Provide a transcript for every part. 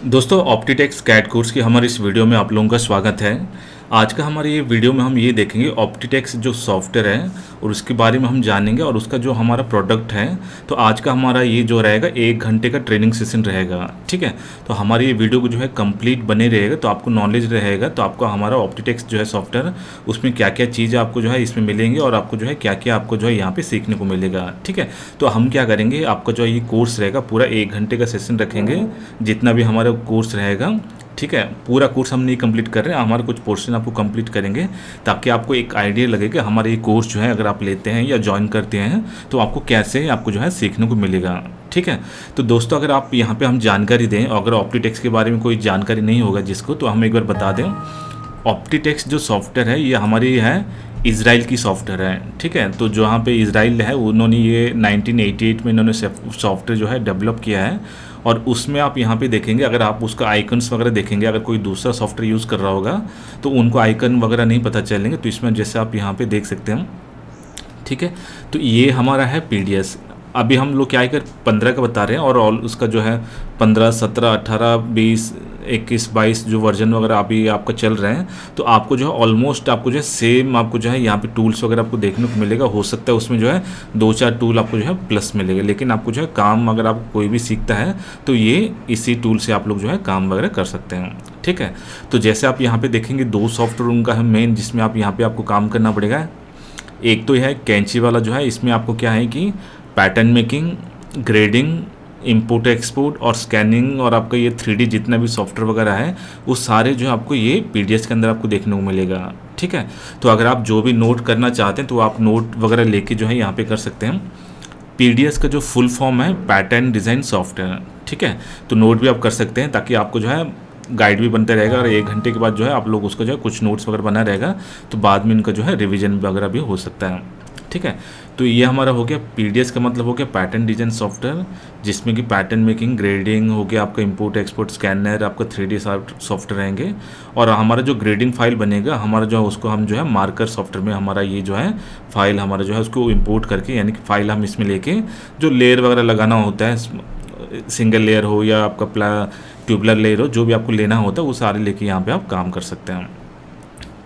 दोस्तों ऑप्टीटेक्स cat course की हमारे इस वीडियो में आप लोगों का स्वागत है। आज का हमारे ये वीडियो में हम ये देखेंगे ऑप्टीटेक्स जो सॉफ्टवेयर है और उसके बारे में हम जानेंगे और उसका जो हमारा प्रोडक्ट है। तो आज का हमारा ये जो रहेगा 1 घंटे का ट्रेनिंग सेशन रहेगा, ठीक है। तो हमारी ये वीडियो को जो है कंप्लीट बने रहेगा, तो आपको नॉलेज रहेगा, तो आपको हमारा ऑप्टीटेक्स जो है सॉफ्टवेयर उसमें क्या क्या चीज़ें आपको जो है इसमें मिलेंगे और आपको जो है क्या क्या आपको जो है यहाँ पे सीखने को मिलेगा, ठीक है। तो हम क्या करेंगे, आपका जो है ये कोर्स रहेगा पूरा 1 घंटे का सेशन रखेंगे, जितना भी हमारा कोर्स रहेगा, ठीक है। पूरा कोर्स हम नहीं कंप्लीट कर रहे हैं, हमारा कुछ पोर्शन आपको कंप्लीट करेंगे ताकि आपको एक आइडिया लगे कि हमारा ये कोर्स जो है अगर आप लेते हैं या ज्वाइन करते हैं तो आपको कैसे आपको जो है सीखने को मिलेगा, ठीक है। तो दोस्तों अगर आप यहाँ पे हम जानकारी दें, अगर ऑप्टीटेक्स के बारे में कोई जानकारी नहीं होगा जिसको, तो हम एक बार बता दें। ऑप्टीटेक्स जो सॉफ्टवेयर है ये हमारी है इज़राइल की सॉफ्टवेयर है, ठीक है। तो जहाँ पे इज़राइल है उन्होंने ये 1988 में इन्होंने सॉफ्टवेयर जो है डेवलप किया है और उसमें आप यहाँ पे देखेंगे, अगर आप उसका आइकन्स वगैरह देखेंगे, अगर कोई दूसरा सॉफ्टवेयर यूज़ कर रहा होगा तो उनको आइकन वगैरह नहीं पता चलेंगे। तो इसमें जैसे आप यहाँ पे देख सकते हैं, ठीक है। तो ये हमारा है पीडीएस। अभी हम लोग क्या है कर 15 का बता रहे हैं और ऑल उसका जो है 15, 17, 18, 20, 21, 22 जो वर्जन वगैरह अभी आपका चल रहे हैं। तो आपको जो है ऑलमोस्ट आपको जो है सेम आपको जो है यहाँ पे टूल्स वगैरह आपको देखने को मिलेगा। हो सकता है उसमें जो है 2-4 टूल आपको जो है प्लस मिलेगा, लेकिन आपको जो है काम अगर आप कोई भी सीखता है तो ये इसी टूल से आप लोग जो है काम वगैरह कर सकते हैं, ठीक है। तो जैसे आप यहाँ पे देखेंगे 2 सॉफ्टवेयर उनका है मेन, जिसमें आप यहाँ पे आपको काम करना पड़ेगा। एक तो यह है कैंची वाला जो है, इसमें आपको क्या है कि pattern making, grading, import export और स्कैनिंग और आपका ये 3D जितना भी सॉफ्टवेयर वगैरह है वो सारे जो है आपको ये पीडीएस के अंदर आपको देखने को मिलेगा, ठीक है। तो अगर आप जो भी नोट करना चाहते हैं तो आप नोट वगैरह लेके जो है यहाँ पे कर सकते हैं। पीडीएस का जो फुल फॉर्म है पैटर्न डिज़ाइन सॉफ्टवेयर, ठीक है। तो नोट भी आप कर सकते हैं ताकि आपको जो है गाइड भी बनते रहेगा और 1 घंटे के बाद जो है आप लोग उसका जो है कुछ नोट्स वगैरह बना रहेगा, तो बाद में इनका जो है रिवीजन वगैरह भी हो सकता है, ठीक है। तो ये हमारा हो गया पीडीएस का मतलब हो गया पैटर्न डिजाइन सॉफ्टवेयर, जिसमें कि पैटर्न मेकिंग, ग्रेडिंग हो गया, आपका इंपोर्ट एक्सपोर्ट, स्कैनर, आपका 3D सॉफ्टवेयर रहेंगे। और हमारा जो ग्रेडिंग फाइल बनेगा हमारा जो है उसको हम जो है मार्कर सॉफ्टवेयर में हमारा ये जो है फाइल हमारा जो है उसको इंपोर्ट करके, यानी कि फाइल हम इसमें लेके जो लेयर वगैरह लगाना होता है, सिंगल लेयर हो या आपका ट्यूबलर लेयर हो, जो भी आपको लेना होता है वो सारे लेके यहाँ पे आप काम कर सकते हैं,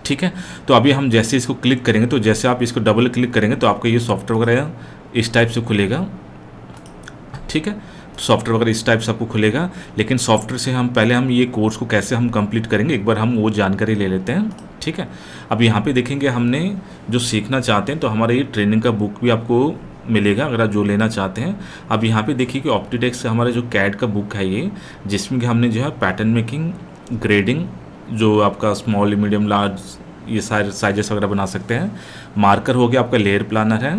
ठीक है। तो अभी हम जैसे इसको क्लिक करेंगे, तो जैसे आप इसको डबल क्लिक करेंगे तो आपका ये सॉफ्टवेयर वगैरह इस टाइप से खुलेगा, ठीक है। तो सॉफ्टवेयर वगैरह इस टाइप से आपको खुलेगा, लेकिन सॉफ्टवेयर से हम पहले हम ये कोर्स को कैसे हम कंप्लीट करेंगे एक बार हम वो जानकारी ले लेते हैं, ठीक है। अब यहाँ पे देखेंगे हमने जो सीखना चाहते हैं तो हमारा ये ट्रेनिंग का बुक भी आपको मिलेगा अगर आप जो लेना चाहते हैं। अब यहाँ पे देखिए कि ऑप्टीटेक्स से हमारा जो कैड का बुक है ये, जिसमें कि हमने जो है पैटर्न मेकिंग, ग्रेडिंग, जो आपका स्मॉल, मीडियम, लार्ज ये सारे साइजेस वगैरह बना सकते हैं। मार्कर हो गया, आपका लेयर प्लानर है,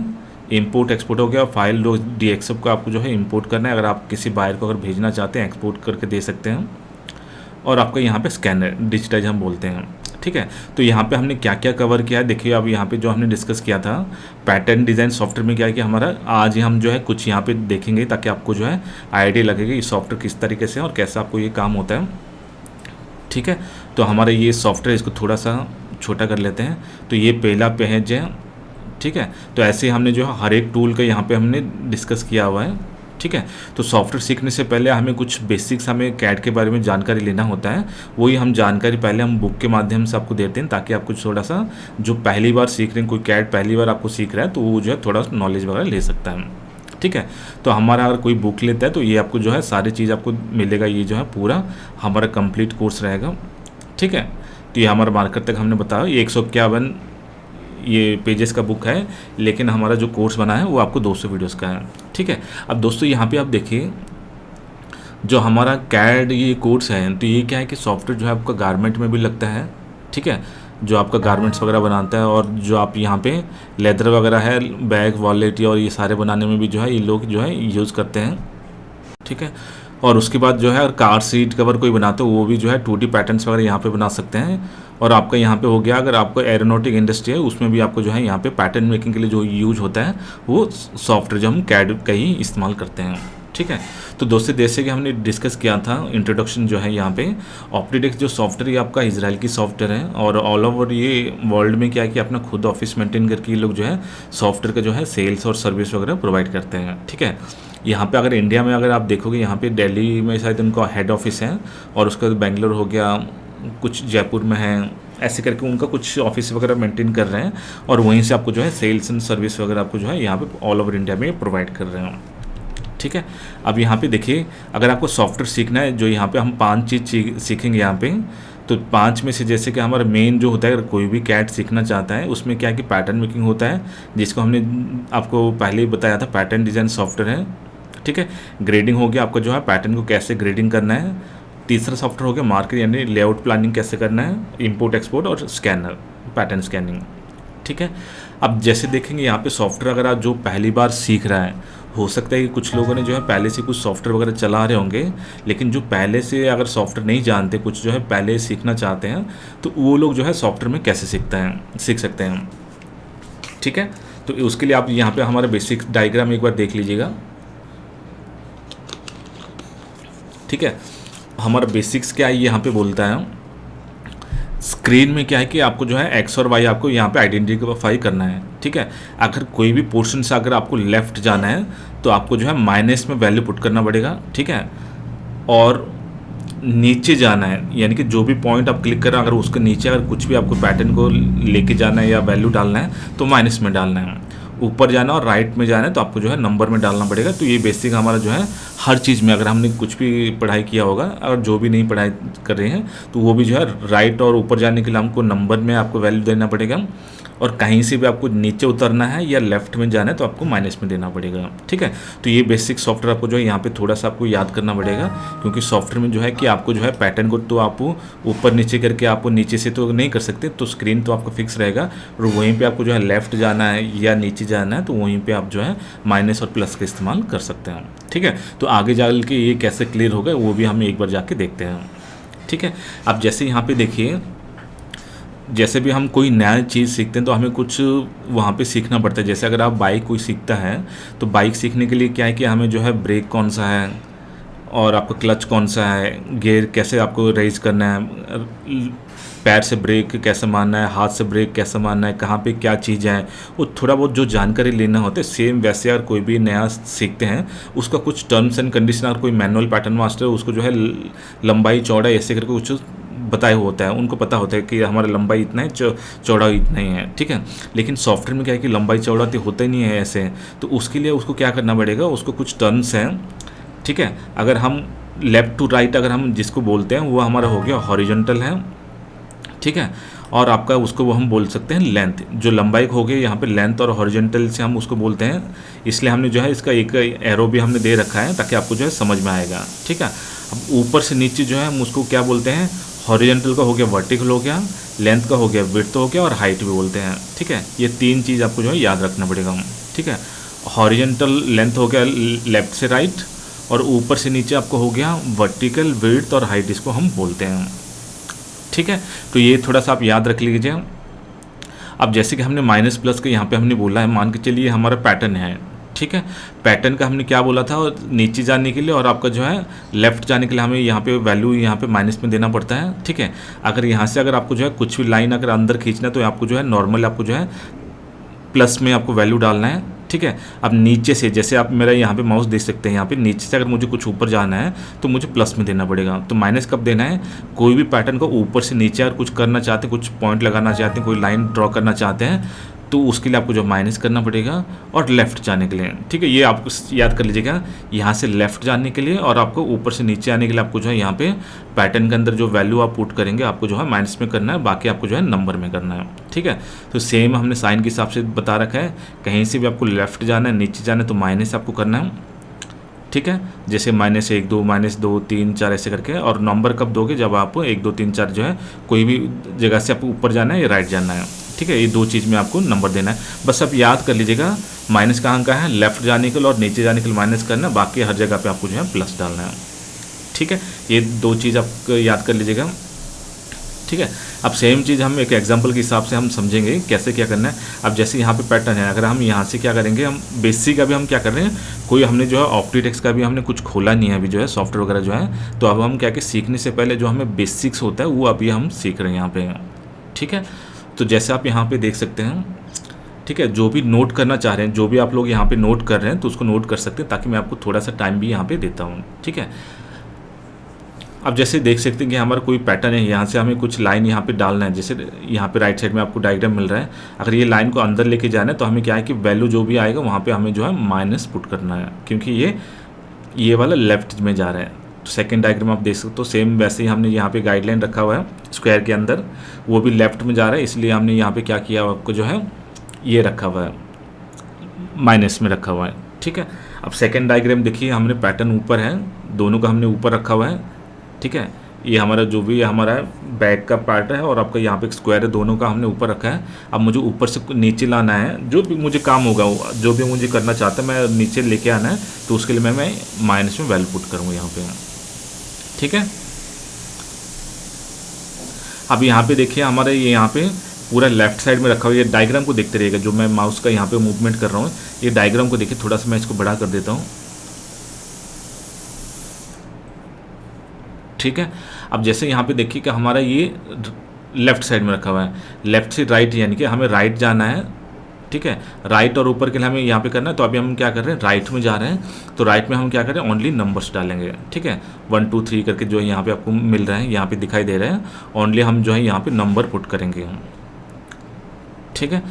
इंपोर्ट एक्सपोर्ट हो गया, फाइल डीएक्सएफ को आपको जो है इंपोर्ट करना है, अगर आप किसी बायर को अगर भेजना चाहते हैं एक्सपोर्ट करके दे सकते हैं। और आपका यहाँ पे स्कैनर, डिजिटाइज हम बोलते हैं, ठीक है। तो यहाँ पे हमने क्या क्या कवर किया है देखिए। अब यहाँ पे जो हमने डिस्कस किया था पैटर्न डिज़ाइन सॉफ्टवेयर में क्या है कि हमारा आज ही हम जो है कुछ यहाँ पे देखेंगे ताकि आपको जो है आइडिया लगेगा ये सॉफ्टवेयर किस तरीके से और कैसा आपको ये काम होता है, ठीक है। तो हमारा ये सॉफ्टवेयर इसको थोड़ा सा छोटा कर लेते हैं। तो ये पहला पेज है, ठीक है। तो ऐसे ही हमने जो है हर एक टूल का यहाँ पे हमने डिस्कस किया हुआ है, ठीक है। तो सॉफ्टवेयर सीखने से पहले हमें कुछ बेसिक्स हमें कैड के बारे में जानकारी लेना होता है, वही हम जानकारी पहले हम बुक के माध्यम से आपको देते हैं ताकि आपको थोड़ा सा जो पहली बार सीख रहे हैं, कोई कैड पहली बार आपको सीख रहा है तो वो जो है थोड़ा नॉलेज वगैरह ले सकता है, ठीक है। तो हमारा अगर कोई बुक लेता है तो ये आपको जो है सारी चीज़ आपको मिलेगा, ये जो है पूरा हमारा कंप्लीट कोर्स रहेगा, ठीक है। तो ये हमारा मार्कर तक हमने बताया, ये 151 ये पेजेस का बुक है, लेकिन हमारा जो कोर्स बना है वो आपको 200 वीडियोस का है, ठीक है। अब दोस्तों यहाँ पे आप देखिए जो हमारा कैड ये कोर्स है, तो ये क्या है कि सॉफ्टवेयर जो है आपका गारमेंट में भी लगता है, ठीक है। जो आपका गारमेंट्स वगैरह बनाता है और जो आप यहाँ पे लेदर वगैरह है, बैग, वॉलेट और ये सारे बनाने में भी जो है ये लोग जो है यूज़ करते हैं, ठीक है। और उसके बाद जो है अगर कार सीट कवर कोई बनाते हो वो भी जो है 2D पैटर्न्स वगैरह यहाँ पे बना सकते हैं। और आपका यहाँ पे हो गया अगर आपको एरोनॉटिक इंडस्ट्री है उसमें भी आपको जो है यहाँ पे पैटर्न मेकिंग के लिए जो यूज होता है वो सॉफ्टवेयर जो हम कैड का ही इस्तेमाल करते हैं, ठीक है। तो दोस्तों जैसे कि हमने डिस्कस किया था इंट्रोडक्शन जो है यहाँ पे ऑप्टीटेक्स जो सॉफ्टवेयर ये आपका इजराइल की सॉफ्टवेयर है और ऑल ओवर ये वर्ल्ड में क्या है कि अपना खुद ऑफिस मेंटेन करके ये लोग जो है सॉफ्टवेयर का जो है सेल्स और सर्विस वगैरह प्रोवाइड करते हैं, ठीक है। यहाँ पे अगर इंडिया में अगर आप देखोगे, यहाँ पे दिल्ली में शायद उनका हेड ऑफिस है, और उसका बेंगलोर हो गया, कुछ जयपुर में है, ऐसे करके उनका कुछ ऑफिस वगैरह मेंटेन कर रहे हैं, और वहीं से आपको जो है सेल्स एंड सर्विस वगैरह आपको जो है यहाँ पे ऑल ओवर इंडिया में प्रोवाइड कर रहे हैं। ठीक है, अब यहाँ पे देखिए, अगर आपको सॉफ्टवेयर सीखना है, जो यहाँ पे हम 5 चीज़ सीखेंगे यहाँ पे, तो 5 में से जैसे कि हमारा मेन जो होता है, अगर कोई भी कैट सीखना चाहता है, उसमें क्या है कि पैटर्न मेकिंग होता है, जिसको हमने आपको पहले ही बताया था, पैटर्न डिज़ाइन सॉफ्टवेयर है। ठीक है, ग्रेडिंग हो गया आपका जो है पैटर्न को कैसे ग्रेडिंग करना है। तीसरा सॉफ्टवेयर हो गया मार्केट, यानी लेआउट प्लानिंग कैसे करना है, इंपोर्ट एक्सपोर्ट और स्कैनर, पैटर्न स्कैनिंग। ठीक है, अब जैसे देखेंगे यहाँ पे सॉफ्टवेयर अगर आप जो पहली बार सीख रहा है, हो सकता है कि कुछ लोगों ने जो है पहले से कुछ सॉफ्टवेयर वगैरह चला रहे होंगे, लेकिन जो पहले से अगर सॉफ्टवेयर नहीं जानते, कुछ जो है पहले सीखना चाहते हैं, तो वो लोग जो है सॉफ्टवेयर में कैसे सीख सकते हैं। ठीक है, तो उसके लिए आप यहाँ पे हमारा बेसिक डायग्राम एक बार देख लीजिएगा। ठीक है, हमारा बेसिक्स क्या है यहाँ पे बोलता है, स्क्रीन में क्या है कि आपको जो है एक्स और वाई आपको यहाँ पे आइडेंटिफाई करना है। ठीक है, अगर कोई भी पोर्शन से अगर आपको लेफ़्ट जाना है, तो आपको जो है माइनस में वैल्यू पुट करना पड़ेगा। ठीक है, और नीचे जाना है, यानी कि जो भी पॉइंट आप क्लिक कर रहे हैं, अगर उसके नीचे अगर कुछ भी आपको पैटर्न को लेके जाना है या वैल्यू डालना है, तो माइनस में डालना है। ऊपर जाना और राइट में जाना है, तो आपको जो है नंबर में डालना पड़ेगा। तो ये बेसिक हमारा जो है हर चीज़ में, अगर हमने कुछ भी पढ़ाई किया होगा, और जो भी नहीं पढ़ाई कर रहे हैं, तो वो भी जो है राइट और ऊपर जाने के लिए हमको नंबर में आपको वैल्यू देना पड़ेगा, और कहीं से भी आपको नीचे उतरना है या लेफ्ट में जाना है, तो आपको माइनस में देना पड़ेगा। ठीक है, तो ये बेसिक सॉफ्टवेयर आपको जो है यहाँ पे थोड़ा सा आपको याद करना पड़ेगा, क्योंकि सॉफ्टवेयर में जो है कि आपको जो है पैटर्न को तो आप ऊपर नीचे करके आप नीचे से तो नहीं कर सकते, तो स्क्रीन तो आपको फिक्स रहेगा, और वहीं पे आपको जो है लेफ़्ट जाना है या नीचे जाना है, तो वहीं पे आप जो है माइनस और प्लस का इस्तेमाल कर सकते हैं। ठीक है, तो आगे जा के ये कैसे क्लियर होगा वो भी हम एक बार जाके देखते हैं। ठीक है, अब जैसे यहाँ पे देखिए, जैसे भी हम कोई नया चीज़ सीखते हैं, तो हमें कुछ वहाँ पे सीखना पड़ता है। जैसे अगर आप बाइक कोई सीखता है, तो बाइक सीखने के लिए क्या है कि हमें जो है ब्रेक कौन सा है, और आपका क्लच कौन सा है, गियर कैसे आपको रेज करना है, पैर से ब्रेक कैसे मारना है, हाथ से ब्रेक कैसे मारना है, कहाँ पे क्या चीज़ है, वो थोड़ा बहुत जो जानकारी लेना होता है। सेम वैसे अगर कोई भी नया सीखते हैं, उसका कुछ टर्म्स एंड कंडीशन, अगर कोई मैनुअल पैटर्न मास्टर है, उसको जो है लंबाई चौड़ाई ऐसे करके कुछ बताया होता है, उनको पता होता है कि हमारा लंबाई इतना है, चौड़ा इतना ही है। ठीक है, लेकिन सॉफ्टवेयर में क्या है कि लंबाई चौड़ा तो होता ही नहीं है ऐसे, तो उसके लिए उसको क्या करना पड़ेगा, उसको कुछ टर्म्स हैं। ठीक है, अगर हम लेफ़्ट टू राइट अगर हम जिसको बोलते हैं, वो हमारा हो गया हॉरिजॉन्टल है। ठीक है, और आपका उसको वो हम बोल सकते हैं लेंथ, जो लंबाई हो गई यहाँ पे लेंथ और हॉरिजॉन्टल से हम उसको बोलते हैं, इसलिए हमने जो है इसका एक एरो भी हमने दे रखा है, ताकि आपको जो है समझ में आएगा। ठीक है, अब ऊपर से नीचे जो है हम उसको क्या बोलते हैं, हॉरिजॉन्टल का हो गया वर्टिकल हो गया, लेंथ का हो गया विड्थ हो गया, और हाइट भी बोलते हैं। ठीक है, ये 3 चीज़ आपको जो है याद रखना पड़ेगा। ठीक है, हॉरिजॉन्टल लेंथ हो गया लेफ़्ट से राइट, और ऊपर से नीचे आपको हो गया वर्टिकल, विड्थ और हाइट, इसको हम बोलते हैं। ठीक है, तो ये थोड़ा सा आप याद रख लीजिए। अब जैसे कि हमने माइनस प्लस का यहाँ पे हमने बोला है, मान के चलिए हमारा पैटर्न है। ठीक है, पैटर्न का हमने क्या बोला था, नीचे जाने के लिए और आपका जो है लेफ़्ट जाने के लिए हमें यहाँ पे वैल्यू यहाँ पे माइनस में देना पड़ता है। ठीक है, अगर यहाँ से अगर आपको जो है कुछ भी लाइन अगर अंदर खींचना है, तो आपको जो है नॉर्मल आपको जो है प्लस में आपको वैल्यू डालना है। ठीक है, अब नीचे से जैसे आप मेरा यहाँ पे माउस देख सकते हैं, यहाँ पे नीचे से अगर मुझे कुछ ऊपर जाना है, तो मुझे प्लस में देना पड़ेगा। तो माइनस कब देना है, कोई भी पैटर्न को ऊपर से नीचे अगर कुछ करना चाहते हैं, कुछ पॉइंट लगाना चाहते हैं, कोई लाइन ड्रॉ करना चाहते हैं, तो उसके लिए आपको जो माइनस करना पड़ेगा, और लेफ़्ट जाने के लिए। ठीक है, ये आपको याद कर लीजिएगा, यहाँ से लेफ़्ट जाने के लिए और आपको ऊपर से नीचे आने के लिए आपको जो है यहाँ पे पैटर्न के अंदर जो वैल्यू आप पुट करेंगे, आपको जो है माइनस में करना है, बाकी आपको जो है नंबर में करना है। ठीक है, तो सेम हमने साइन के हिसाब से बता रखा है, कहीं से भी आपको लेफ़्ट जाना है, नीचे जाना है, तो माइनस आपको करना है। ठीक है, जैसे -1 2 -2 3 4 ऐसे करके, और नंबर कब दोगे, जब आप 1 2 3 4 जो है कोई भी जगह से आपको ऊपर जाना है या राइट जाना है। ठीक है, ये 2 चीज़ में आपको नंबर देना है। बस आप याद कर लीजिएगा, माइनस कहाँ का है, लेफ़्ट जाने के लिए और नीचे जाने के लिए माइनस करना है, बाकी हर जगह पे आपको जो है प्लस डालना है। ठीक है, ये 2 चीज़ आप याद कर लीजिएगा। ठीक है, अब सेम चीज़ हम एक एग्जांपल के हिसाब से हम समझेंगे कैसे क्या करना है। अब जैसे यहाँ पे पैटर्न है, अगर हम यहाँ से क्या करेंगे, हम बेसिक अभी हम क्या कर रहे हैं, कोई हमने जो है ऑप्टीटेक्स का भी हमने कुछ खोला नहीं है अभी जो है सॉफ्टवेयर वगैरह जो है, तो अब हम क्या कि सीखने से पहले जो हमें बेसिक्स होता है वो अभी हम सीख रहे हैं यहाँ पे। ठीक है, तो जैसे आप यहाँ पे देख सकते हैं। ठीक है। जो भी नोट करना चाह रहे हैं, जो भी आप लोग यहाँ पे नोट कर रहे हैं तो उसको नोट कर सकते हैं, ताकि मैं आपको थोड़ा सा टाइम भी यहाँ पे देता हूँ। ठीक है। अब जैसे देख सकते हैं कि हमारा कोई पैटर्न है, यहाँ से हमें कुछ लाइन यहाँ पे डालना है। जैसे यहाँ पे राइट साइड में आपको डायग्राम मिल रहा है, अगर ये लाइन को अंदर लेके जाना है तो हमें क्या है कि वैल्यू जो भी आएगा वहाँ पे हमें जो है माइनस पुट करना है, क्योंकि ये वाला लेफ्ट में जा रहा है। तो सेकेंड डायग्राम आप देख सकते हो, सेम वैसे ही हमने यहाँ पे गाइडलाइन रखा हुआ है स्क्वायर के अंदर, वो भी लेफ्ट में जा रहा है, इसलिए हमने यहाँ पे क्या किया आपको जो है ये रखा हुआ है, माइनस में रखा हुआ है। ठीक है। अब सेकेंड डायग्राम देखिए, हमने पैटर्न ऊपर है, दोनों का हमने ऊपर रखा हुआ है। ठीक है। ये हमारा जो भी हमारा बैक का पार्ट है और आपका यहाँ पे एक स्क्वायर है, दोनों का हमने ऊपर रखा है। अब मुझे ऊपर से नीचे लाना है, जो भी मुझे काम होगा, जो भी मुझे करना चाहता है मैं नीचे लेके आना है, तो उसके लिए मैं माइनस में वैल्यू पुट करूँगा यहाँ पे। ठीक है। अब यहाँ पे देखिए हमारे ये यहाँ पे पूरा लेफ्ट साइड में रखा हुआ है। ये डायग्राम को देखते रहिएगा, जो मैं माउस का यहाँ पे मूवमेंट कर रहा हूँ, ये डायग्राम को देखिए, थोड़ा सा मैं इसको बड़ा कर देता हूँ। ठीक है। अब जैसे यहाँ पे देखिए कि हमारा ये लेफ्ट साइड में रखा हुआ है, लेफ्ट से राइट, यानी कि हमें राइट जाना है। ठीक है। राइट और ऊपर के लिए हमें यहाँ पे करना है, तो अभी हम क्या कर रहे हैं, राइट में जा रहे हैं। तो राइट में हम क्या कर रहे हैं, ओनली नंबर्स डालेंगे। ठीक है। 1 2 3 करके जो है यहाँ पे आपको मिल रहा है, यहाँ पे दिखाई दे रहा है, ओनली हम जो है यहाँ पे नंबर पुट करेंगे। ठीक है।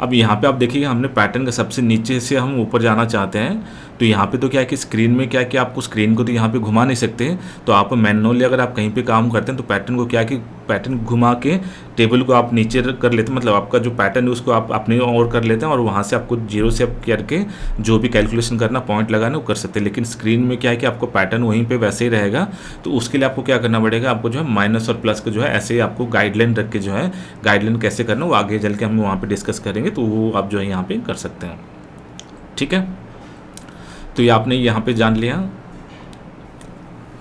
अब यहाँ पे आप देखिए हमने पैटर्न का सबसे नीचे से हम ऊपर जाना चाहते हैं, तो यहाँ पे तो क्या है कि स्क्रीन में क्या है कि आपको स्क्रीन को तो यहाँ पे घुमा नहीं सकते, तो आप मैनुअली अगर आप कहीं पे काम करते हैं तो पैटर्न को क्या है कि पैटर्न घुमा के टेबल को आप नीचे कर लेते हैं, मतलब आपका जो पैटर्न है उसको आप अपने और कर लेते हैं, और वहाँ से आपको जीरो से आप करके जो भी कैलकुलेशन करना, पॉइंट लगाना वो कर सकते हैं। लेकिन स्क्रीन में क्या है कि आपको पैटर्न वहीं पर वैसे ही रहेगा, तो उसके लिए आपको क्या करना पड़ेगा, आपको जो है माइनस और प्लस का जो है ऐसे ही आपको गाइडलाइन रख के जो है गाइडलाइन कैसे करना वो आगे चल के हम वहाँ पर डिस्कस करेंगे, तो वो आप जो है यहाँ पर कर सकते हैं। ठीक है। तो ये आपने यहाँ पे जान लिया।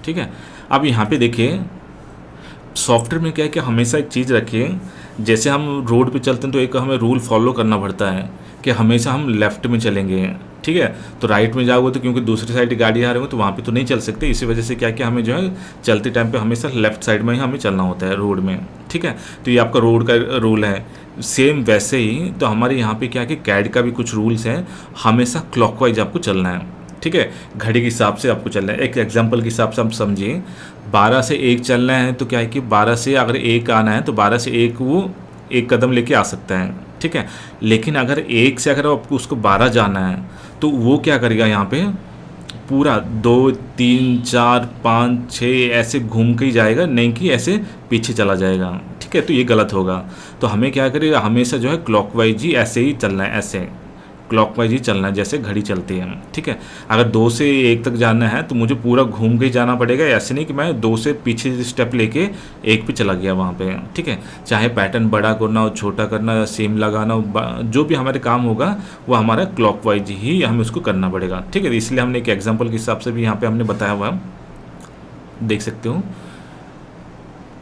ठीक है। अब यहाँ पे देखिए सॉफ्टवेयर में क्या है कि हमेशा एक चीज़ रखिए, जैसे हम रोड पे चलते हैं तो एक हमें रूल फॉलो करना पड़ता है कि हमेशा हम लेफ़्ट में चलेंगे। ठीक है। तो राइट में जाओगे तो क्योंकि दूसरी साइड गाड़ी आ रही हो तो वहाँ पे तो नहीं चल सकते, इसी वजह से क्या कि हमें जो है चलते टाइम पे हमेशा लेफ़्ट साइड में ही हमें चलना होता है रोड में। ठीक है। तो ये आपका रोड का रूल है। सेम वैसे ही तो हमारे यहाँ पे क्या है कि कैड का भी कुछ रूल्स हैं, हमेशा क्लॉकवाइज आपको चलना है। ठीक है। घड़ी के हिसाब से आपको चलना है। एक एग्जांपल के हिसाब से हम समझिए, 12 से 1 चलना है, तो क्या है कि 12 से अगर 1 आना है तो 12 से 1 वो 1 कदम लेके आ सकता है। ठीक है। लेकिन अगर 1 से अगर आपको उसको 12 जाना है तो वो क्या करेगा, यहाँ पे पूरा 2 3 4 5 6 ऐसे घूम के ही जाएगा, नहीं कि ऐसे पीछे चला जाएगा। ठीक है। तो ये गलत होगा। तो हमें क्या करेगा, हमेशा जो है क्लॉकवाइज ही ऐसे ही चलना है, ऐसे क्लॉकवाइज ही चलना है जैसे घड़ी चलती है। ठीक है। अगर 2 से 1 तक जाना है तो मुझे पूरा घूम के जाना पड़ेगा, ऐसे नहीं कि मैं 2 से पीछे स्टेप लेके 1 पे चला गया वहाँ पे। ठीक है। चाहे पैटर्न बड़ा करना हो, छोटा करना हो, सेम लगाना हो, जो भी हमारे काम होगा वो हमारा क्लॉकवाइज ही हमें उसको करना पड़ेगा। ठीक है। इसलिए हमने एक एग्जाम्पल के हिसाब से भी यहाँ पर हमने बताया हुआ है, देख सकते हो।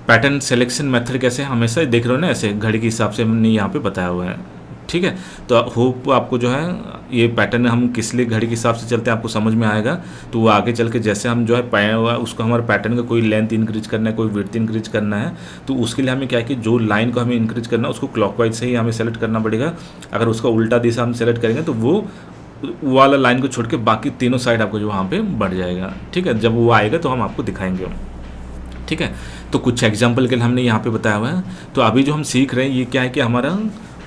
पैटर्न सिलेक्शन मेथड कैसे हमेशा देख रहे हो ना, ऐसे घड़ी के हिसाब से हमने यहाँ पे बताया हुआ है। ठीक है। तो होप आपको जो है ये पैटर्न हम किस लिए घड़ी के हिसाब से चलते हैं आपको समझ में आएगा। तो वो आगे चल के जैसे हम जो है पाया हुआ उसको हमारे पैटर्न का कोई लेंथ इंक्रीज करना है, कोई विड्थ इंक्रीज करना है, तो उसके लिए हमें क्या है कि जो लाइन को हमें इंक्रीज करना है उसको क्लॉकवाइज से ही हमें सेलेक्ट करना पड़ेगा। अगर उसका उल्टा दिशा हम सेलेक्ट करेंगे तो वो वाला लाइन को छोड़ के बाकी तीनों साइड आपको जो वहाँ पर बढ़ जाएगा। ठीक है। जब वो आएगा तो हम आपको दिखाएंगे। ठीक है। तो कुछ एग्जाम्पल के लिए हमने यहाँ पे बताया हुआ है। तो अभी जो हम सीख रहे हैं ये क्या है कि हमारा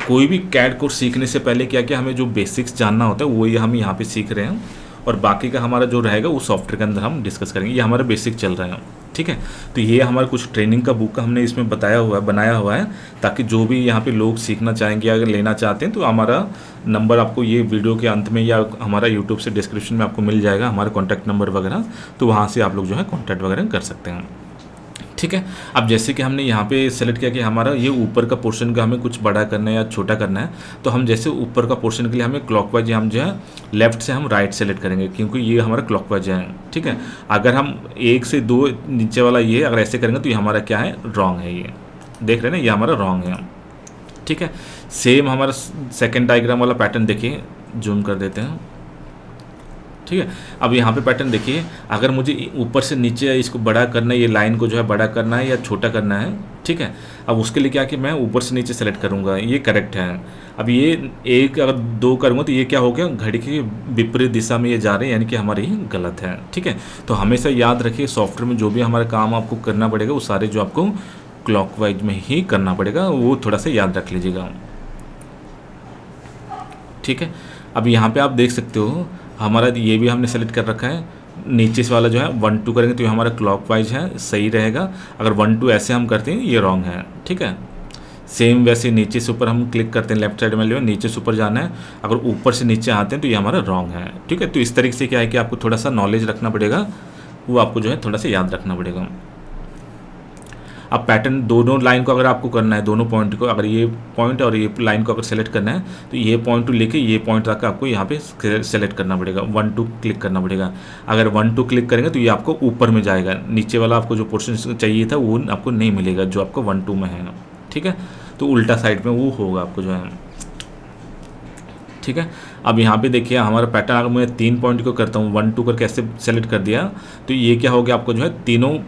कोई भी कैड कोर्स सीखने से पहले क्या क्या हमें जो बेसिक्स जानना होता है वही हम यहाँ पे सीख रहे हैं, और बाकी का हमारा जो रहेगा वो सॉफ्टवेयर के अंदर हम डिस्कस करेंगे। ये हमारा बेसिक चल रहा है। ठीक है। तो ये हमारा कुछ ट्रेनिंग का बुक का हमने इसमें बताया हुआ है, बनाया हुआ है, ताकि जो भी यहाँ पे लोग सीखना चाहेंगे अगर लेना चाहते हैं तो हमारा नंबर आपको ये वीडियो के अंत में या हमारा यूट्यूब से डिस्क्रिप्शन में आपको मिल जाएगा, हमारा कॉन्टैक्ट नंबर वगैरह, तो वहाँ से आप लोग जो है कॉन्टैक्ट वगैरह कर सकते हैं। ठीक है। अब जैसे कि हमने यहाँ पे सेलेक्ट किया कि हमारा ये ऊपर का पोर्शन का हमें कुछ बड़ा करना है या छोटा करना है, तो हम जैसे ऊपर का पोर्शन के लिए हमें क्लॉकवाइज हम जो है लेफ्ट से हम राइट सेलेक्ट करेंगे, क्योंकि ये हमारा क्लॉकवाइज है। ठीक है। अगर हम 1 से 2 नीचे वाला ये अगर ऐसे करेंगे तो ये हमारा क्या है, रॉन्ग है। ये देख रहे हैं ना, ये हमारा रॉन्ग है। ठीक है। सेम हमारा सेकेंड डायग्राम वाला पैटर्न देखिए, जूम कर देते हैं। ठीक है। अब यहाँ पे पैटर्न देखिए, अगर मुझे ऊपर से नीचे इसको बड़ा करना है, ये लाइन को जो है बड़ा करना है या छोटा करना है, ठीक ठीक है। अब उसके लिए क्या कि मैं ऊपर से नीचे सेलेक्ट करूँगा, ये करेक्ट है। अब ये एक अगर 2 करूँगा तो ये क्या हो गया, घड़ी की विपरीत दिशा में ये जा रहे हैं, यानी कि हमारे ही गलत है। ठीक है, तो हमेशा याद रखिए सॉफ्टवेयर में जो भी हमारा काम आपको करना पड़ेगा वो सारे जो आपको क्लॉकवाइज में ही करना पड़ेगा, वो थोड़ा सा याद रख लीजिएगा। ठीक है, अब यहाँ पे आप देख सकते हो हमारा ये भी हमने सेलेक्ट कर रखा है। नीचे से वाला जो है 1 2 करेंगे तो ये हमारा क्लॉकवाइज है, सही रहेगा। अगर 1 2 ऐसे हम करते हैं ये रॉन्ग है। ठीक है, सेम वैसे नीचे से ऊपर हम क्लिक करते हैं, लेफ्ट साइड में ले नीचे से ऊपर जाना है। अगर ऊपर से नीचे आते हैं तो ये हमारा रॉन्ग है। ठीक है, तो इस तरीके से क्या है कि आपको थोड़ा सा नॉलेज रखना पड़ेगा, वो आपको जो है थोड़ा सा याद रखना पड़ेगा। अब पैटर्न दोनों लाइन को अगर आपको करना है, दोनों पॉइंट को, अगर ये पॉइंट और ये लाइन को अगर सेलेक्ट करना है तो ये पॉइंट टू लेके ये पॉइंट तक आपको यहाँ पे सेलेक्ट करना पड़ेगा, 1 2 क्लिक करना पड़ेगा। अगर 1 2 क्लिक करेंगे तो ये आपको ऊपर में जाएगा, नीचे वाला आपको जो पोर्शन चाहिए था वो आपको नहीं मिलेगा जो आपको 1 2 में है। ठीक है, तो उल्टा साइड में वो होगा आपको जो है। ठीक है, अब यहाँ पे देखिए हमारा पैटर्न, अगर मैं 3 पॉइंट को करता हूँ 1 2 करके ऐसे सेलेक्ट कर दिया तो ये क्या हो गया, आपको जो है तीनों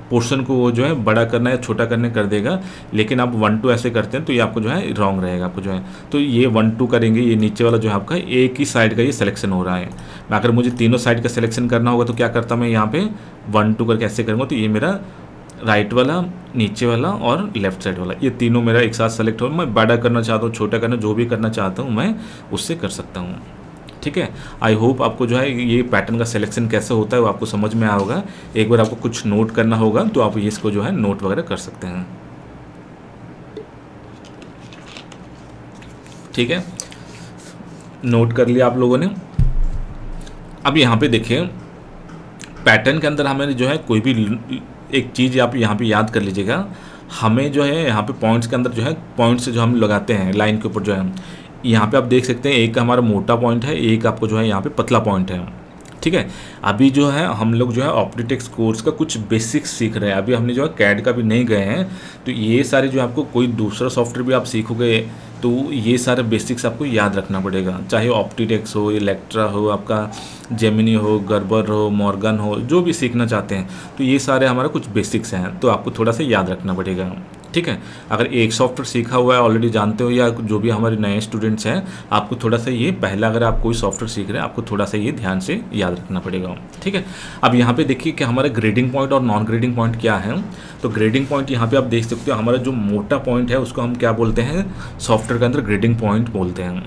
पोर्शन को वो जो है बड़ा करना या छोटा करने कर देगा। लेकिन आप 1 2 ऐसे करते हैं तो ये आपको जो है रॉन्ग रहेगा आपको जो है। तो ये 1 2 करेंगे, ये नीचे वाला जो है आपका एक ही साइड का ये सिलेक्शन हो रहा है। अगर मुझे तीनों साइड का सिलेक्शन करना होगा तो क्या करता मैं यहाँ पे 1 2 करके ऐसे करूँगा तो ये मेरा राइट वाला, नीचे वाला और लेफ्ट साइड वाला, ये तीनों मेरा एक साथ सेलेक्ट हो। मैं बड़ा करना चाहता हूँ, छोटा करना, जो भी करना चाहता हूँ मैं उससे कर सकता हूँ। ठीक है, आई होप आपको जो है ये पैटर्न का सिलेक्शन कैसे होता है वो आपको समझ में आया होगा। एक बार आपको कुछ नोट करना होगा तो आप इसको जो है नोट वगैरह कर सकते हैं। ठीक है, नोट कर लिया आप लोगों ने। अब यहाँ पे देखिए पैटर्न के अंदर हमें जो है कोई भी एक चीज़ आप यहाँ पे याद कर लीजिएगा, हमें जो है यहाँ पे पॉइंट्स के अंदर जो है पॉइंट्स जो हम लगाते हैं लाइन के ऊपर जो है, यहाँ पे आप देख सकते हैं एक हमारा मोटा पॉइंट है, एक आपको जो है यहाँ पे पतला पॉइंट है। ठीक है, अभी जो है हम लोग जो है ऑप्टिटेक्स कोर्स का कुछ बेसिक्स सीख रहे हैं, अभी हमने जो है कैड का भी नहीं गए हैं। तो ये सारे जो आपको कोई दूसरा सॉफ्टवेयर भी आप सीखोगे तो ये सारे बेसिक्स आपको याद रखना पड़ेगा, चाहे ऑप्टिटेक्स हो, इलेक्ट्रा हो, आपका जेमिनी हो, गर्बर हो, मॉर्गन हो, जो भी सीखना चाहते हैं तो ये सारे हमारा कुछ बेसिक्स हैं, तो आपको थोड़ा सा याद रखना पड़ेगा। ठीक है, अगर एक सॉफ्टवेयर सीखा हुआ है ऑलरेडी जानते हो, या जो भी हमारे नए स्टूडेंट्स हैं आपको थोड़ा सा ये पहला अगर आप कोई सॉफ्टवेयर सीख रहे हैं आपको थोड़ा सा ये ध्यान से याद रखना पड़ेगा। ठीक है, अब यहाँ पे देखिए कि हमारा ग्रेडिंग पॉइंट और नॉन ग्रेडिंग पॉइंट क्या है। तो ग्रेडिंग पॉइंट यहाँ पे आप देख सकते हो, हमारा जो मोटा पॉइंट है उसको हम क्या बोलते हैं, सॉफ्टवेयर के अंदर ग्रेडिंग पॉइंट बोलते हैं,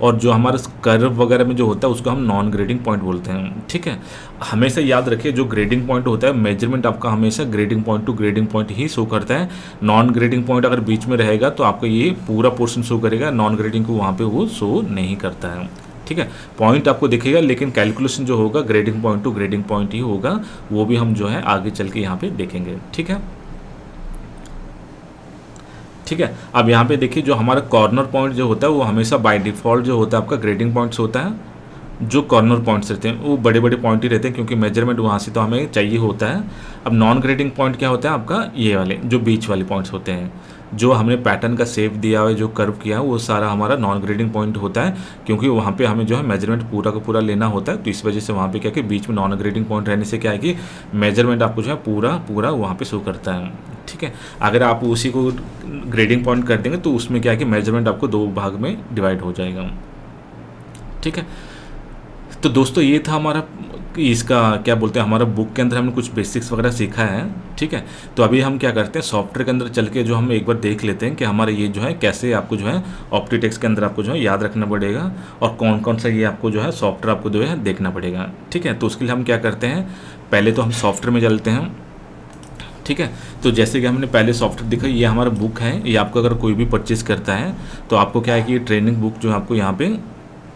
और जो हमारा कर्व वगैरह में जो होता है उसको हम नॉन ग्रेडिंग पॉइंट बोलते हैं। ठीक है, हमेशा याद रखिए जो ग्रेडिंग पॉइंट होता है मेजरमेंट आपका हमेशा grading point to grading point ही शो करता है। नॉन ग्रेडिंग पॉइंट अगर बीच में रहेगा तो आपका ये पूरा पोर्शन शो करेगा, नॉन ग्रेडिंग को वहाँ पे वो शो नहीं करता है। ठीक है, पॉइंट आपको दिखेगा लेकिन कैलकुलेशन जो होगा grading point to grading point ही होगा, वो भी हम जो है आगे चल के यहाँ पे देखेंगे। ठीक है, ठीक है, अब यहाँ पे देखिए जो हमारा कॉर्नर पॉइंट जो होता है वो हमेशा बाय डिफ़ॉल्ट जो होता है आपका ग्रेडिंग पॉइंट्स होता है। जो कॉर्नर पॉइंट्स रहते हैं वो बड़े बड़े पॉइंट ही रहते हैं क्योंकि मेजरमेंट वहाँ से तो हमें चाहिए होता है। अब नॉन ग्रेडिंग पॉइंट क्या होता है आपका, ये वाले जो बीच वाले पॉइंट्स होते हैं, जो हमने पैटर्न का शेप दिया हुआ है, जो कर्व किया है वो सारा हमारा नॉन ग्रेडिंग पॉइंट होता है, क्योंकि वहाँ पे हमें जो है मेजरमेंट पूरा का पूरा लेना होता है। तो इस वजह से वहाँ पे क्या कि बीच में नॉन ग्रेडिंग पॉइंट रहने से क्या है कि मेजरमेंट आपको जो है पूरा पूरा वहाँ पे शो करता है। ठीक है, अगर आप उसी को ग्रेडिंग पॉइंट कर देंगे तो उसमें क्या है कि मेजरमेंट आपको 2 भाग में डिवाइड हो जाएगा। ठीक है, तो दोस्तों ये था हमारा इसका क्या बोलते हैं, हमारा बुक के अंदर हमने कुछ बेसिक्स वगैरह सीखा है। ठीक है, तो अभी हम क्या करते हैं सॉफ्टवेयर के अंदर चल के जो हम एक बार देख लेते हैं कि हमारा ये जो है कैसे आपको जो है ऑप्टिटेक्स के अंदर आपको जो है याद रखना पड़ेगा और कौन कौन सा ये आपको जो है सॉफ्टवेयर आपको जो है देखना पड़ेगा। ठीक है, तो उसके लिए हम क्या करते हैं, पहले तो हम सॉफ्टवेयर में चलते हैं। ठीक है, तो जैसे कि हमने पहले सॉफ्टवेयर देखा, ये हमारा बुक है, ये आपको अगर कोई भी परचेज़ करता है तो आपको क्या है कि ये ट्रेनिंग बुक जो आपको यहाँ पे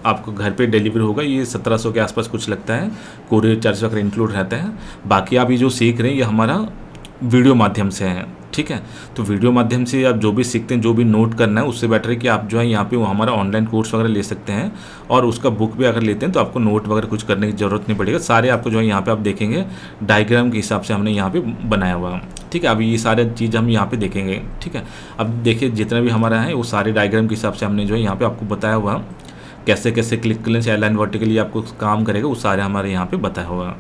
आपको घर पे डिलीवर होगा, ये 1700 के आसपास कुछ लगता है, कोरियर चार्ज वगैरह इंक्लूड रहता है। बाकी आप ये जो सीख रहे हैं ये हमारा वीडियो माध्यम से है। ठीक है, तो वीडियो माध्यम से आप जो भी सीखते हैं, जो भी नोट करना है, उससे बेटर है कि आप जो है यहाँ पे वो हमारा ऑनलाइन कोर्स वगैरह ले सकते हैं, और उसका बुक भी अगर लेते हैं तो आपको नोट वगैरह कुछ करने की ज़रूरत नहीं पड़ेगा। सारे आपको जो है यहाँ पे आप देखेंगे डायग्राम के हिसाब से हमने यहाँ पे बनाया हुआ। ठीक है, अभी ये सारे चीज़ हम यहाँ पे देखेंगे। ठीक है, अब देखिए जितना भी हमारा है वो सारे डायग्राम के हिसाब से हमने जो है यहाँ पे आपको बताया हुआ, कैसे कैसे क्लिक करने से एलाइन वर्टिकली आपको काम करेगा, वो सारे हमारे यहाँ पे बताया हुआ।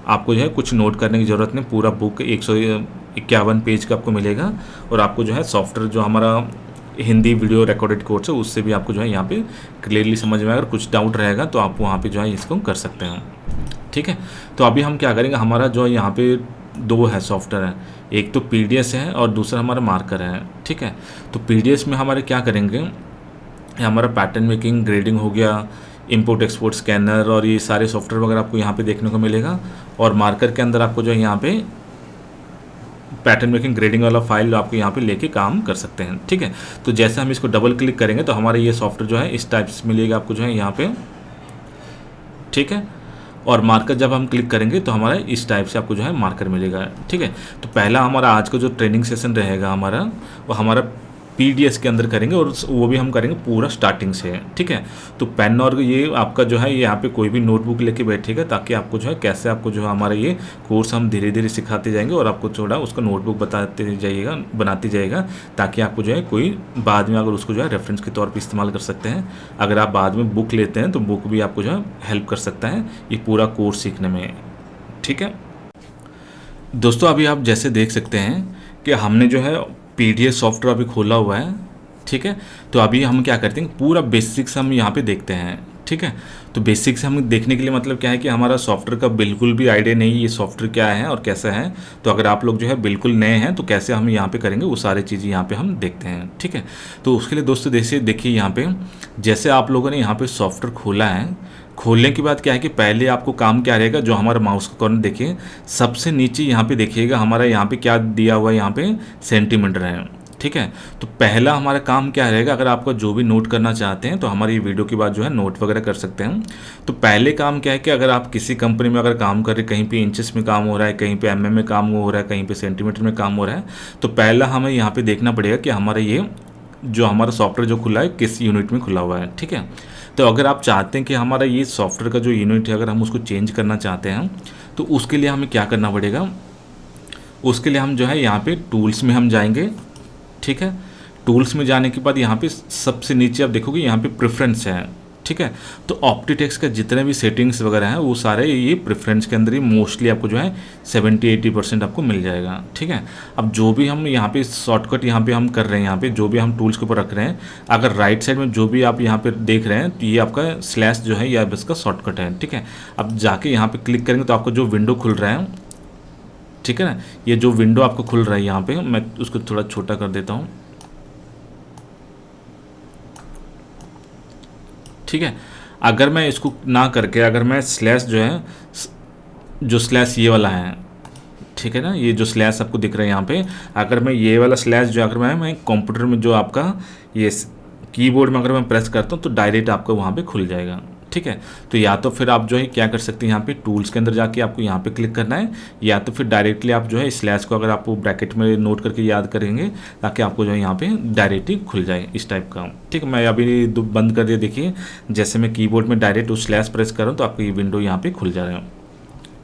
आपको जो है कुछ नोट करने की ज़रूरत नहीं, पूरा बुक 51 पेज का आपको मिलेगा। और आपको जो है सॉफ्टवेयर जो हमारा हिंदी वीडियो रिकॉर्डेड कोर्स है उससे भी आपको जो है यहाँ पे क्लियरली समझ में, अगर कुछ डाउट रहेगा तो आप वहाँ पे जो है इसको कर सकते हैं। ठीक है, तो अभी हम क्या करेंगे, हमारा जो है यहाँ पे 2 है सॉफ्टवेयर है, एक तो पीडीएस है और दूसरा हमारा मार्कर है। ठीक है, तो पीडीएस में हमारे क्या करेंगे, हमारा पैटर्न मेकिंग, ग्रेडिंग हो गया, इंपोर्ट एक्सपोर्ट स्कैनर और ये सारे सॉफ्टवेयर वगैरह आपको यहाँ पे देखने को मिलेगा। और मार्कर के अंदर आपको जो है यहाँ पे पैटर्न मेकिंग ग्रेडिंग वाला फाइल आपको यहाँ पे लेके काम कर सकते हैं। ठीक है, तो जैसे हम इसको डबल क्लिक करेंगे तो हमारे ये सॉफ्टवेयर जो है इस टाइप से मिलेगा आपको जो है यहाँ पे। ठीक है, और मार्कर जब हम क्लिक करेंगे तो हमारा इस टाइप से आपको जो है मार्कर मिलेगा। ठीक है, तो पहला हमारा आज का जो ट्रेनिंग सेशन रहेगा हमारा, वो हमारा पीडीएस के अंदर करेंगे और वो भी हम करेंगे पूरा स्टार्टिंग से। ठीक है, तो पेन और ये आपका जो है यहाँ पे कोई भी नोटबुक लेके बैठेगा, ताकि आपको जो है कैसे आपको जो है हमारा ये कोर्स हम धीरे धीरे सिखाते जाएंगे और आपको थोड़ा उसका नोटबुक बताते जाइएगा, बनाते जाएगा, ताकि आपको जो है कोई बाद में अगर उसको जो है रेफरेंस के तौर पर इस्तेमाल कर सकते हैं। अगर आप बाद में बुक लेते हैं तो बुक भी आपको जो है हेल्प कर सकता है ये पूरा कोर्स सीखने में। ठीक है दोस्तों, अभी आप जैसे देख सकते हैं कि हमने जो है पीडीएफ सॉफ्टवेयर अभी खोला हुआ है। ठीक है, तो अभी हम क्या करते हैं, पूरा बेसिक्स हम यहाँ पे देखते हैं। ठीक है, तो बेसिक्स हम देखने के लिए मतलब क्या है कि हमारा सॉफ्टवेयर का बिल्कुल भी आइडिया नहीं ये सॉफ्टवेयर क्या है और कैसा है। तो अगर आप लोग जो है बिल्कुल नए हैं तो कैसे हम यहाँ पे करेंगे वो सारी चीज़ें यहाँ पे हम देखते हैं। ठीक है, तो उसके लिए दोस्तों जैसे देखिए यहाँ पे, जैसे आप लोगों ने यहाँ पे सॉफ्टवेयर खोला है, खोलने के बाद क्या है कि पहले आपको काम क्या रहेगा, जो हमारा माउस का कॉर्नर देखिए सबसे नीचे यहाँ पे देखिएगा, हमारा यहाँ पे क्या दिया हुआ है, यहाँ पे सेंटीमीटर है। ठीक है, तो पहला हमारा काम क्या रहेगा, अगर आपको जो भी नोट करना चाहते हैं तो हमारी वीडियो के बाद जो है नोट वगैरह कर सकते हैं। तो पहले काम क्या है कि अगर आप किसी कंपनी में अगर काम कर रहे, कहीं पे इंचेस में काम हो रहा है, कहीं पे एमएम में काम हो रहा है, कहीं पे सेंटीमीटर में काम हो रहा है, तो पहला हमें यहाँ पे देखना पड़ेगा कि हमारा ये जो हमारा सॉफ्टवेयर जो खुला है किस यूनिट में खुला हुआ है। ठीक है, तो अगर आप चाहते हैं कि हमारा ये सॉफ्टवेयर का जो यूनिट है अगर हम उसको चेंज करना चाहते हैं तो उसके लिए हमें क्या करना पड़ेगा, उसके लिए हम जो है यहाँ पे टूल्स में हम जाएंगे। ठीक है, टूल्स में जाने के बाद यहाँ पे सबसे नीचे आप देखोगे यहाँ पे प्रेफरेंस है। ठीक है, तो ऑप्टीटेक्स का जितने भी सेटिंग्स वगैरह हैं वो सारे ये प्रेफरेंस के अंदर ही मोस्टली आपको जो है 70-80% आपको मिल जाएगा। ठीक है, अब जो भी हम यहाँ पे शॉर्टकट यहाँ पे हम कर रहे हैं, यहाँ पे जो भी हम टूल्स के ऊपर रख रहे हैं, अगर राइट साइड में जो भी आप यहाँ पे देख रहे हैं तो ये आपका स्लैश जो है ये इसका शॉर्टकट है। ठीक है, अब जाके यहाँ पे क्लिक करेंगे तो आपको जो विंडो खुल रहा है, ठीक है ना, ये जो विंडो आपको खुल रहा है यहाँ पे, मैं उसको थोड़ा छोटा कर देता हूँ। ठीक है, अगर मैं इसको ना करके अगर मैं स्लैश जो है, जो स्लैश ये वाला है, ठीक है ना, ये जो स्लैश आपको दिख रहा है यहाँ पे, अगर मैं ये वाला स्लैश जो अगर मैं कंप्यूटर में जो आपका ये कीबोर्ड में अगर मैं प्रेस करता हूँ तो डायरेक्ट आपको वहाँ पे खुल जाएगा। ठीक है, तो या तो फिर आप जो है क्या कर सकते हैं, यहाँ पे टूल्स के अंदर जाके आपको यहाँ पे क्लिक करना है, या तो फिर डायरेक्टली आप जो है स्लैश को अगर आप ब्रैकेट में नोट करके याद करेंगे ताकि आपको जो है यहाँ पे डायरेक्टली खुल जाए इस टाइप का। ठीक है, मैं अभी बंद कर दिया, देखिए जैसे मैं कीबोर्ड में डायरेक्ट उस स्लैश प्रेस करूँ तो आपको ये विंडो यहाँ पर खुल जा रहा है।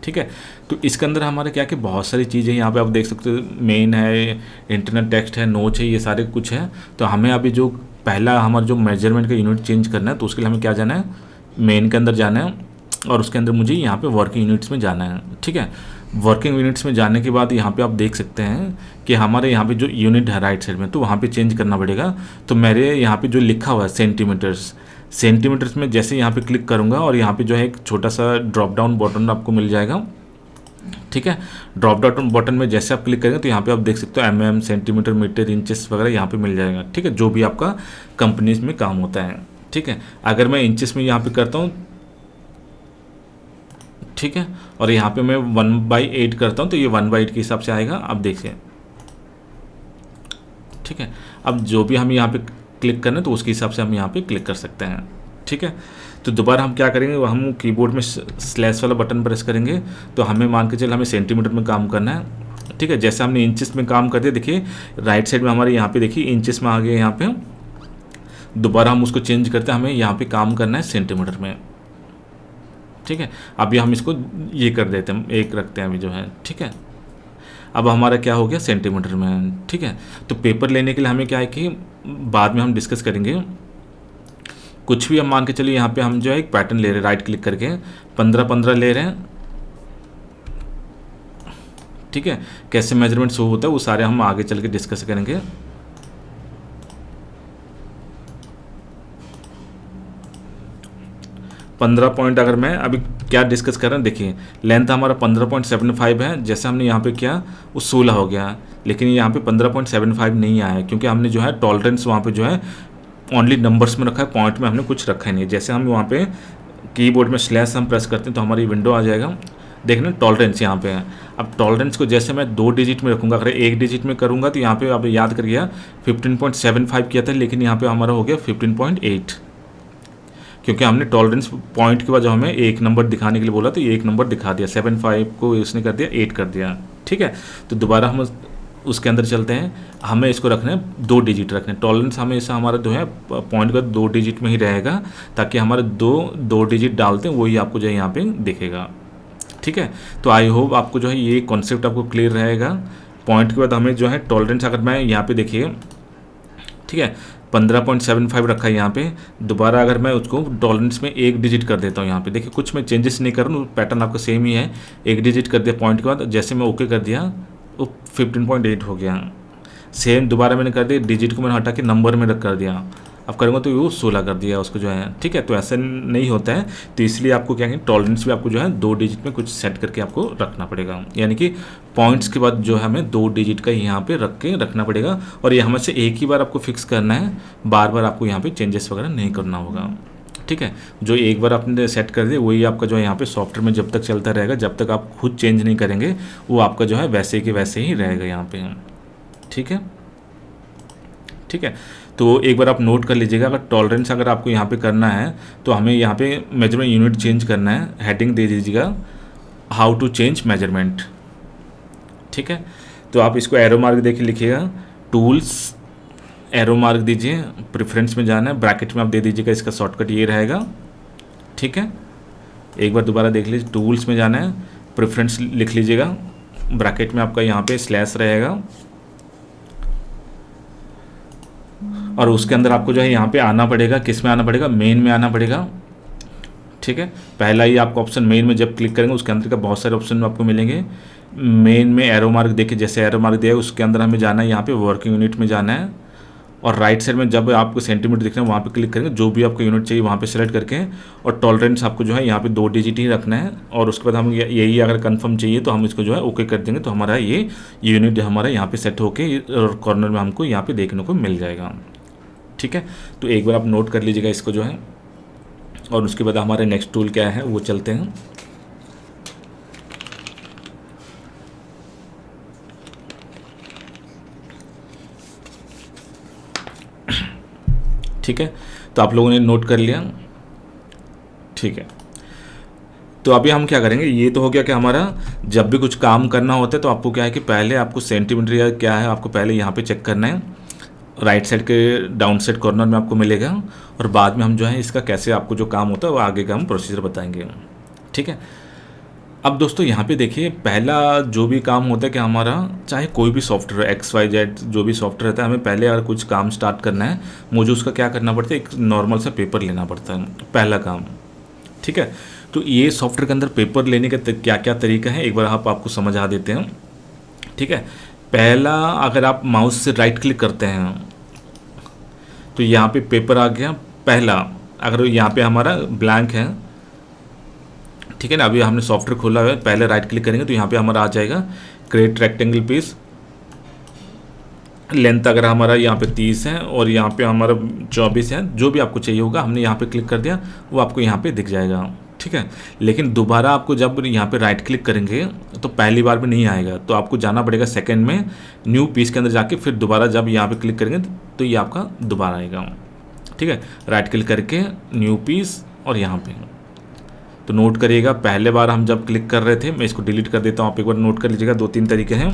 ठीक है, तो इसके अंदर हमारे क्या कि बहुत सारी चीज़ें यहाँ पे आप देख सकते हो, मेन है, इंटरनल टेक्स्ट है, नोच है, ये सारे कुछ है। तो हमें अभी जो पहला हमारा जो मेजरमेंट का यूनिट चेंज करना है तो उसके लिए हमें क्या जाना है, मेन के अंदर जाना है और उसके अंदर मुझे यहाँ पे वर्किंग यूनिट्स में जाना है। ठीक है, वर्किंग यूनिट्स में जाने के बाद यहाँ पे आप देख सकते हैं कि हमारे यहाँ पे जो यूनिट है राइट साइड में, तो वहाँ पे चेंज करना पड़ेगा। तो मेरे यहाँ पे जो लिखा हुआ है सेंटीमीटर्स में जैसे यहाँ पे क्लिक करूँगा और यहाँ पे जो है एक छोटा सा ड्रॉप डाउन बटन आपको मिल जाएगा। ठीक है, ड्रॉप डाउन बटन में जैसे आप क्लिक करेंगे तो यहाँ पे आप देख सकते हो एमएम, सेंटीमीटर, मीटर, इंचेस वगैरह यहाँ पे मिल जाएगा। ठीक है, जो भी आपका कंपनीज में काम होता है। ठीक है, अगर मैं इंचेस में यहाँ पे करता हूँ, ठीक है, और यहाँ पे मैं 1/8 करता हूँ तो ये 1/8 के हिसाब से आएगा, आप देखिए। ठीक है, अब जो भी हम यहाँ पे क्लिक करना है तो उसके हिसाब से हम यहाँ पे क्लिक कर सकते हैं। ठीक है, तो दोबारा हम क्या करेंगे, हम कीबोर्ड में स्लैश वाला बटन प्रेस करेंगे तो हमें मान के चल हमें सेंटीमीटर में काम करना है। ठीक है, जैसे हमने इंचेस में काम कर दिया, देखिए राइट साइड में हमारे यहाँ पे देखिए इंचेस में आ गए, यहाँ पे दोबारा हम उसको चेंज करते हैं, हमें यहाँ पे काम करना है सेंटीमीटर में। ठीक है, अभी हम इसको ये कर देते हैं, एक रखते हैं अभी जो है। ठीक है, अब हमारा क्या हो गया सेंटीमीटर में। ठीक है, तो पेपर लेने के लिए हमें क्या है कि बाद में हम डिस्कस करेंगे, कुछ भी हम मान के चलिए यहाँ पे हम जो है एक पैटर्न ले रहे हैं, राइट क्लिक करके 15-15 ले रहे हैं। ठीक है, कैसे मेजरमेंट शो होता है वो सारे हम आगे चल के डिस्कस करेंगे। पंद्रह पॉइंट अगर मैं अभी क्या डिस्कस कर रहे हैं, देखिए लेंथ हमारा 15.75 है, जैसे हमने यहाँ पे किया वो 16 हो गया, लेकिन यहाँ पे 15.75 नहीं आया क्योंकि हमने जो है टॉलरेंस वहाँ पे जो है ओनली नंबर्स में रखा है, पॉइंट में हमने कुछ रखा ही नहीं। जैसे हम वहाँ पे कीबोर्ड में स्लैश हम प्रेस करते हैं तो हमारी विंडो आ जाएगा, देखना टॉलरेंस यहाँ पे है। अब टॉलरेंस को जैसे मैं 2 डिजिट में रखूँगा, अगर 1 डिजिट में करूँगा तो यहाँ पे अब याद कर गया 15.75 किया था, लेकिन यहाँ पे हमारा हो गया 15.8, क्योंकि हमने टॉलरेंस पॉइंट के बाद जब हमें एक नंबर दिखाने के लिए बोला तो ये एक नंबर दिखा दिया, 75 को इसने कर दिया 8 कर दिया। ठीक है, तो दोबारा हम उसके अंदर चलते हैं, हमें इसको रखना है 2 डिजिट रखने। टॉलरेंस हमेशा हमारा जो है पॉइंट का 2 डिजिट में ही रहेगा, ताकि हमारे दो डिजिट डालते हैं वही आपको जो है यहाँ पे दिखेगा। ठीक है, तो आई होप आपको जो है ये कॉन्सेप्ट आपको क्लियर रहेगा। पॉइंट के बाद हमें जो है टॉलरेंस, अगर मैं यहाँ पे देखिए, ठीक है 15.75 रखा है यहाँ पे, दोबारा अगर मैं उसको टॉलरेंस में 1 डिजिट कर देता हूँ यहाँ पे, देखिए कुछ मैं चेंजेस नहीं कर रहा हूँ, पैटर्न आपका सेम ही है। 1 डिजिट कर दिया पॉइंट के बाद, जैसे मैं ओके कर दिया वो 15.8 हो गया। सेम दोबारा मैंने कर दिया, डिजिट को मैंने हटा के नंबर में रख कर दिया, अब करूँगा तो वो 16 कर दिया उसको जो है। ठीक है, तो ऐसा नहीं होता है, तो इसलिए आपको क्या कहें टॉलरेंस भी आपको जो है 2 डिजिट में कुछ सेट करके आपको रखना पड़ेगा, यानी कि पॉइंट्स के बाद जो है हमें 2 डिजिट का यहाँ पे रख के रखना पड़ेगा। और ये हमें से एक ही बार आपको फिक्स करना है, बार बार आपको यहाँ पे चेंजेस वगैरह नहीं करना होगा। ठीक है, जो एक बार आपने सेट कर दिया वही आपका जो है यहाँ पे सॉफ्टवेयर में जब तक चलता रहेगा, जब तक आप खुद चेंज नहीं करेंगे वो आपका जो है वैसे के वैसे ही रहेगा यहाँ पे। ठीक है, ठीक है, तो एक बार आप नोट कर लीजिएगा, अगर टॉलरेंस अगर आपको यहाँ पे करना है तो हमें यहाँ पे मेजरमेंट यूनिट चेंज करना है, हेडिंग दे दीजिएगा हाउ टू चेंज मेजरमेंट। ठीक है, तो आप इसको एरो मार्क देके लिखिएगा, टूल्स एरो मार्क दीजिए, प्रेफरेंस में जाना है, ब्रैकेट में आप दे दीजिएगा, इसका शॉर्टकट ये रहेगा। ठीक है, एक बार दोबारा देख लीजिए, टूल्स में जाना है, प्रेफरेंस लिख लीजिएगा, ब्रैकेट में आपका यहाँ पे स्लैश रहेगा, और उसके अंदर आपको जो है यहाँ पे आना पड़ेगा, किस में आना पड़ेगा, मेन में आना पड़ेगा। ठीक है, पहला ही आपको ऑप्शन मेन में जब क्लिक करेंगे उसके अंदर का बहुत सारे ऑप्शन आपको मिलेंगे। मेन में एरो मार्क देखिए, जैसे एरो मार्क दिया है उसके अंदर हमें जाना है, यहाँ पे वर्किंग यूनिट में जाना है, और राइट साइड में जब आपको सेंटीमीटर दिख रहे हैं वहाँ पे क्लिक करेंगे, जो भी आपको यूनिट चाहिए वहाँ पे सेलेक्ट करके, और टॉलरेंस आपको जो है यहाँ पे 2 डिजिट ही रखना है। और उसके बाद हम यही अगर कंफर्म चाहिए तो हम इसको जो है ओके कर देंगे, तो हमारा ये यूनिट हमारा यहाँ पे सेट होके कॉर्नर में हमको यहाँ पे देखने को मिल जाएगा। ठीक है, तो एक बार आप नोट कर लीजिएगा इसको जो है, और उसके बाद हमारे नेक्स्ट टूल क्या है वो चलते हैं। ठीक है, तो आप लोगों ने नोट कर लिया। ठीक है, तो अभी हम क्या करेंगे, ये तो हो गया कि हमारा जब भी कुछ काम करना होता है तो आपको क्या है कि पहले आपको सेंटीमीटर या क्या है आपको पहले यहाँ पे चेक करना है, राइट साइड के डाउन साइड कॉर्नर में आपको मिलेगा, और बाद में हम जो है इसका कैसे आपको जो काम होता है वो आगे का हम प्रोसीजर बताएंगे। ठीक है, अब दोस्तों यहाँ पे देखिए, पहला जो भी काम होता है कि हमारा चाहे कोई भी सॉफ्टवेयर XYZ जो भी सॉफ्टवेयर रहता है, हमें पहले अगर कुछ काम स्टार्ट करना है मुझे उसका क्या करना पड़ता है, एक नॉर्मल सा पेपर लेना पड़ता है, पहला काम। ठीक है, तो ये सॉफ्टवेयर के अंदर पेपर लेने का क्या क्या तरीका है एक बार आपको समझा देते हैं। ठीक है, पहला अगर आप माउस से राइट क्लिक करते हैं तो यहाँ पे पेपर आ गया पहला, अगर यहाँ पे हमारा ब्लैंक है, ठीक है ना, अभी हमने सॉफ्टवेयर खोला हुआ है, पहले राइट क्लिक करेंगे तो यहाँ पे हमारा आ जाएगा क्रिएट रेक्टेंगल पीस, लेंथ अगर हमारा यहाँ पे 30 है और यहाँ पे हमारा 24 है, जो भी आपको चाहिए होगा हमने यहाँ पे क्लिक कर दिया वो आपको यहाँ पे दिख जाएगा। ठीक है, लेकिन दोबारा आपको जब यहाँ पे राइट क्लिक करेंगे तो पहली बार में नहीं आएगा, तो आपको जाना पड़ेगा सेकंड में न्यू पीस के अंदर जाके, फिर दोबारा जब यहाँ पे क्लिक करेंगे तो ये आपका दोबारा आएगा। ठीक है, राइट क्लिक करके न्यू पीस और यहाँ पे, तो नोट करिएगा पहले बार हम जब क्लिक कर रहे थे, मैं इसको डिलीट कर देता हूँ, आप एक बार नोट कर लीजिएगा, 2-3 तरीके हैं।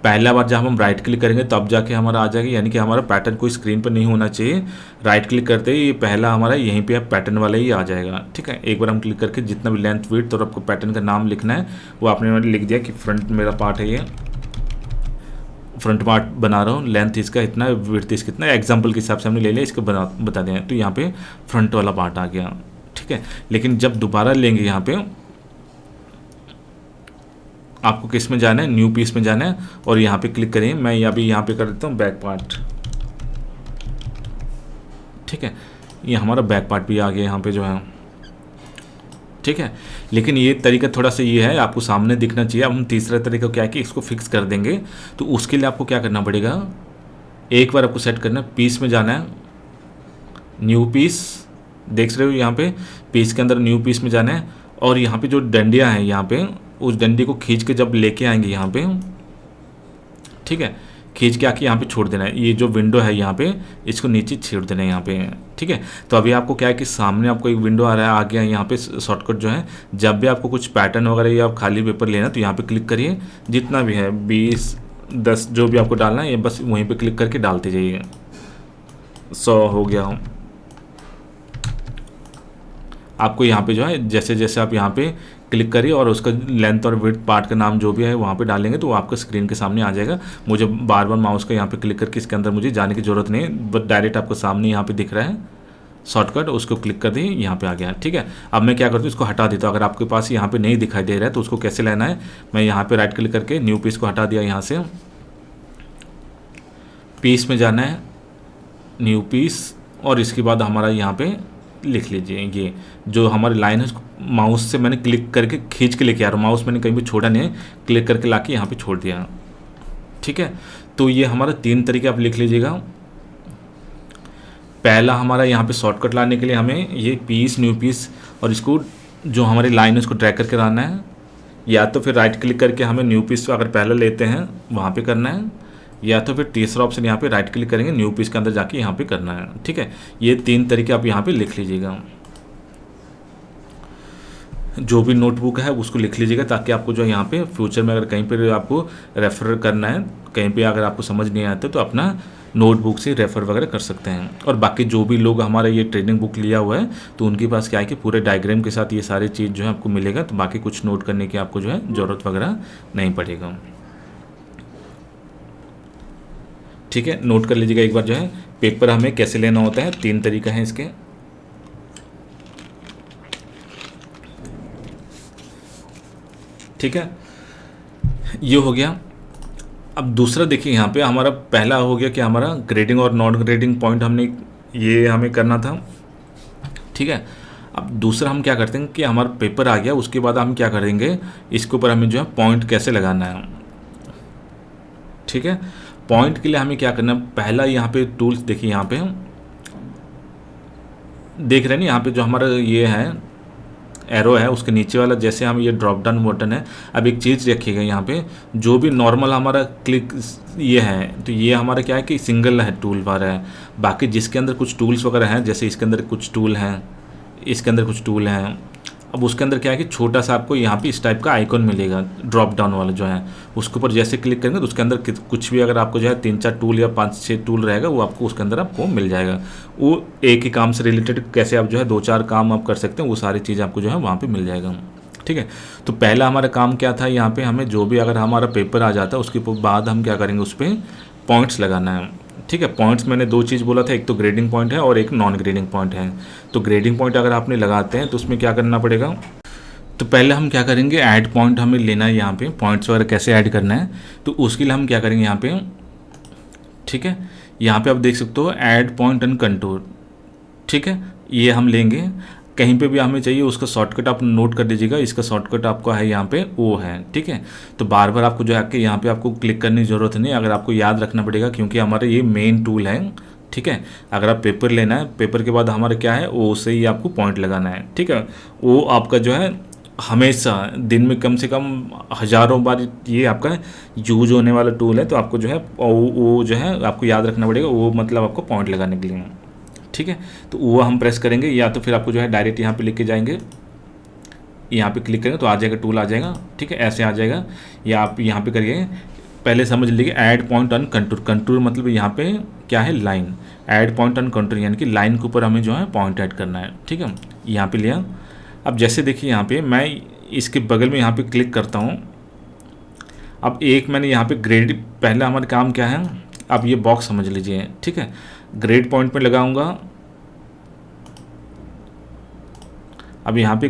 पहला बार जब हम राइट क्लिक करेंगे तब जाके हमारा आ जाएगा, यानी कि हमारा पैटर्न कोई स्क्रीन पर नहीं होना चाहिए, राइट क्लिक करते ही ये पहला हमारा यहीं पे पैटर्न वाला ही आ जाएगा। ठीक है, एक बार हम क्लिक करके जितना भी लेंथ विड्थ और आपको पैटर्न का नाम लिखना है वो आपने लिख दिया कि फ्रंट मेरा पार्ट है, ये फ्रंट पार्ट बना रहा हूँ, लेंथ इसका इतना, विड्थ इसका इतना, एग्जाम्पल के हिसाब से हमने ले लिया, इसको बता दें, तो यहाँ पे फ्रंट वाला पार्ट आ गया। ठीक है, लेकिन जब दोबारा लेंगे यहाँ पे आपको किस में जाना है, न्यू पीस में जाना है और यहाँ पे क्लिक करिए। मैं अभी यहाँ पे कर देता हूँ बैक पार्ट। ठीक है, ये हमारा बैक पार्ट भी आ गया यहाँ पे जो है। ठीक है, लेकिन ये तरीका थोड़ा सा ये है, आपको सामने दिखना चाहिए। अब हम तीसरा तरीका क्या है कि इसको फिक्स कर देंगे। तो उसके लिए आपको क्या करना पड़ेगा, एक बार आपको सेट करना है, पीस में जाना है, न्यू पीस, देख रहे हो यहाँ पे पीस के अंदर न्यू पीस में जाना है और यहाँ पे जो डंडियाँ हैं यहाँ पे, उस डंडी को खींच के जब लेके आएंगे यहाँ पे, ठीक है, खींच के आके यहाँ पे छोड़ देना है। ये जो विंडो है यहाँ पे, इसको नीचे छेड़ देना है यहाँ पे। ठीक है, तो अभी आपको क्या है कि सामने आपको एक विंडो आ रहा है, आ गया यहाँ पे शॉर्टकट जो है। जब भी आपको कुछ पैटर्न वगैरह या खाली पेपर लेना तो यहाँ पे क्लिक करिए, जितना भी है 20, 10 जो भी आपको डालना है, ये बस वहीं पे क्लिक करके डालते जाइए। 100 हो गया। आपको यहाँ पे जो है जैसे जैसे आप यहाँ पे क्लिक करिए और उसका लेंथ और विड्थ पार्ट का नाम जो भी है वहाँ पे डालेंगे तो वो आपका स्क्रीन के सामने आ जाएगा। मुझे बार बार माउस का यहाँ पे क्लिक करके इसके अंदर मुझे जाने की ज़रूरत नहीं है, बट डायरेक्ट आपको सामने यहाँ पे दिख रहा है शॉर्टकट, उसको क्लिक कर दिए, यहाँ पे आ गया। ठीक है, अब मैं क्या करता हूँ, इसको हटा देता हूँ। अगर आपके पास यहाँ पे नहीं दिखाई दे रहा है तो उसको कैसे लेना है, मैं यहाँ पे राइट क्लिक करके न्यू पीस को हटा दिया, यहाँ से पीस में जाना है, न्यू पीस, और इसके बाद हमारा यहाँ पे लिख लीजिए ये जो हमारी लाइन है, माउस से मैंने क्लिक करके खींच के लेके आ रहा हूँ, माउस मैंने कहीं भी छोड़ा नहीं है, क्लिक करके लाके यहाँ पे छोड़ दिया। ठीक है, तो ये हमारा 3 तरीके आप लिख लीजिएगा। पहला हमारा यहाँ पे शॉर्टकट लाने के लिए हमें ये पीस, न्यू पीस और इसको जो हमारी लाइन है उसको ड्रैग करके लाना है, या तो फिर राइट क्लिक करके हमें न्यू पीस अगर पहले लेते हैं वहाँ पे करना है, या तो फिर तीसरा ऑप्शन यहाँ पे राइट क्लिक करेंगे, न्यू पीस के अंदर जाके यहाँ पे करना है। ठीक है, ये 3 तरीके आप यहाँ पे लिख लीजिएगा। जो भी नोटबुक है उसको लिख लीजिएगा ताकि आपको जो यहाँ पे फ्यूचर में अगर कहीं पर आपको रेफर करना है, कहीं पे अगर आपको समझ नहीं आता तो अपना नोटबुक से रेफ़र वगैरह कर सकते हैं। और बाकी जो भी लोग हमारा ये ट्रेनिंग बुक लिया हुआ है तो उनके पास क्या है कि पूरे डायग्राम के साथ ये सारी चीज़ जो है आपको मिलेगा, तो बाकी कुछ नोट करने की आपको जो है ज़रूरत वगैरह नहीं पड़ेगा। ठीक है, नोट कर लीजिएगा एक बार जो है पेपर हमें कैसे लेना होता है। 3 तरीका है इसके। ठीक है, ये हो गया। अब दूसरा देखिए, यहाँ पे हमारा पहला हो गया कि हमारा ग्रेडिंग और नॉन ग्रेडिंग पॉइंट हमने ये हमें करना था। ठीक है, अब दूसरा हम क्या करते हैं कि हमारा पेपर आ गया, उसके बाद हम क्या करेंगे, इसके ऊपर हमें जो है पॉइंट कैसे लगाना है। ठीक है, पॉइंट के लिए हमें क्या करना है, पहला यहाँ पे टूल्स देखिए, यहाँ पे देख रहे हैं ना, यहाँ पे जो हमारा ये है एरो है उसके नीचे वाला जैसे हम ये ड्रॉप डाउन बटन है। अब एक चीज़ रखिएगा, यहाँ पे जो भी नॉर्मल हमारा क्लिक ये है तो ये हमारा क्या है कि सिंगल है टूल बार है। बाकी जिसके अंदर कुछ टूल्स वगैरह हैं, जैसे इसके अंदर कुछ टूल हैं, इसके अंदर कुछ टूल हैं, अब उसके अंदर क्या है कि छोटा सा आपको यहाँ पे इस टाइप का आइकॉन मिलेगा ड्रॉप डाउन वाला जो है, उसके ऊपर जैसे क्लिक करेंगे तो उसके अंदर कुछ भी अगर आपको जो है 3-4 टूल या 5-6 टूल रहेगा वो आपको उसके अंदर आपको मिल जाएगा। वो एक ही काम से रिलेटेड कैसे आप जो है 2-4 काम आप कर सकते हैं, वो सारी चीज़ आपको जो है वहाँ पर मिल जाएगा। ठीक है, तो पहला हमारा काम क्या था, यहाँ पे हमें जो भी अगर हमारा पेपर आ जाता है उसके बाद हम क्या करेंगे, उस पर पॉइंट्स लगाना है। ठीक है, पॉइंट्स मैंने 2 चीज़ बोला था, एक तो ग्रेडिंग पॉइंट है और एक नॉन ग्रेडिंग पॉइंट है। तो ग्रेडिंग पॉइंट अगर आपने लगाते हैं तो उसमें क्या करना पड़ेगा, तो पहले हम क्या करेंगे, ऐड पॉइंट हमें लेना है। यहाँ पे पॉइंट्स वगैरह कैसे ऐड करना है तो उसके लिए हम क्या करेंगे यहाँ पे, ठीक है, यहाँ पे आप देख सकते हो ऐड पॉइंट एंड कंटूर। ठीक है, ये हम लेंगे, कहीं पे भी हमें चाहिए उसका शॉर्टकट आप नोट कर दीजिएगा। इसका शॉर्टकट आपको है यहाँ पे वो है। ठीक है, तो बार बार आपको जो है कि यहाँ पे आपको क्लिक करने की ज़रूरत नहीं, अगर आपको याद रखना पड़ेगा क्योंकि हमारा ये मेन टूल है। ठीक है, अगर आप पेपर लेना है, पेपर के बाद हमारा क्या है वो उससे ही आपको पॉइंट लगाना है। ठीक है, वो आपका जो है हमेशा दिन में कम से कम हज़ारों बार ये आपका यूज होने वाला टूल है, तो आपको जो है वो जो है आपको याद रखना पड़ेगा, वो मतलब आपको पॉइंट लगाने के लिए। ठीक है, तो वो हम प्रेस करेंगे, या तो फिर आपको जो है डायरेक्ट यहाँ पे लेके जाएंगे, यहाँ पे क्लिक करेंगे तो आ जाएगा, टूल आ जाएगा। ठीक है, ऐसे आ जाएगा, या आप यहाँ पे करिए, पहले समझ लीजिए add point on contour. Contour मतलब यहाँ पे क्या है, line. Add point on contour यानी कि लाइन के ऊपर हमें जो है पॉइंट ऐड करना है। ठीक है, यहाँ पे लिया। अब जैसे देखिए यहाँ पे मैं इसके बगल में यहाँ पे क्लिक करता हूँ। अब एक मैंने यहाँ पे ग्रेड, पहला हमारा काम क्या है, अब ये बॉक्स समझ लीजिए। ठीक है, ग्रेड पॉइंट पे लगाऊंगा। अब यहाँ पे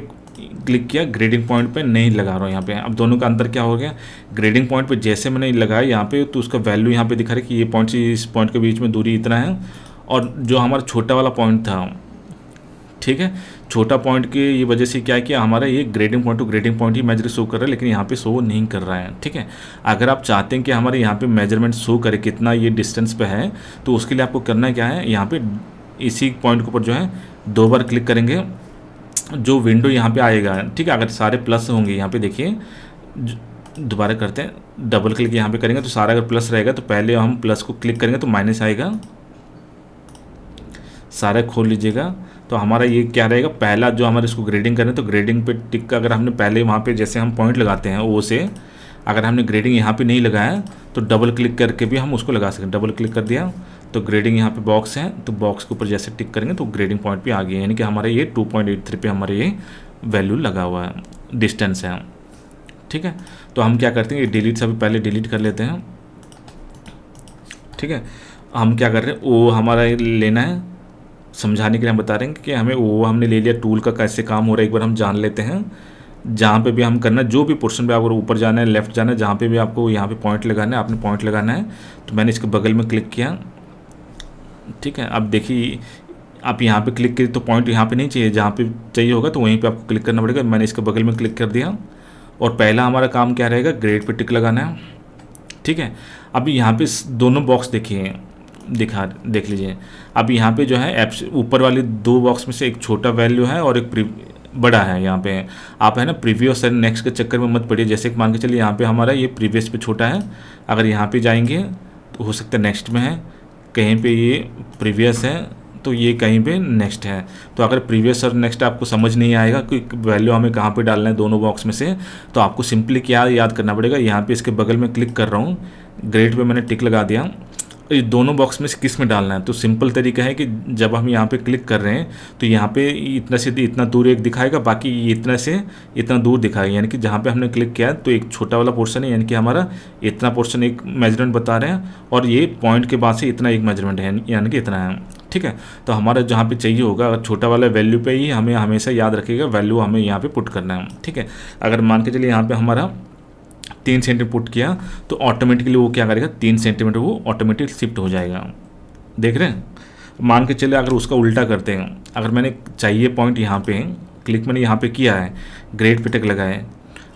क्लिक किया, ग्रेडिंग पॉइंट पे नहीं लगा रहा हूँ यहाँ पे। अब दोनों का अंतर क्या हो गया, ग्रेडिंग पॉइंट पे जैसे मैंने लगाया यहाँ पे तो उसका वैल्यू यहाँ पे दिखा रहा है कि ये पॉइंट से इस पॉइंट के बीच में दूरी इतना है, और जो हमारा छोटा वाला पॉइंट था, ठीक है, छोटा पॉइंट की ये वजह से क्या है कि हमारा ये grading point to grading point ही मेजर शो कर रहा है, लेकिन यहाँ पे शो नहीं कर रहा है। ठीक है, अगर आप चाहते हैं कि हमारे यहाँ पे मेजरमेंट शो करे कितना ये डिस्टेंस पे है, तो उसके लिए आपको करना क्या है, यहाँ पे इसी पॉइंट के ऊपर जो है 2 बार क्लिक करेंगे, जो विंडो यहाँ पे आएगा, ठीक है, अगर सारे प्लस होंगे यहाँ पे देखिए, दोबारा करते हैं, डबल क्लिक यहाँ पे करेंगे तो सारा अगर प्लस रहेगा तो पहले हम प्लस को क्लिक करेंगे तो माइनस आएगा, सारा खोल लीजिएगा। तो हमारा ये क्या रहेगा, पहला जो हमारे इसको ग्रेडिंग करें तो ग्रेडिंग पे टिक का अगर हमने पहले वहाँ पे जैसे हम पॉइंट लगाते हैं वो से, अगर हमने ग्रेडिंग यहाँ पे नहीं लगाया तो डबल क्लिक करके भी हम उसको लगा सकते हैं। डबल क्लिक कर दिया तो ग्रेडिंग यहाँ पे बॉक्स है, तो बॉक्स के ऊपर जैसे टिक करेंगे तो ग्रेडिंग पॉइंट पे आ गया, यानी कि हमारे ये 2.83 पे हमारे ये वैल्यू लगा हुआ है, डिस्टेंस है। ठीक है, तो हम क्या करते हैं, ये डिलीट सभी पहले डिलीट कर लेते हैं। ठीक है, हम क्या कर रहे हैं, वो हमारा लेना है, समझाने के लिए हम बता रहे हैं कि हमें वो हमने ले लिया, टूल का कैसे काम हो रहा है एक बार हम जान लेते हैं। जहाँ पे भी हम करना, जो भी पोर्शन पे आपको ऊपर जाना है, लेफ्ट जाना है, जहाँ पे भी आपको यहाँ पे पॉइंट लगाना है, आपने पॉइंट लगाना है। तो मैंने इसके बगल में क्लिक किया। ठीक है, अब देखिए आप यहाँ पे क्लिक करिए तो पॉइंट यहाँ पे नहीं चाहिए, जहाँ पे चाहिए होगा तो वहीं पे आपको क्लिक करना पड़ेगा। मैंने इसके बगल में क्लिक कर दिया और पहला हमारा काम क्या रहेगा, ग्रेड पे टिक लगाना है। ठीक है, अभी यहाँ पे दोनों बॉक्स देखिए, देख लीजिए। अब यहाँ पे जो है एप्स ऊपर वाले 2 बॉक्स में से एक छोटा वैल्यू है और एक बड़ा है। यहाँ पे आप है ना प्रीवियस एंड नेक्स्ट के चक्कर में मत पड़िए। जैसे कि मान के चलिए यहाँ पे हमारा ये प्रीवियस पे छोटा है, अगर यहाँ पे जाएंगे तो हो सकता है नेक्स्ट में है, कहीं पे ये प्रीवियस है तो ये कहीं पे नेक्स्ट है। तो अगर प्रीवियस और नेक्स्ट आपको समझ नहीं आएगा कि वैल्यू हमें कहाँ पे डालना है दोनों बॉक्स में से, तो आपको सिंपली क्या याद करना पड़ेगा, यहाँ पे इसके बगल में क्लिक कर रहा हूँ, ग्रेड पे मैंने टिक लगा दिया, ये दोनों बॉक्स में से किस में डालना है। तो सिंपल तरीका है कि जब हम यहाँ पे क्लिक कर रहे हैं तो यहाँ पे इतना से इतना दूर एक दिखाएगा, बाकी इतना से इतना दूर दिखाएगा, यानी कि जहाँ पे हमने क्लिक किया तो एक छोटा वाला पोर्शन है, यानी कि हमारा इतना पोर्शन एक मेजरमेंट बता रहे हैं, और ये पॉइंट के बाद से इतना एक मेजरमेंट है, यानी कि इतना है। ठीक है, तो हमारा जहाँ पे चाहिए होगा, अगर छोटा वाला वैल्यू पे ही हमें हमेशा याद रखिएगा वैल्यू हमें यहाँ पे पुट करना है। ठीक है, अगर मान के चलिए यहाँ पे हमारा 3 सेंटीमीटर पुट किया तो ऑटोमेटिकली वो क्या करेगा, 3 सेंटीमीटर वो ऑटोमेटिक शिफ्ट हो जाएगा। देख रहे हैं, मान के चले अगर उसका उल्टा करते हैं, अगर मैंने चाहिए पॉइंट यहाँ पे क्लिक मैंने यहाँ पे किया है, ग्रेड पे टिक लगाए,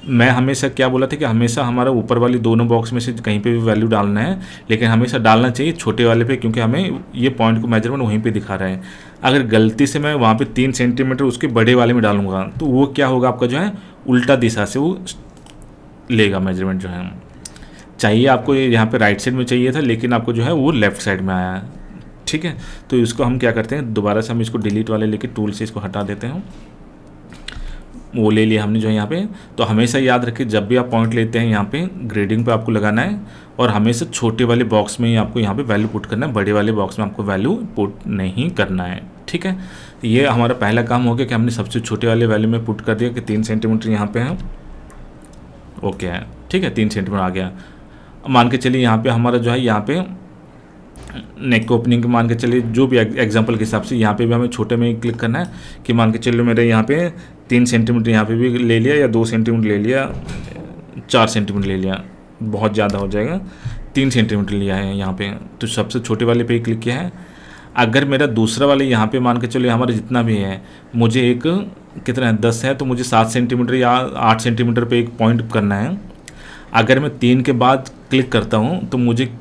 मैं हमेशा क्या बोला था कि हमेशा हमारा ऊपर वाली दोनों बॉक्स में से कहीं पे भी वैल्यू डालना है, लेकिन हमेशा डालना चाहिए छोटे वाले पे, क्योंकि हमें ये पॉइंट को मेजरमेंट वहीं पे दिखा रहा है। अगर गलती से मैं वहाँ पे 3 सेंटीमीटर उसके बड़े वाले में डालूंगा तो वो क्या होगा, आपका जो है उल्टा दिशा से वो लेगा मेजरमेंट। जो है चाहिए आपको यहाँ पे राइट साइड में चाहिए था, लेकिन आपको जो है वो लेफ़्ट साइड में आया है। ठीक है, तो इसको हम क्या करते हैं, दोबारा से हम इसको डिलीट वाले लेके टूल से इसको हटा देते हैं। वो ले लिया हमने जो है यहाँ पे। तो हमेशा याद रखिए जब भी आप पॉइंट लेते हैं यहाँ पे ग्रेडिंग पे आपको लगाना है, और हमेशा छोटे वाले बॉक्स में ही आपको यहाँ पे वैल्यू पुट करना है, बड़े वाले बॉक्स में आपको वैल्यू पुट नहीं करना है। ठीक है, ये हमारा पहला काम हो गया कि हमने सबसे छोटे वाले वैल्यू में पुट कर दिया कि 3 सेंटीमीटर यहाँ पे है। ओके है, ठीक है, 3 सेंटीमीटर आ गया। मान के चलिए यहाँ पे हमारा जो है यहाँ पे नेक ओपनिंग मान के चलिए जो भी एग्जांपल के हिसाब से यहाँ पे भी हमें छोटे में ही क्लिक करना है कि मान के चलिए मेरे यहाँ पे 3 सेंटीमीटर यहाँ पे भी ले लिया, या 2 सेंटीमीटर ले लिया, 4 सेंटीमीटर ले लिया, बहुत ज़्यादा हो जाएगा, 3 सेंटीमीटर लिया है यहाँ पे, तो सबसे छोटे वाले पे ही क्लिक किया है। अगर मेरा दूसरा वाले यहाँ पे मान के चलिए हमारा जितना भी है, मुझे एक कितना है 10 है, तो मुझे 7 सेंटीमीटर या 8 सेंटीमीटर पे एक पॉइंट करना है। अगर मैं 3 के बाद क्लिक करता हूँ तो मुझे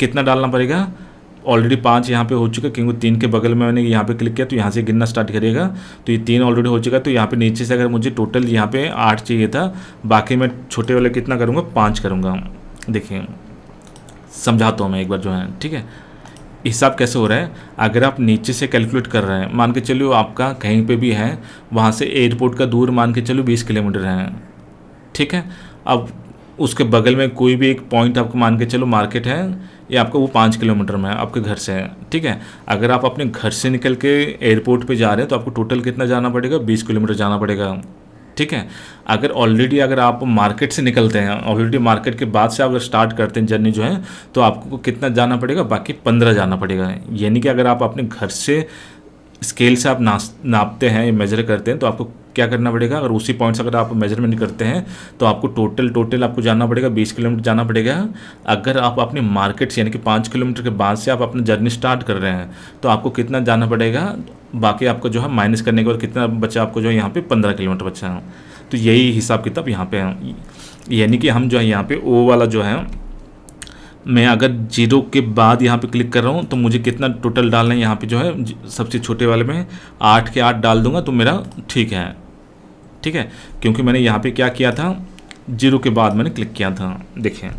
कितना डालना पड़ेगा, ऑलरेडी 5 यहाँ पे हो चुका, क्योंकि 3 के बगल में मैंने यहाँ पे क्लिक किया तो यहाँ से गिनना स्टार्ट करेगा, तो ये 3 ऑलरेडी हो चुका। तो यहाँ पे नीचे से अगर मुझे टोटल यहाँ पे 8 चाहिए था, बाकी मैं छोटे वाले कितना करूँगा, 5 करूँगा। देखिए समझाता हूँ मैं एक बार जो है। ठीक है, हिसाब कैसे हो रहा है, अगर आप नीचे से कैलकुलेट कर रहे हैं, मान के चलिए आपका कहीं पे भी है, वहाँ से एयरपोर्ट का दूर मान के चलो 20 किलोमीटर है। ठीक है, अब उसके बगल में कोई भी एक पॉइंट आपको मान के चलो मार्केट है, या आपका वो 5 किलोमीटर में है आपके घर से है। ठीक है, अगर आप अपने घर से निकल के एयरपोर्ट पे जा रहे हैं तो आपको टोटल कितना जाना पड़ेगा, 20 किलोमीटर जाना पड़ेगा। ठीक है, अगर आप मार्केट से निकलते हैं, ऑलरेडी मार्केट के बाद से अगर स्टार्ट करते हैं जर्नी जो है, तो आपको कितना जाना पड़ेगा, बाकी 15 जाना पड़ेगा। यानी कि अगर आप अपने घर से स्केल से आप नापते हैं, मेजर करते हैं, तो आपको क्या करना पड़ेगा, अगर उसी पॉइंट से अगर आप मेजरमेंट करते हैं तो आपको टोटल आपको जाना पड़ेगा 20 किलोमीटर जाना पड़ेगा। अगर आप अपने मार्केट से यानी कि 5 किलोमीटर के बाद से आप अपनी जर्नी स्टार्ट कर रहे हैं तो आपको कितना जाना पड़ेगा, बाकी आपको जो है माइनस करने के बाद कितना बचा आपको जो है यहाँ पे 15 किलोमीटर बचा है। तो यही हिसाब किताब यहाँ पे है, यानी कि हम जो है यहाँ पे ओ वाला जो है, मैं अगर 0 के बाद यहाँ पे क्लिक कर रहा हूँ तो मुझे कितना टोटल डालना है, यहाँ पे जो है सबसे छोटे वाले में 8 के 8 डाल दूंगा तो मेरा ठीक है। ठीक है, क्योंकि मैंने यहाँ पे क्या किया था, 0 के बाद मैंने क्लिक किया था। देखें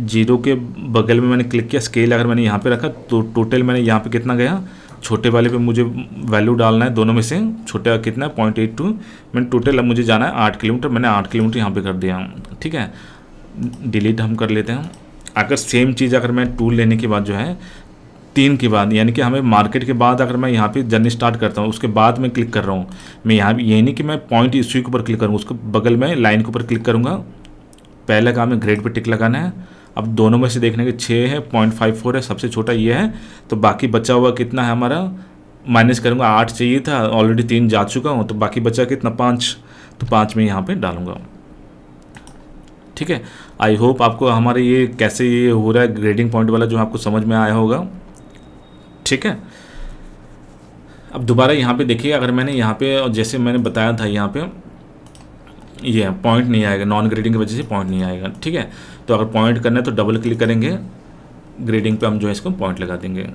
0 के बगल में मैंने क्लिक किया, स्केल अगर मैंने यहाँ पे रखा तो टोटल मैंने यहाँ पे कितना गया, छोटे वाले पे मुझे वैल्यू डालना है, दोनों में से छोटा कितना 0.82, मैंने टोटल अब मुझे जाना है 8 किलोमीटर, मैंने 8 किलोमीटर यहाँ पे कर दिया। ठीक है, डिलीट हम कर लेते हैं। अगर सेम चीज़ अगर मैं टूल लेने के बाद जो है 3 के बाद, यानी कि हमें मार्केट के बाद अगर मैं यहाँ पे जर्नी स्टार्ट करता हूँ उसके बाद मैं क्लिक कर रहा हूँ, मैं यहाँ ये नहीं कि मैं पॉइंट इश्यू के ऊपर क्लिक करूँगा, उसको बगल में लाइन के ऊपर क्लिक करूँगा। पहला काम है ग्रेड पे टिक लगाना है। अब दोनों में से देखने के 6 है, 0.54 है, सबसे छोटा ये है, तो बाकी बचा हुआ कितना है हमारा, माइनस करूँगा, 8 चाहिए था, ऑलरेडी 3 जा चुका हूँ, तो बाकी बचा कितना 5, तो 5 में यहाँ पर डालूँगा। ठीक है, आई होप आपको हमारे ये कैसे ये हो रहा है ग्रेडिंग पॉइंट वाला जो आपको समझ में आया होगा। ठीक है, अब दोबारा यहाँ पे देखिए, अगर मैंने यहाँ पे जैसे मैंने बताया था यहाँ पे ये पॉइंट नहीं आएगा, नॉन ग्रेडिंग की वजह से पॉइंट नहीं आएगा। ठीक है, तो अगर पॉइंट करना है तो डबल क्लिक करेंगे, ग्रेडिंग पे हम जो है इसको पॉइंट लगा देंगे।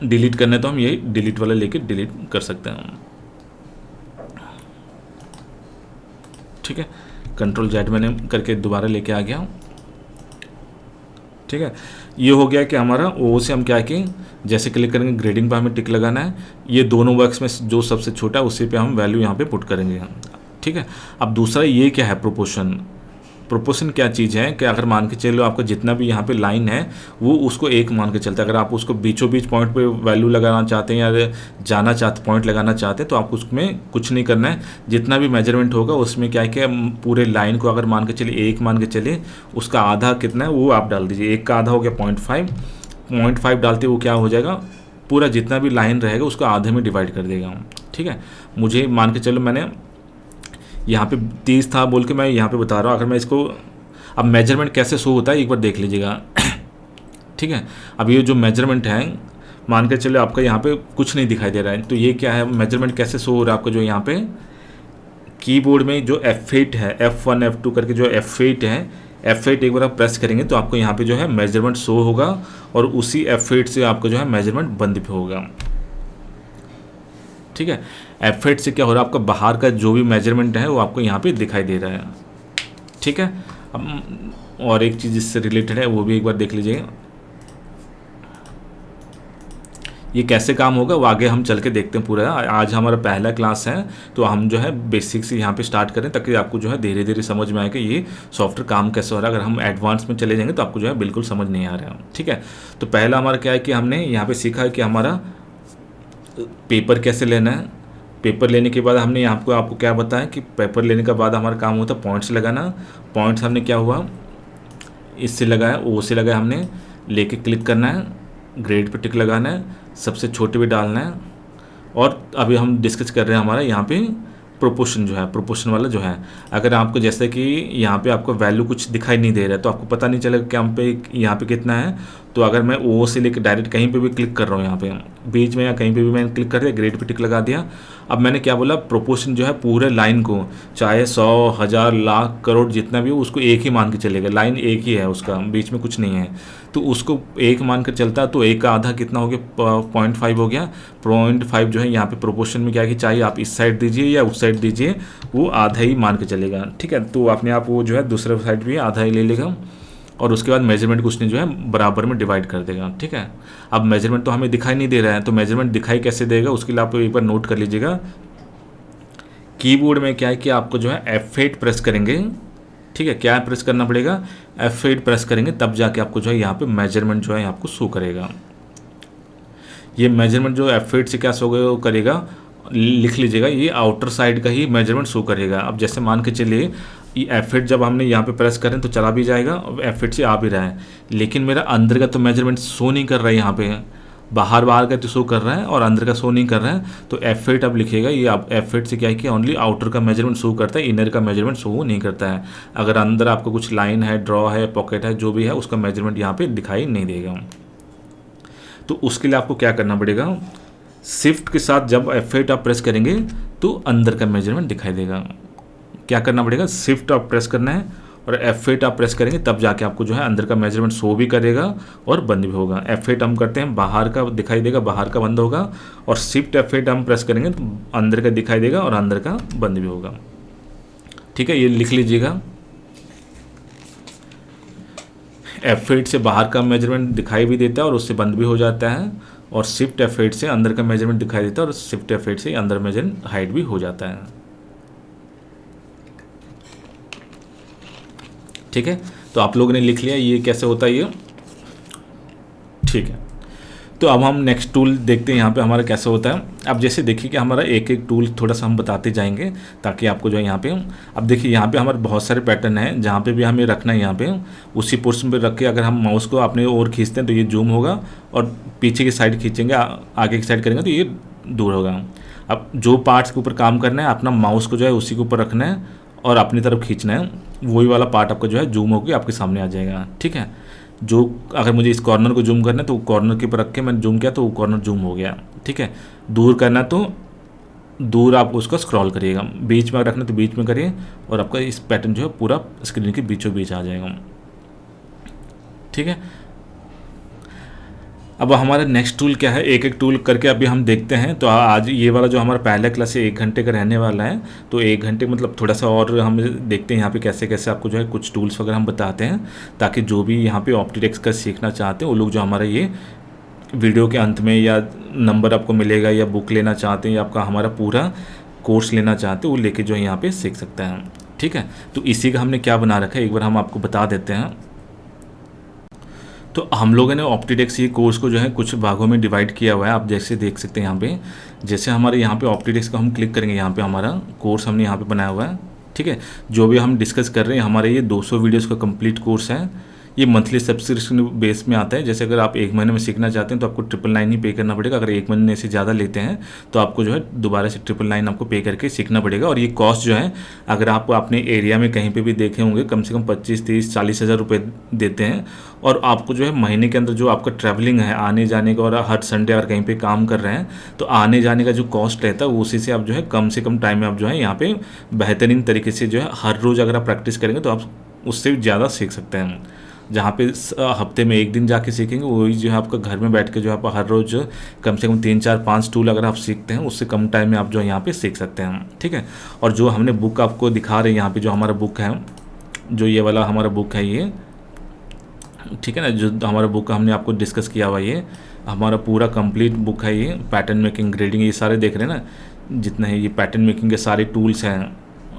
डिलीट करना है तो हम ये डिलीट वाला लेके डिलीट कर सकते हैं। ठीक है, Ctrl+Z मैंने करके दोबारा लेके आ गया। ठीक है, ये हो गया कि हमारा ओ से हम क्या किए, जैसे क्लिक करेंगे ग्रेडिंग पर हमें टिक लगाना है, ये दोनों वर्क्स में जो सबसे छोटा है उसी पे हम वैल्यू यहाँ पे पुट करेंगे। ठीक है, अब दूसरा ये क्या है, प्रोपोर्शन। प्रोपोर्शन क्या चीज़ है कि अगर मान के चलो आपका जितना भी यहाँ पे लाइन है वो उसको एक मान के चलता है। अगर आप उसको बीचों बीच पॉइंट पे वैल्यू लगाना चाहते हैं या जाना चाहते पॉइंट लगाना चाहते हैं तो आपको उसमें कुछ नहीं करना है, जितना भी मेजरमेंट होगा उसमें क्या है कि पूरे लाइन को अगर मान के चलिए 1 मान के चलिए, उसका आधा कितना है वो आप डाल दीजिए। 1 का आधा हो गया 0.5 डालते वो क्या हो जाएगा, पूरा जितना भी लाइन रहेगा उसको आधे में डिवाइड कर देगा। ठीक है, मुझे मान के चलो मैंने यहाँ पे 30 था बोल के मैं यहाँ पे बता रहा हूँ। अगर मैं इसको अब मेजरमेंट कैसे शो होता है एक बार देख लीजिएगा। ठीक है, अब ये जो मेजरमेंट है मान के चलो आपका यहाँ पे कुछ नहीं दिखाई दे रहा है, तो ये क्या है, मेजरमेंट कैसे शो हो रहा है आपका, जो यहाँ पे कीबोर्ड में जो F8 है, F1 F2 करके जो F8 है, F8 एक बार आप प्रेस करेंगे तो आपको यहाँ पे जो है मेजरमेंट शो होगा और उसी F8 से आपका जो है मेजरमेंट बंद भी होगा। ठीक है, F8 से क्या हो रहा है, आपका बाहर का जो भी मेजरमेंट है वो आपको यहाँ पे दिखाई दे रहा है। ठीक है, अब और एक चीज़ इससे रिलेटेड है वो भी एक बार देख लीजिए, ये कैसे काम होगा वो आगे हम चल के देखते हैं पूरा। आज हमारा पहला क्लास है तो हम जो है बेसिक से यहाँ पे स्टार्ट करें ताकि आपको जो है धीरे धीरे समझ में आए कि ये सॉफ्टवेयर काम कैसे हो रहा है। अगर हम एडवांस में चले जाएंगे तो आपको जो है बिल्कुल समझ नहीं आ रहा है। ठीक है, तो पहला हमारा क्या है कि हमने यहाँ पे सीखा है कि हमारा पेपर कैसे लेना है। पेपर लेने के बाद हमने यहाँ को आपको क्या बताया कि पेपर लेने के बाद हमारा काम होता है पॉइंट्स लगाना। पॉइंट्स हमने क्या हुआ, इससे लगाया, ओ से लगाया, हमने लेके क्लिक करना है, ग्रेड पे टिक लगाना है, सबसे छोटे पे डालना है। और अभी हम डिस्कस कर रहे हैं हमारा यहाँ पे प्रोपोर्शन जो है, प्रोपोर्शन वाला जो है। अगर आपको जैसे कि यहाँ पे आपको वैल्यू कुछ दिखाई नहीं दे रहा है तो आपको पता नहीं चलेगा कि हम पे यहाँ पे कितना है, तो अगर मैं ओ से लेकर डायरेक्ट कहीं पे भी क्लिक कर रहा हूँ, यहाँ पे बीच में या कहीं पे भी मैंने क्लिक कर दिया, ग्रेड पे टिक लगा दिया। अब मैंने क्या बोला, प्रोपोर्शन जो है पूरे लाइन को, चाहे 100 1000 लाख करोड़ जितना भी हो उसको एक ही मान के चलेगा। लाइन एक ही है, उसका बीच में कुछ नहीं है, तो उसको एक मान कर चलता है। तो एक का आधा कितना हो गया, 0.5 हो गया। 0.5 जो है यहाँ पे प्रोपोर्शन में क्या है कि चाहे आप इस साइड दीजिए या उस साइड दीजिए, वो आधा ही मान के चलेगा। ठीक है, तो अपने आप वो जो है दूसरे साइड भी आधा ही ले लेगा और उसके बाद मेजरमेंट को उसने जो है बराबर में डिवाइड कर देगा। ठीक है, अब मेजरमेंट तो हमें दिखाई नहीं दे रहा है, तो मेजरमेंट दिखाई कैसे देगा उसके लिए आप एक बार नोट कर लीजिएगा। कीबोर्ड में क्या है कि आपको जो है F8 प्रेस करेंगे। ठीक है, क्या प्रेस करना पड़ेगा, F8 प्रेस करेंगे, तब जाके आपको जो है यहाँ पे मेजरमेंट जो है आपको शो करेगा। ये मेजरमेंट जो F8 से क्या शो करेगा, लिख लीजिएगा, ये आउटर साइड का ही मेजरमेंट शो करेगा। अब जैसे मान के चलिए ये F8 जब हमने यहाँ पे प्रेस करें तो चला भी जाएगा और F8 से आ भी रहा है, लेकिन मेरा अंदर का तो मेजरमेंट शो नहीं कर रहा है यहाँ पे। बाहर बाहर का तो शो कर रहा है और अंदर का शो नहीं कर रहा है, तो F8 आप लिखिएगा। ये आप F8 से क्या है कि ओनली आउटर का मेजरमेंट शो करता है, इनर का मेजरमेंट शो नहीं करता है। अगर अंदर आपको कुछ लाइन है, ड्रॉ है, पॉकेट है, जो भी है उसका मेजरमेंट यहाँ पे दिखाई नहीं देगा। तो उसके लिए आपको क्या करना पड़ेगा, शिफ्ट के साथ जब F8 आप प्रेस करेंगे तो अंदर का मेजरमेंट दिखाई देगा। क्या करना पड़ेगा, शिफ्ट आप प्रेस करना है और F8 आप प्रेस करेंगे, तब जाके आपको जो है अंदर का मेजरमेंट शो भी करेगा और बंद भी होगा। F8 हम करते हैं, बाहर का दिखाई देगा, बाहर का बंद होगा, और शिफ्ट F8 हम प्रेस करेंगे तो अंदर का दिखाई देगा और अंदर का बंद भी होगा। ठीक है, ये लिख लीजिएगा। F8 से बाहर का मेजरमेंट दिखाई भी देता है और उससे बंद भी हो जाता है, और शिफ्ट F8 से अंदर का मेजरमेंट दिखाई देता है और शिफ्ट F8 से अंदर मेजरमेंट हाइड भी हो जाता है। ठीक है, तो आप लोगों ने लिख लिया ये कैसे होता है ये। ठीक है, तो अब हम नेक्स्ट टूल देखते हैं यहाँ पे हमारा कैसे होता है। अब जैसे देखिए कि हमारा एक एक टूल थोड़ा सा हम बताते जाएंगे ताकि आपको जो है यहाँ पे, अब देखिए यहाँ पे हमारे बहुत सारे पैटर्न हैं, जहाँ पे भी हमें रखना है यहाँ पे उसी पोर्शन पे रख के अगर हम माउस को अपने ओर खींचते हैं तो ये जूम होगा, और पीछे की साइड खींचेंगे, आगे की साइड करेंगे तो ये दूर होगा। अब जो पार्ट्स के ऊपर काम करना है, अपना माउस को जो है उसी के ऊपर रखना है और अपनी तरफ खींचना है, वही वाला पार्ट आपका जो है जूम होकर आपके सामने आ जाएगा। ठीक है, जो अगर मुझे इस कॉर्नर को जूम करना है तो कॉर्नर के ऊपर रख के मैंने जूम किया तो वो कॉर्नर जूम हो गया। ठीक है, दूर करना तो दूर आप उसको स्क्रॉल करिएगा, बीच में रखना तो बीच में करिए, और आपका इस पैटर्न जो है पूरा स्क्रीन के बीचों बीच आ जाएगा। ठीक है, अब हमारा नेक्स्ट टूल क्या है, एक एक टूल करके अभी हम देखते हैं। तो आज ये वाला जो हमारा पहला क्लास है 1 घंटे का रहने वाला है, तो 1 घंटे मतलब थोड़ा सा और हम देखते हैं यहाँ पे कैसे कैसे आपको जो है कुछ टूल्स वगैरह हम बताते हैं, ताकि जो भी यहाँ पे ऑप्टिटेक्स का सीखना चाहते हैं वो लोग जो हमारा ये वीडियो के अंत में या नंबर आपको मिलेगा, या बुक लेना चाहते हैं, या आपका हमारा पूरा कोर्स लेना चाहते हैं, वो लेके जो है यहाँ पर सीख सकते हैं। ठीक है, तो इसी का हमने क्या बना रखा है एक बार हम आपको बता देते हैं। तो हम लोगों ने ऑप्टिटेक्स ये कोर्स को जो है कुछ भागों में डिवाइड किया हुआ है, आप जैसे देख सकते हैं यहाँ पे। जैसे हमारे यहाँ पे ऑप्टिटेक्स का हम क्लिक करेंगे, यहाँ पे हमारा कोर्स हमने यहाँ पे बनाया हुआ है। ठीक है, जो भी हम डिस्कस कर रहे हैं हमारे ये 200 वीडियोस का कंप्लीट कोर्स है। ये मंथली सब्सक्रिप्शन बेस में आता है। जैसे अगर आप 1 महीने में सीखना चाहते हैं तो आपको 999 ही पे करना पड़ेगा। अगर 1 महीने से ज़्यादा लेते हैं तो आपको जो है दोबारा से 999 आपको पे करके सीखना पड़ेगा। और ये कॉस्ट जो है अगर आप अपने एरिया में कहीं पे भी देखे होंगे कम से कम 25, 30, 40 हज़ार रुपये देते हैं। और आपको जो है महीने के अंदर जो आपका ट्रैवलिंग है आने जाने का, और हर संडे अगर कहीं पे काम कर रहे हैं तो आने जाने का जो कॉस्ट रहता है उसी से आप जो है कम से कम टाइम में आप जो है यहाँ पे बेहतरीन तरीके से जो है हर रोज़ अगर आप प्रैक्टिस करेंगे तो आप उससे ज़्यादा सीख सकते हैं। जहाँ पे हफ्ते में 1 दिन जाके सीखेंगे वही जो है आपका घर में बैठ के जो आप हर रोज़ कम से कम 3, 4, 5 टूल अगर आप सीखते हैं उससे कम टाइम में आप जो है यहाँ पे सीख सकते हैं। ठीक है, और जो हमने बुक आपको दिखा रहे हैं यहाँ पे, जो हमारा बुक है, जो ये वाला हमारा बुक है ये, ठीक है ना, जो हमारा बुक हमने आपको डिस्कस किया हुआ ये हमारा पूरा कंप्लीट बुक है। ये पैटर्न मेकिंग, ग्रेडिंग, ये सारे देख रहे हैं ना जितने हैं, ये पैटर्न मेकिंग के सारे टूल्स हैं।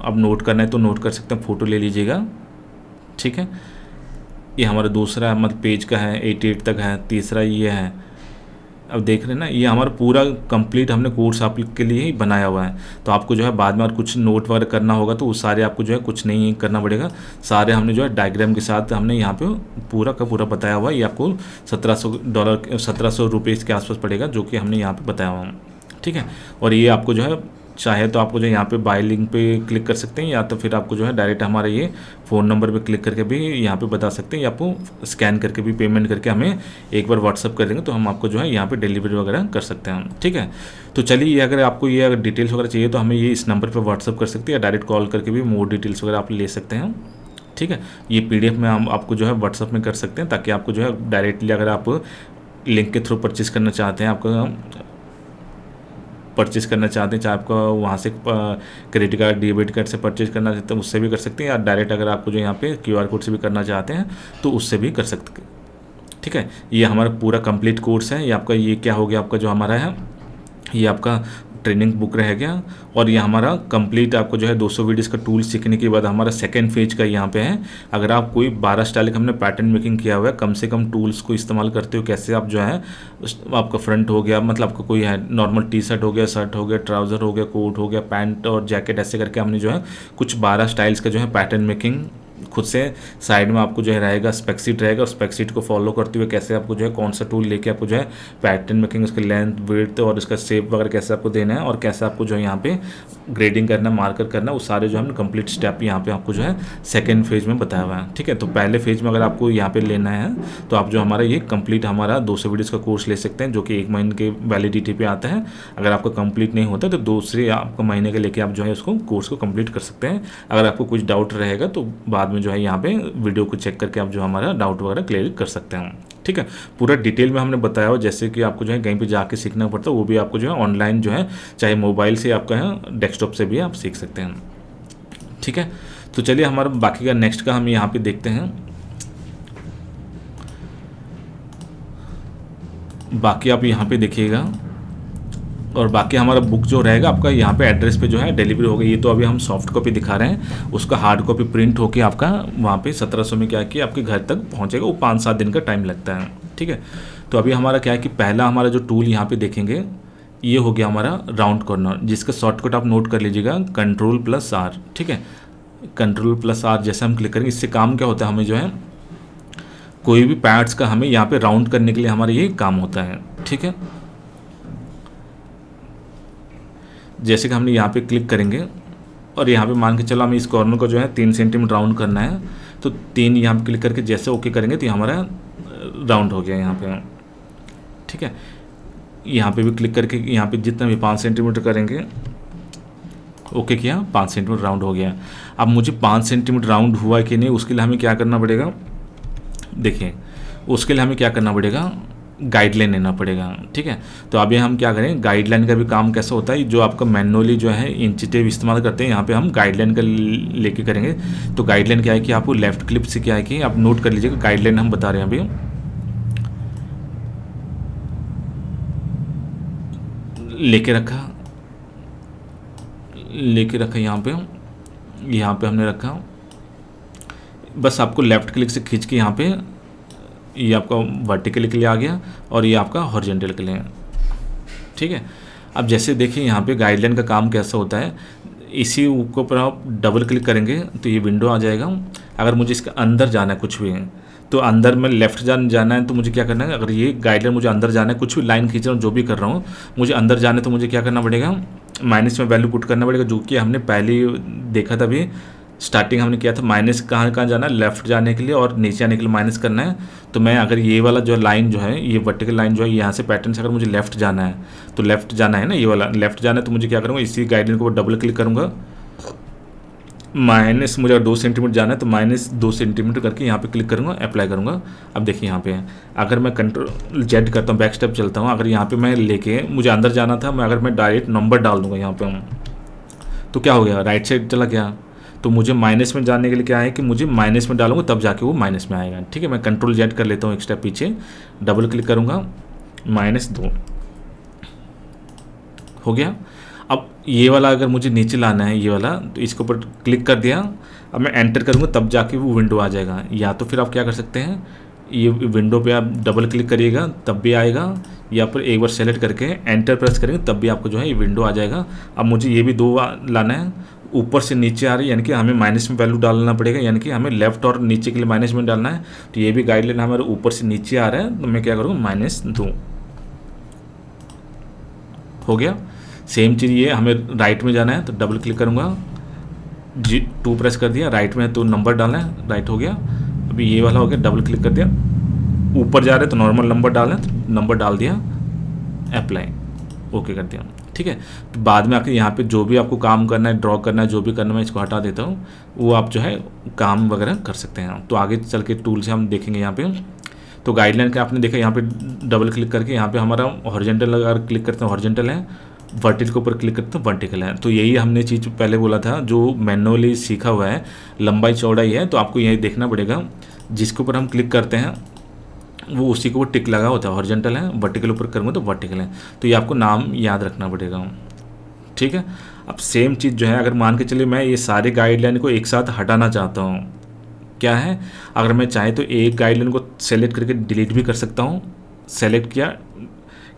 अब नोट करना है तो नोट कर सकते हैं, फ़ोटो ले लीजिएगा। ठीक है, ये हमारा दूसरा मतलब पेज का है, 88 तक है। तीसरा ये है, अब देख रहे हैं ना, ये हमारा पूरा कंप्लीट हमने कोर्स आप के लिए ही बनाया हुआ है। तो आपको जो है बाद में और कुछ नोट वगैरह करना होगा तो वो सारे आपको जो है कुछ नहीं करना पड़ेगा, सारे हमने जो है डायग्राम के साथ हमने यहाँ पे पूरा का पूरा बताया हुआ है। ये आपको $1700 ₹1700 के आसपास पड़ेगा, जो कि हमने यहाँ पे बताया हुआ है। ठीक है, और ये आपको जो है चाहे तो आपको जो यहाँ पे बाय लिंक पे क्लिक कर सकते हैं, या तो फिर आपको जो है डायरेक्ट हमारे ये फ़ोन नंबर पे क्लिक करके भी यहाँ पे बता सकते हैं, या आपको स्कैन करके भी पेमेंट करके हमें एक बार व्हाट्सअप कर देंगे तो हम आपको जो है यहाँ पे डिलीवरी वगैरह कर सकते हैं। ठीक है, तो चलिए अगर आपको ये अगर डिटेल्स वगैरह चाहिए तो हमें ये इस नंबर पर व्हाट्सअप कर सकते हैं, या डायरेक्ट कॉल करके भी मोर डिटेल्स वगैरह आप ले सकते हैं। ठीक है, ये PDF में हम आपको जो है व्हाट्सअप में कर सकते हैं, ताकि आपको जो है डायरेक्टली अगर आप लिंक के थ्रू परचेज़ करना चाहते हैं, आपका परचेज़ करना चाहते हैं, चाहे आपको वहाँ से क्रेडिट कार्ड, डेबिट कार्ड से परचेज करना चाहते हैं उससे भी कर सकते हैं, या डायरेक्ट अगर आपको जो यहाँ पे QR कोड से भी करना चाहते हैं तो उससे भी कर सकते हैं। ठीक है, ये हमारा पूरा कंप्लीट कोर्स है। ये आपका ये क्या हो गया, आपका जो हमारा है ये आपका ट्रेनिंग बुक रह गया, और ये हमारा कंप्लीट आपको जो है 200 वीडियोस का टूल सीखने के बाद हमारा सेकंड फेज का यहाँ पे है। अगर आप कोई 12 स्टाइल का हमने पैटर्न मेकिंग किया हुआ है, कम से कम टूल्स को इस्तेमाल करते हो कैसे आप जो है आपका फ्रंट हो गया, मतलब आपका कोई है नॉर्मल टी-शर्ट हो गया, शर्ट हो गया, ट्राउज़र हो गया, कोट हो गया, पैंट और जैकेट, ऐसे करके हमने जो है कुछ 12 स्टाइल्स का जो है पैटर्न मेकिंग खुद से साइड में आपको जो है रहेगा स्पेक्सीट रहेगा, और स्पेक्सीट को फॉलो करते हुए कैसे आपको जो है कौन सा टूल लेके आपको जो है पैटर्न मेकिंग, उसका लेंथ विड्थ और उसका शेप वगैरह कैसे आपको देना है, और कैसे आपको जो है यहाँ पे ग्रेडिंग करना, मार्कर करना, वो सारे जो है कंप्लीट स्टेप यहाँ पे आपको जो है सेकेंड फेज में बताया हुआ है। ठीक है, तो पहले फेज में अगर आपको यहाँ पे लेना है तो आप जो हमारा ये कंप्लीट हमारा 200 वीडियोस का कोर्स ले सकते हैं, जो कि 1 महीने के वैलिडिटी पे आता है। अगर आपका कंप्लीट नहीं होता तो दूसरे आपको महीने के लेके आप जो है उसको कोर्स को कंप्लीट कर सकते हैं। अगर आपको कुछ डाउट रहेगा तो बाद में जो है यहाँ पे वीडियो को चेक करके आप जो हमारा डाउट वगैरह क्लियर कर सकते हैं। ठीक है, पूरा डिटेल में हमने बताया हो, जैसे कि आपको जो है कहीं पे जाके सीखना पड़ता है, वो भी आपको जो है ऑनलाइन जो है चाहे मोबाइल से आपका है डेस्कटॉप से भी आप सीख सकते हैं। ठीक है, तो चलिए हमारा बाकी का नेक्स्ट का हम यहाँ पे देखते हैं। बाकी आप यहाँ पे देखिएगा, और बाकी हमारा बुक जो रहेगा आपका यहाँ पे एड्रेस पे जो है डिलीवरी होगी। ये तो अभी हम सॉफ्ट कॉपी दिखा रहे हैं, उसका हार्ड कॉपी प्रिंट होके आपका वहाँ पे 1700 में क्या कि आपके घर तक पहुँचेगा। वो 5-7 दिन का टाइम लगता है। ठीक है, तो अभी हमारा क्या है कि पहला हमारा जो टूल यहाँ पे देखेंगे ये हो गया हमारा राउंड कॉर्नर, जिसका शॉर्टकट आप नोट कर लीजिएगा Ctrl+R। ठीक है, Ctrl+R जैसे हम क्लिक करेंगे, इससे काम क्या होता है, हमें जो है कोई भी पार्ट्स का हमें यहाँ पे राउंड करने के लिए हमारा ये काम होता है। ठीक है, जैसे कि हमने यहाँ पे क्लिक करेंगे और यहाँ पे मान के चलो हमें इस कॉर्नर को जो है 3 सेंटीमीटर राउंड करना है, तो 3 यहाँ पे क्लिक करके जैसे ओके करेंगे तो हमारा राउंड हो गया यहाँ पे। ठीक है, यहाँ पे भी क्लिक करके यहाँ पे जितना भी 5 सेंटीमीटर करेंगे, ओके किया, 5 सेंटीमीटर राउंड हो गया। अब मुझे 5 सेंटीमीटर राउंड हुआ कि नहीं, उसके लिए हमें क्या करना पड़ेगा, देखिए उसके लिए हमें क्या करना पड़ेगा, गाइडलाइन लेना पड़ेगा। ठीक है, तो अभी हम क्या करें, गाइडलाइन का भी काम कैसा होता है, जो आपका मैनुअली जो है इंच टेप इस्तेमाल करते हैं, यहाँ पे हम गाइडलाइन का लेके करेंगे। तो गाइडलाइन क्या है कि आपको लेफ्ट क्लिक से क्या है कि आप नोट कर लीजिएगा, गाइडलाइन हम बता रहे हैं अभी, लेके रखा यहाँ पे हमने रखा। बस आपको लेफ्ट क्लिक से खींच के यहाँ पे ये आपका वर्टिकल के लिए आ गया और ये आपका हॉरिजॉन्टल के लिए। ठीक है, अब जैसे देखिए यहाँ पे गाइडलाइन का काम कैसा होता है, इसी के ऊपर आप डबल क्लिक करेंगे तो ये विंडो आ जाएगा। अगर मुझे इसके अंदर जाना है कुछ भी है तो अंदर में लेफ्ट जाना है तो मुझे क्या करना है, अगर ये गाइडलाइन मुझे अंदर जाना है, कुछ भी लाइन खींच रहा हूँ, जो भी कर रहा हूँ मुझे अंदर जाना है, तो मुझे क्या करना पड़ेगा, माइनस में वैल्यू पुट करना पड़ेगा, जो कि हमने पहले देखा था। अभी स्टार्टिंग हमने किया था माइनस कहाँ जाना है, लेफ्ट जाने के लिए, और नीचे आने के लिए माइनस करना है। तो मैं अगर ये वाला जो लाइन जो है, ये वर्टिकल लाइन जो है यहाँ से पैटर्न से अगर मुझे लेफ्ट जाना है तो लेफ्ट जाना है ना, ये वाला लेफ्ट जाना है, तो मुझे क्या करूँगा, इसी गाइडलाइन को डबल क्लिक करूँगा, माइनस मुझे अगर 2 सेंटीमीटर जाना है तो -2 सेंटीमीटर करके यहाँ पे क्लिक करूँगा, अप्लाई करूँगा। अब देखिए यहाँ पे अगर मैं Ctrl+Z करता हूँ, बैक स्टेप चलता हूँ, अगर यहाँ पे मैं लेके मुझे अंदर जाना था, अगर मैं डायरेक्ट नंबर डाल दूँगा यहाँ पे, तो क्या हो गया, राइट साइड चला गया। तो मुझे माइनस में जाने के लिए क्या है कि मुझे माइनस में डालूंगा तब जाके वो माइनस में आएगा। ठीक है, मैं Ctrl+Z कर लेता हूँ, एक स्टेप पीछे डबल क्लिक करूँगा, -2 हो गया। अब ये वाला अगर मुझे नीचे लाना है, ये वाला, तो इसके ऊपर क्लिक कर दिया, अब मैं एंटर करूँगा तब जाके वो विंडो आ जाएगा। या तो फिर आप क्या कर सकते हैं, ये विंडो पे आप डबल क्लिक करिएगा तब भी आएगा, या फिर एक बार सेलेक्ट करके एंटर प्रेस करेंगे तब भी आपको जो है ये विंडो आ जाएगा। अब मुझे ये भी 2 लाना है, ऊपर से नीचे आ रही है, यानी कि हमें माइनस में वैल्यू डालना पड़ेगा, यानी कि हमें लेफ्ट और नीचे के लिए माइनस में डालना है। तो ये भी गाइडलाइन हमारे ऊपर से नीचे आ रहा है, तो मैं क्या करूँगा, -2 हो गया। सेम चीज़ ये हमें राइट में जाना है तो डबल क्लिक करूँगा, G2 प्रेस कर दिया, राइट में तो नंबर डालना है, राइट हो गया। अभी ये वाला हो गया, डबल क्लिक कर दिया, ऊपर जा रहे तो नॉर्मल नंबर डालना है, तो नंबर डाल दिया, अप्लाई, ओके कर दिया। ठीक है, तो बाद में आके यहाँ पे जो भी आपको काम करना है, ड्रॉ करना है, जो भी करना है, मैं इसको हटा देता हूँ, वो आप जो है काम वगैरह कर सकते हैं। तो आगे चल के टूल से हम देखेंगे यहाँ पे। तो गाइडलाइन का आपने देखा, यहाँ पे डबल क्लिक करके यहाँ पे हमारा हॉरिजॉन्टल अगर क्लिक करते हैं हॉरिजॉन्टल है, वर्टिकल के ऊपर क्लिक करते हैं वर्टिकल है। तो यही हमने चीज़ पहले बोला था, जो मैनुअली सीखा हुआ है, लंबाई चौड़ाई है, तो आपको यही देखना पड़ेगा, जिसके ऊपर हम क्लिक करते हैं वो उसी के ऊपर टिक लगा होता है, हॉरिजॉन्टल है, वर्टिकल ऊपर करूँगा तो वर्टिकल है। तो ये आपको नाम याद रखना पड़ेगा। ठीक है, अब सेम चीज़ जो है, अगर मान के चलिए मैं ये सारे गाइडलाइन को एक साथ हटाना चाहता हूँ, क्या है, अगर मैं चाहे तो एक गाइडलाइन को सेलेक्ट करके डिलीट भी कर सकता हूँ। सेलेक्ट किया,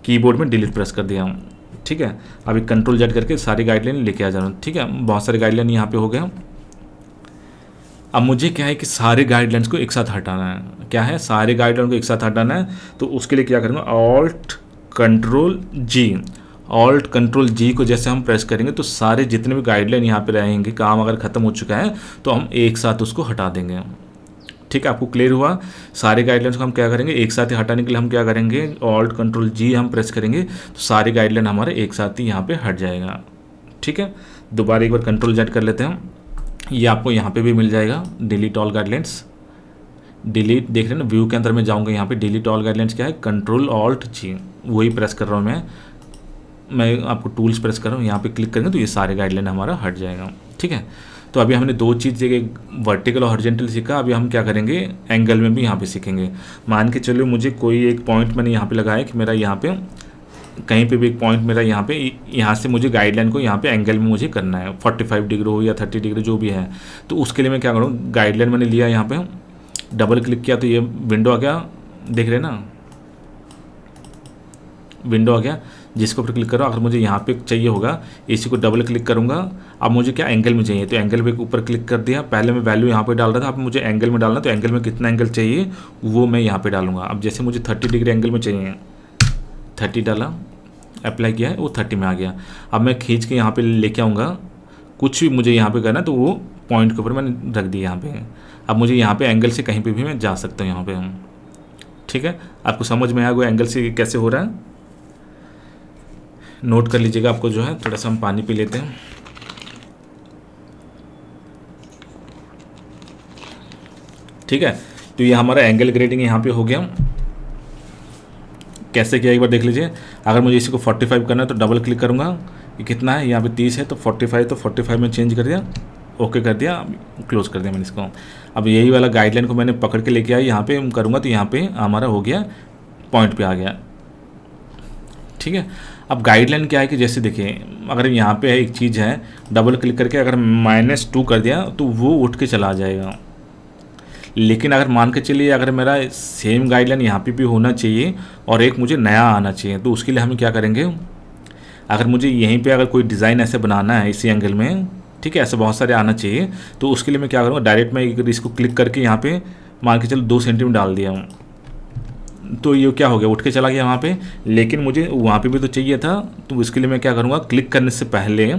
कीबोर्ड में डिलीट प्रेस कर दिया हूँ। ठीक है, अभी Ctrl+Z करके सारी गाइडलाइन लेके आ जा रहा हूँ। ठीक है, बहुत सारे गाइडलाइन यहाँ पे हो गया। अब मुझे क्या है कि सारे गाइडलाइंस को एक साथ हटाना है। क्या है, सारे गाइडलाइन को एक साथ हटाना है। तो उसके लिए क्या करूँगा, ऑल्ट कंट्रोल जी को जैसे हम प्रेस करेंगे तो सारे जितने भी गाइडलाइन यहाँ पे रहेंगे, काम अगर ख़त्म हो चुका है तो हम एक साथ उसको हटा देंगे। ठीक है, आपको क्लियर हुआ। सारे गाइडलाइंस को हम क्या करेंगे, एक साथ ही हटाने के लिए हम क्या करेंगे, ऑल्ट कंट्रोल जी हम प्रेस करेंगे तो सारे गाइडलाइन हमारे एक साथ ही यहाँ पे हट जाएगा। ठीक है, दोबारा एक बार कंट्रोल जेड कर लेते हैं। ये आपको यहाँ पे भी मिल जाएगा, डिलीट ऑल गाइडलाइंस। डिलीट देख रहे हैं ना, व्यू के अंदर में जाऊँगा, यहाँ पे डिलीट ऑल गाइडलाइंस क्या है, कंट्रोल ऑल्ट जी, वही प्रेस कर रहा हूँ मैं आपको टूल्स प्रेस कर रहा हूँ, यहाँ पे क्लिक करेंगे तो ये सारे गाइडलाइन हमारा हट जाएगा। ठीक है, तो अभी हमने दो चीज़, एक वर्टिकल और हॉरिजॉन्टल सीखा। अभी हम क्या करेंगे, एंगल में भी यहाँ पे सीखेंगे। मान के चलो मुझे कोई एक पॉइंट मैंने यहाँ पे लगाया कि मेरा यहाँ पे कहीं पे भी एक पॉइंट मेरा यहाँ पे, यहाँ से मुझे गाइडलाइन को यहाँ पे एंगल में मुझे करना है, 45 डिग्री हो या 30 डिग्री जो भी है। तो उसके लिए मैं क्या करूँ, गाइडलाइन मैंने लिया, यहाँ पे डबल क्लिक किया तो ये विंडो आ गया, देख रहे हैं ना, विंडो आ गया। जिसके ऊपर क्लिक करो, अगर मुझे यहाँ पे चाहिए होगा, इसी को डबल क्लिक करूँगा। अब मुझे क्या एंगल में चाहिए, तो एंगल पे ऊपर क्लिक कर दिया। पहले मैं वैल्यू यहाँ पे डाल रहा था, अब मुझे एंगल में डालना, तो एंगल में कितना एंगल चाहिए वो मैं यहाँ पे डालूंगा। अब जैसे मुझे 30 डिग्री एंगल में चाहिए, 30 डाला, अप्लाई किया है, वो 30 में आ गया। अब मैं खींच के यहाँ पे लेके आऊँगा, कुछ भी मुझे यहाँ पे करना है तो वो पॉइंट के ऊपर मैंने रख दिया यहाँ पे। अब मुझे यहाँ पे एंगल से कहीं पे भी मैं जा सकता हूँ यहाँ पे। ठीक है, आपको समझ में आया वो एंगल से कैसे हो रहा है, नोट कर लीजिएगा। आपको जो है थोड़ा सा हम पानी पी लेते हैं। ठीक है, तो ये हमारा एंगल ग्रेडिंग यहाँ पे हो गया। कैसे किया एक बार देख लीजिए। अगर मुझे इसी को 45 करना है तो डबल क्लिक करूँगा, ये कितना है, यहाँ पे 30 है तो 45, तो 45 में चेंज कर दिया, ओके कर दिया, क्लोज कर दिया मैंने इसको। अब यही वाला गाइडलाइन को मैंने पकड़ के लेके आया, यहाँ पे करूँगा तो यहाँ पे हमारा हो गया, पॉइंट पे आ गया। ठीक है, अब गाइडलाइन क्या है कि जैसे देखिए, अगर यहाँ पे एक चीज़ है, डबल क्लिक करके अगर -2 कर दिया तो वो उठ के चला जाएगा। लेकिन अगर मान के चलिए अगर मेरा सेम गाइडलाइन यहाँ पे भी होना चाहिए और एक मुझे नया आना चाहिए, तो उसके लिए हम क्या करेंगे, अगर मुझे यहीं पे अगर कोई डिज़ाइन ऐसे बनाना है इसी एंगल में, ठीक है, ऐसे बहुत सारे आना चाहिए, तो उसके लिए मैं क्या करूँगा, डायरेक्ट मैं इसको क्लिक करके यहाँ पे मान के चलो 2 सेंटीमीटर डाल दिया हूँ, तो ये क्या हो गया, उठ के चला गया वहाँ पे। लेकिन मुझे वहाँ पे भी तो चाहिए था, तो इसके लिए मैं क्या करूँगा, क्लिक करने से पहले,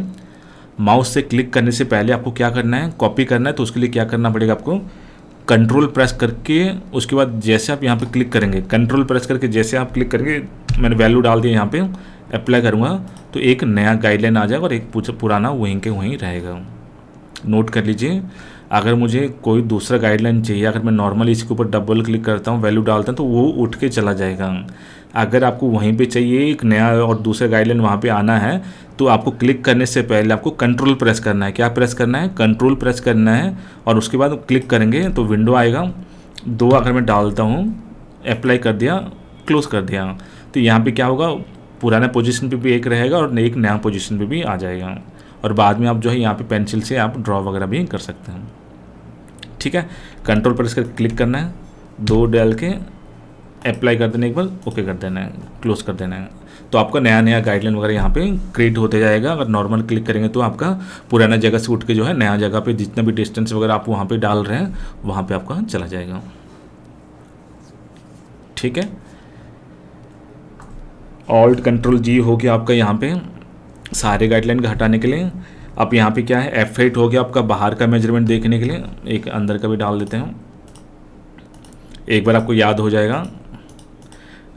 माउस से क्लिक करने से पहले आपको क्या करना है, कॉपी करना है। तो उसके लिए क्या करना पड़ेगा, आपको कंट्रोल प्रेस करके, उसके बाद जैसे आप यहाँ पे क्लिक करेंगे, कंट्रोल प्रेस करके जैसे आप क्लिक करेंगे, मैंने वैल्यू डाल दिया यहाँ पे, अप्लाई करूँगा तो एक नया गाइडलाइन आ जाएगा और एक पुराना वहीं के वहीं रहेगा। नोट कर लीजिए, अगर मुझे कोई दूसरा गाइडलाइन चाहिए, अगर मैं नॉर्मली इसके ऊपर डबल क्लिक करता हूँ, वैल्यू डालता हूँ, तो वो उठ के चला जाएगा। अगर आपको वहीं पे चाहिए एक नया और दूसरा गाइडलाइन वहाँ पे आना है, तो आपको क्लिक करने से पहले आपको कंट्रोल प्रेस करना है। क्या प्रेस करना है, कंट्रोल प्रेस करना है, और उसके बाद क्लिक करेंगे तो विंडो आएगा। 2 अगर मैं डालता हूँ, अप्लाई कर दिया, क्लोज कर दिया, तो यहाँ पर क्या होगा, पुराना पोजीशन पे भी एक रहेगा और एक नया पोजीशन पे भी आ जाएगा। और बाद में आप जो है यहाँ पे पेंसिल से आप ड्रॉ वगैरह भी कर सकते हैं। ठीक है, कंट्रोल पर इसका क्लिक करना है, 2 डाल के अप्लाई कर देना, एक बार ओके कर देना है, क्लोज कर देना है, तो आपका नया गाइडलाइन वगैरह यहाँ पे क्रिएट होते जाएगा। अगर नॉर्मल क्लिक करेंगे तो आपका पुराना जगह से उठ के जो है नया जगह पे जितना भी डिस्टेंस वगैरह आप वहाँ पे डाल रहे हैं वहाँ पे आपका चला जाएगा। ठीक है, ऑल्ट कंट्रोल जी हो गया आपका यहाँ पे सारे गाइडलाइन को हटाने के लिए। अब यहाँ पे क्या है, F8 हो गया आपका बाहर का मेजरमेंट देखने के लिए, एक अंदर का भी डाल देते हैं, एक बार आपको याद हो जाएगा।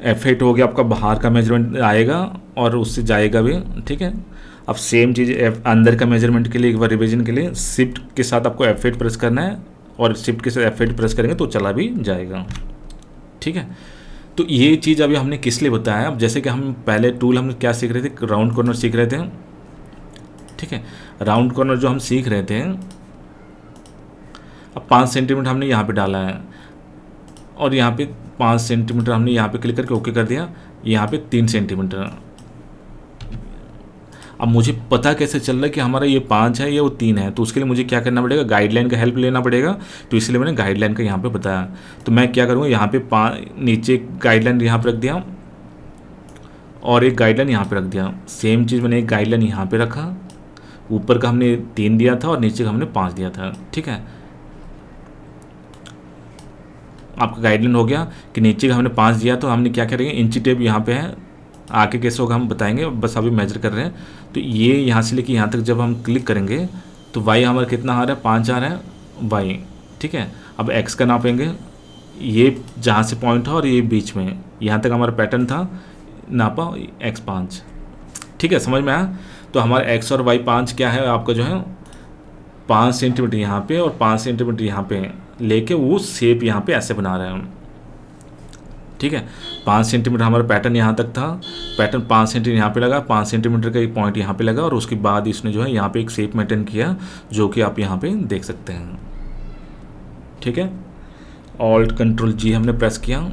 F8 हो गया आपका बाहर का मेजरमेंट आएगा और उससे जाएगा भी। ठीक है, अब सेम चीज़ अंदर का मेजरमेंट के लिए एक बार रिवीजन के लिए शिफ्ट के साथ आपको F8 प्रेस करना है, और शिफ्ट के साथ F8 प्रेस करेंगे तो चला भी जाएगा। ठीक है, तो ये चीज़ अभी हमने किस लिए बताया, अब जैसे कि हम पहले टूल हम क्या सीख रहे थे, राउंड कॉर्नर सीख रहे थे। ठीक है, राउंड कॉर्नर जो हम सीख रहे थे, अब 5 सेंटीमीटर हमने यहाँ पे डाला है, और यहाँ पे 5 सेंटीमीटर हमने यहाँ पे क्लिक करके ओके कर दिया, यहाँ पे 3 सेंटीमीटर। अब मुझे पता कैसे चल रहा है कि हमारा ये 5 है या वो 3 है, तो उसके लिए मुझे क्या करना पड़ेगा, गाइडलाइन का हेल्प लेना पड़ेगा। तो इसलिए मैंने गाइडलाइन का यहाँ पे बताया। तो मैं क्या करूँगा, यहाँ पे नीचे गाइडलाइन यहाँ पे रख दिया और एक गाइडलाइन यहाँ पे रख दिया। सेम चीज़ मैंने एक गाइडलाइन यहाँ पे रखा, ऊपर का हमने 3 दिया था और नीचे का हमने 5 दिया था। ठीक है, आपका गाइडलाइन हो गया कि नीचे का हमने 5 दिया, तो हमने क्या करेंगे, इंची टेप यहाँ पे है, आगे कैसे होगा हम बताएंगे, बस अभी मेजर कर रहे हैं। तो ये यहाँ से लेके यहाँ तक जब हम क्लिक करेंगे तो वाई हमारा कितना आ रहा है, 5 आ रहा है वाई, ठीक है। अब एक्स का नापेंगे, ये जहाँ से पॉइंट है और ये बीच में यहाँ तक हमारा पैटर्न था, नापा एक्स 5, ठीक है, समझ में आया। तो हमारा एक्स और वाई 5 क्या है आपका जो है 5 सेंटीमीटर यहाँ पे और 5 सेंटीमीटर यहाँ पे लेके वो शेप यहाँ पे ऐसे बना रहे हैं हम, ठीक है। 5 सेंटीमीटर हमारा पैटर्न यहाँ तक था, पैटर्न 5 सेंटीमीटर यहाँ पे लगा, 5 सेंटीमीटर का एक पॉइंट यहाँ पे लगा और उसके बाद इसने जो है यहाँ पे एक शेप मेंटेन किया जो कि आप यहाँ पे देख सकते हैं, ठीक है। ऑल्ट कंट्रोल जी हमने प्रेस किया,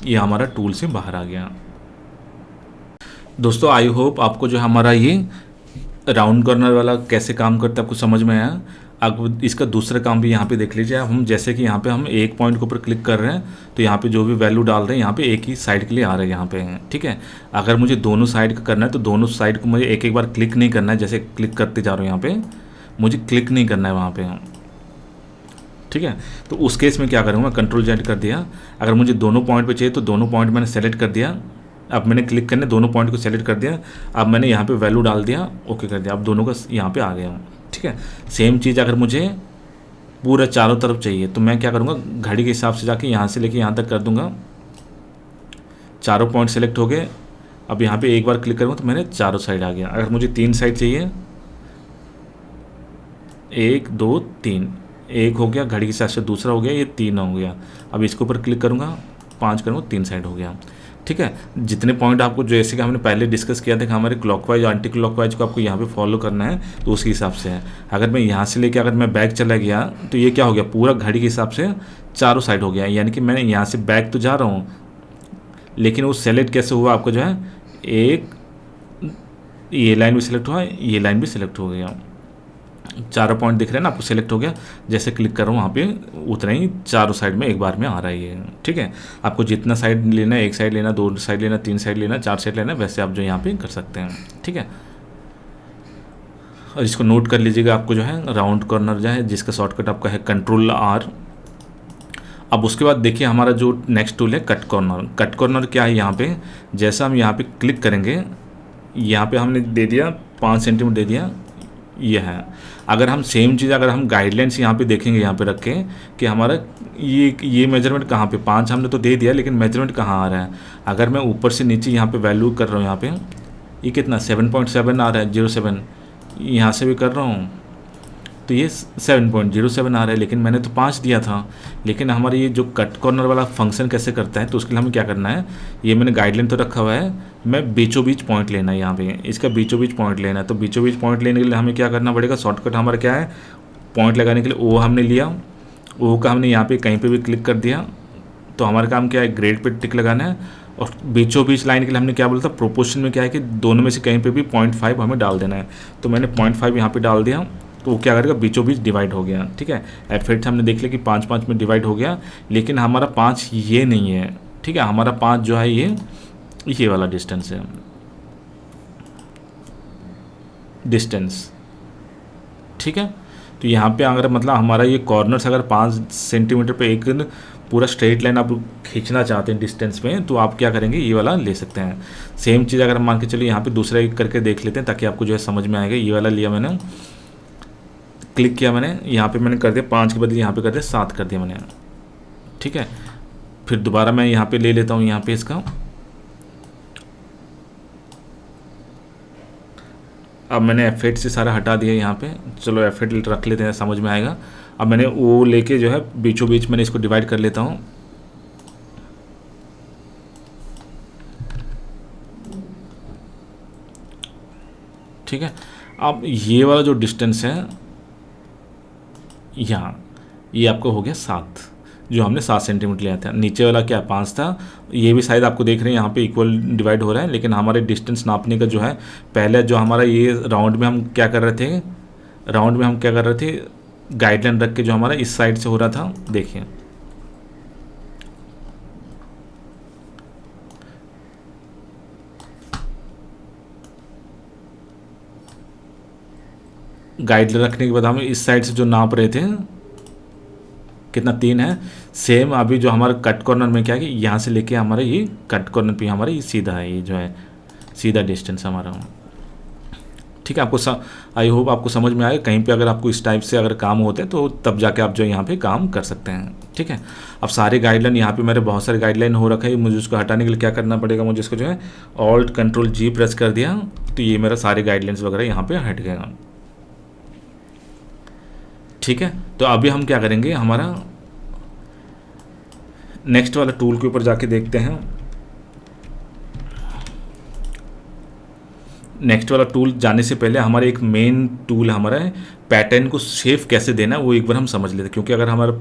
ये हमारा टूल से बाहर आ गया। दोस्तों आई होप आपको जो हमारा ये राउंड कॉर्नर वाला कैसे काम करता है आपको समझ में आया। अब इसका दूसरा काम भी यहाँ पे देख लीजिए। हम जैसे कि यहाँ पे हम एक पॉइंट के ऊपर क्लिक कर रहे हैं तो यहाँ पे जो भी वैल्यू डाल रहे हैं यहाँ पे एक ही साइड के लिए आ रहा है यहाँ पे, ठीक है। अगर मुझे दोनों साइड का करना है तो दोनों साइड को मुझे एक एक बार क्लिक नहीं करना है, जैसे क्लिक करते जा रहा हूँ यहाँ पे मुझे क्लिक नहीं करना है वहाँ पर, ठीक है। तो उस केस में क्या करूँगा, कंट्रोल जेड कर दिया। अगर मुझे दोनों पॉइंट पे चाहिए तो दोनों पॉइंट मैंने सेलेक्ट कर दिया, अब मैंने क्लिक करने दोनों पॉइंट को सेलेक्ट कर दिया, अब मैंने यहाँ पे वैल्यू डाल दिया, ओके कर दिया, अब दोनों का यहाँ पे आ गया, ठीक है। सेम चीज़ अगर मुझे पूरा चारों तरफ चाहिए तो मैं क्या करूँगा, घड़ी के हिसाब से जाके यहाँ से लेके यहाँ तक कर दूँगा, चारों पॉइंट सेलेक्ट हो गए। अब यहाँ पे एक बार क्लिक करूँगा तो मैंने चारों साइड आ गया। अगर मुझे 3 साइड चाहिए, 1 2 3, एक हो गया, घड़ी के हिसाब से दूसरा हो गया, ये 3 हो गया। अब इसके ऊपर क्लिक करूँगा, 5 करूँगा, 3 साइड हो गया, ठीक है। जितने पॉइंट आपको जैसे कि हमने पहले डिस्कस किया था कि हमारे क्लॉकवाइज एंटी क्लॉकवाइज को आपको यहाँ पे फॉलो करना है तो उसके हिसाब से है। अगर मैं यहाँ से लेके अगर मैं बैक चला गया तो ये क्या हो गया, पूरा घड़ी के हिसाब से चारों साइड हो गया, यानी कि मैंने यहाँ से बैक तो जा रहा हूँ लेकिन वो सेलेक्ट कैसे हुआ आपको जो है, एक ये लाइन भी सिलेक्ट हुआ, ये लाइन भी सिलेक्ट हो गया, चारों पॉइंट दिख रहे हैं ना आपको, सेलेक्ट हो गया। जैसे क्लिक कर रहा हूँ वहाँ पे उतना ही चारों साइड में एक बार में आ रहा है ये, ठीक है। आपको जितना साइड लेना है, 1 साइड लेना, 2 साइड लेना, 3 साइड लेना, 4 साइड लेना, वैसे आप जो यहाँ पे कर सकते हैं, ठीक है। और इसको नोट कर लीजिएगा, आपको जो है राउंड कॉर्नर जो है जिसका शॉर्टकट आपका है कंट्रोल R। अब उसके बाद देखिए हमारा जो नेक्स्ट टूल है कट कॉर्नर। कट कॉर्नर क्या है, यहाँ पे जैसा हम यहाँ पे क्लिक करेंगे, यहाँ पे हमने दे दिया 5 सेंटीमीटर दे दिया, ये है। अगर हम सेम चीज़ अगर हम गाइडलाइंस यहाँ पे देखेंगे, यहाँ पे रख के कि हमारा ये मेजरमेंट कहाँ पे, 5 हमने तो दे दिया लेकिन मेजरमेंट कहाँ आ रहा है। अगर मैं ऊपर से नीचे यहाँ पे वैल्यू कर रहा हूँ, यहाँ पे ये कितना 7.7 आ रहा है, 07, यहाँ से भी कर रहा हूँ तो ये 7.07 आ रहा है, लेकिन मैंने तो 5 दिया था। लेकिन हमारा ये जो कट कॉर्नर वाला फंक्शन कैसे करता है, तो उसके लिए हमें क्या करना है, ये मैंने गाइडलाइन तो रखा हुआ है, मैं बीचों बीच पॉइंट लेना है, यहाँ पे इसका बीचों बीच पॉइंट लेना है। तो बीचों बीच पॉइंट लेने के लिए हमें क्या करना पड़ेगा, शॉर्टकट हमारा क्या है, पॉइंट लगाने के लिए ओ हमने लिया, ओ का हमने यहाँ पर कहीं पर भी क्लिक कर दिया, तो हमारा काम क्या है, ग्रेड पर टिक लगाना है। और बीचों बीच लाइन के लिए हमने क्या बोला था, प्रोपोर्शन में क्या है कि दोनों में से कहीं पे भी 0.5 हमें डाल देना है। तो मैंने 0.5 यहाँ पे डाल दिया, तो वो क्या करेगा, बीचों बीच डिवाइड हो गया, ठीक है। एफेक्ट हमने देख लिया कि 5-5 में डिवाइड हो गया, लेकिन हमारा 5 ये नहीं है, ठीक है। हमारा 5 जो है ये वाला डिस्टेंस है, डिस्टेंस, ठीक है। तो यहाँ पे अगर मतलब हमारा ये कॉर्नर्स अगर 5 सेंटीमीटर पे एक पूरा स्ट्रेट लाइन आप खींचना चाहते हैं डिस्टेंस में, तो आप क्या करेंगे, ये वाला ले सकते हैं। सेम चीज़ अगर मान के चलिए यहाँ पे दूसरा एक करके देख लेते हैं ताकि आपको जो है समझ में आएगा। ये वाला लिया मैंने, क्लिक किया मैंने, यहाँ पे मैंने कर दिया 5 के बदले यहाँ पे कर दिया 7 कर दिया मैंने, ठीक है। फिर दोबारा मैं यहाँ पे ले लेता हूँ, यहाँ पे इसका अब मैंने F8 से सारा हटा दिया यहाँ पे, चलो F8 रख लेते हैं, समझ में आएगा। अब मैंने वो लेके जो है बीचों बीच मैंने इसको डिवाइड कर लेता हूँ, ठीक है। अब ये वाला जो डिस्टेंस है यहाँ, ये आपको हो गया 7, जो हमने 7 सेंटीमीटर लिया था। नीचे वाला क्या 5 था, ये भी शायद आपको देख रहे हैं यहाँ पे इक्वल डिवाइड हो रहा है, लेकिन हमारे डिस्टेंस नापने का जो है, पहले जो हमारा ये राउंड में हम क्या कर रहे थे, गाइडलाइन रख के जो हमारा इस साइड से हो रहा था, देखिए गाइडलाइन रखने के बाद हम इस साइड से जो नाप रहे थे, कितना 3 है। सेम अभी जो हमारा कट कॉर्नर में क्या है कि यहाँ से लेके हमारा ये कट कॉर्नर पे हमारा ये सीधा है, ये जो है सीधा डिस्टेंस हमारा। ठीक है, आपको आई होप आपको समझ में आए। कहीं पे अगर आपको इस टाइप से अगर काम होते हैं तो तब जाके आप जो यहाँ पे काम कर सकते हैं। ठीक है, अब सारे गाइडलाइन यहाँ पे मेरे बहुत सारे गाइडलाइन हो रखा है। मुझे उसको हटाने के लिए क्या करना पड़ेगा, मुझे इसको जो है Alt+Ctrl+G प्रेस कर दिया तो ये मेरा सारे गाइडलाइंस वगैरह यहाँ पे हट गया। ठीक है, तो अभी हम क्या करेंगे, हमारा नेक्स्ट वाला टूल के ऊपर जाके देखते हैं। नेक्स्ट वाला टूल जाने से पहले हमारा एक मेन टूल हमारा है पैटर्न को सेव कैसे देना, वो एक बार हम समझ लेते हैं। क्योंकि अगर हमारा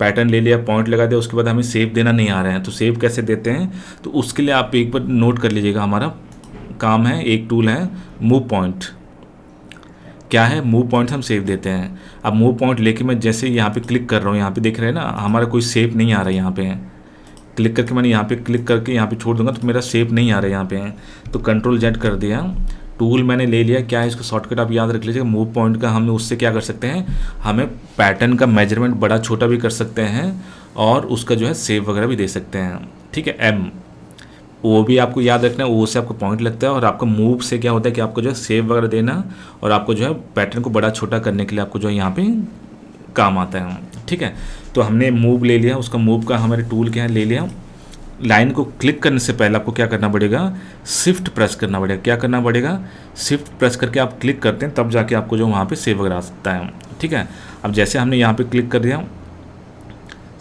पैटर्न ले लिया, पॉइंट लगा दिया, उसके बाद हमें सेव देना नहीं आ रहा है, तो सेव कैसे देते हैं, तो उसके लिए आप एक बार नोट कर लीजिएगा। हमारा काम है, एक टूल है मूव पॉइंट। क्या है, मूव पॉइंट हम सेव देते हैं। अब मूव पॉइंट लेके मैं जैसे यहाँ पे क्लिक कर रहा हूँ, यहाँ पे देख रहे हैं ना हमारा कोई सेव नहीं आ रहा है। यहाँ पे क्लिक करके मैंने यहाँ पे क्लिक करके यहाँ पे छोड़ दूंगा तो मेरा सेव नहीं आ रहा है यहाँ पे। तो Ctrl+Z कर दिया, टूल मैंने ले लिया। क्या है, इसको शॉर्टकट आप याद रख लीजिएगा। मूव पॉइंट का हम उससे क्या कर सकते हैं, हमें पैटर्न का मेजरमेंट बड़ा छोटा भी कर सकते हैं और उसका जो है सेव वगैरह भी दे सकते हैं। ठीक है, M वो भी आपको याद रखना है, वो से आपको पॉइंट लगता है। और आपका मूव से क्या होता है कि आपको जो है सेव वगैरह देना और आपको जो है पैटर्न को बड़ा छोटा करने के लिए आपको जो है यहाँ पे काम आता है। ठीक है, तो हमने मूव ले लिया, उसका मूव का हमारे टूल क्या है ले लिया। लाइन को क्लिक करने से पहले आपको क्या करना पड़ेगा, शिफ्ट प्रेस करना पड़ेगा। क्या करना पड़ेगा, शिफ्ट प्रेस करके आप क्लिक करते हैं तब जाके आपको जो वहाँ पे सेव वगैरह आ सकता है। ठीक है, अब जैसे हमने यहाँ पे क्लिक कर दिया,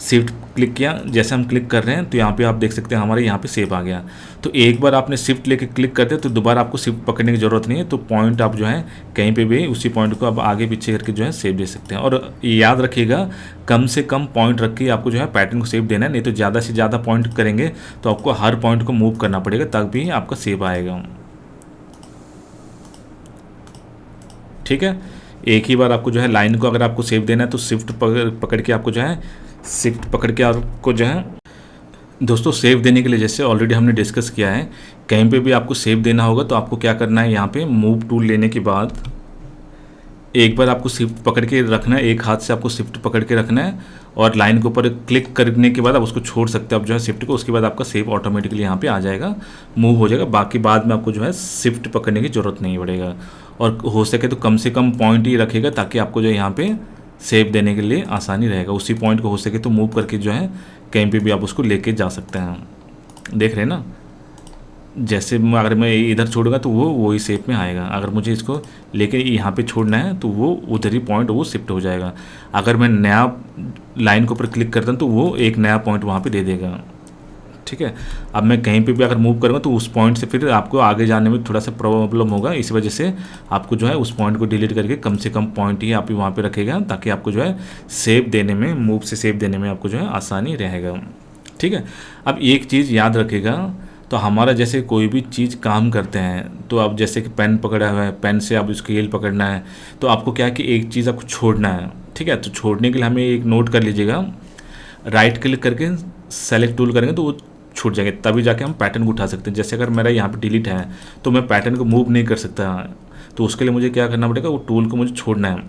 शिफ्ट क्लिक किया, जैसे हम क्लिक कर रहे हैं तो यहाँ पे आप देख सकते हैं हमारे यहाँ पे सेव आ गया। तो एक बार आपने शिफ्ट लेके क्लिक कर दिया तो दोबारा आपको शिफ्ट पकड़ने की ज़रूरत नहीं है। तो पॉइंट आप जो है कहीं पे भी उसी पॉइंट को आप आगे पीछे करके जो है सेव दे सकते हैं। और याद रखिएगा, कम से कम पॉइंट रख के आपको जो है पैटर्न को सेव देना है, नहीं तो ज़्यादा से ज़्यादा पॉइंट करेंगे तो आपको हर पॉइंट को मूव करना पड़ेगा तभी आपका सेव आएगा। ठीक है, एक ही बार आपको जो है लाइन को अगर आपको सेव देना है तो शिफ्ट पकड़ के आपको जो है शिफ्ट पकड़ के आपको जो है दोस्तों सेव देने के लिए, जैसे ऑलरेडी हमने डिस्कस किया है, कहीं पे भी आपको सेव देना होगा तो आपको क्या करना है, यहाँ पे मूव टूल लेने के बाद एक बार आपको शिफ्ट पकड़ के रखना है, एक हाथ से आपको शिफ्ट पकड़ के रखना है और लाइन के ऊपर क्लिक करने के बाद आप उसको छोड़ सकते हैं आप जो है शिफ्ट को। उसके बाद आपका सेव ऑटोमेटिकली यहाँ पे आ जाएगा, मूव हो जाएगा। बाकी बाद में आपको जो है शिफ्ट पकड़ने की ज़रूरत नहीं पड़ेगा। और हो सके तो कम से कम पॉइंट ही रखेगा ताकि आपको जो है यहाँ पे सेव देने के लिए आसानी रहेगा। उसी पॉइंट को हो सके तो मूव करके जो है कहीं पे भी आप उसको लेके जा सकते हैं। देख रहे हैं ना, जैसे अगर मैं इधर छोड़ूंगा तो वो वही शेप में आएगा। अगर मुझे इसको लेके यहाँ पे छोड़ना है तो वो उधर ही पॉइंट वो शिफ्ट हो जाएगा। अगर मैं नया लाइन के ऊपर क्लिक करता हूँ तो वो एक नया पॉइंट वहाँ पे दे देगा। ठीक है, अब मैं कहीं पे भी अगर मूव करूँगा तो उस पॉइंट से फिर आपको आगे जाने में थोड़ा सा प्रॉब्लम होगा। इस वजह से आपको जो है उस पॉइंट को डिलीट करके कम से कम पॉइंट ही आप वहाँ पे रखेगा ताकि आपको जो है सेव देने में, मूव से सेव देने में आपको जो है आसानी रहेगा। ठीक है, अब एक चीज़ याद रखेगा, तो हमारा जैसे कोई भी चीज़ काम करते हैं तो अब जैसे कि पेन पकड़ा हुआ है, पेन से आप स्केल पकड़ना है तो आपको क्या है कि एक चीज़ आपको छोड़ना है। ठीक है, तो छोड़ने के लिए हमें एक नोट कर लीजिएगा, राइट क्लिक करके सेलेक्ट टूल करेंगे तो वो छूट जाएंगे, तभी जाके हम पैटर्न को उठा सकते हैं। जैसे अगर मेरा यहाँ पे डिलीट है तो मैं पैटर्न को मूव नहीं कर सकता, तो उसके लिए मुझे क्या करना पड़ेगा, वो टूल को मुझे छोड़ना है।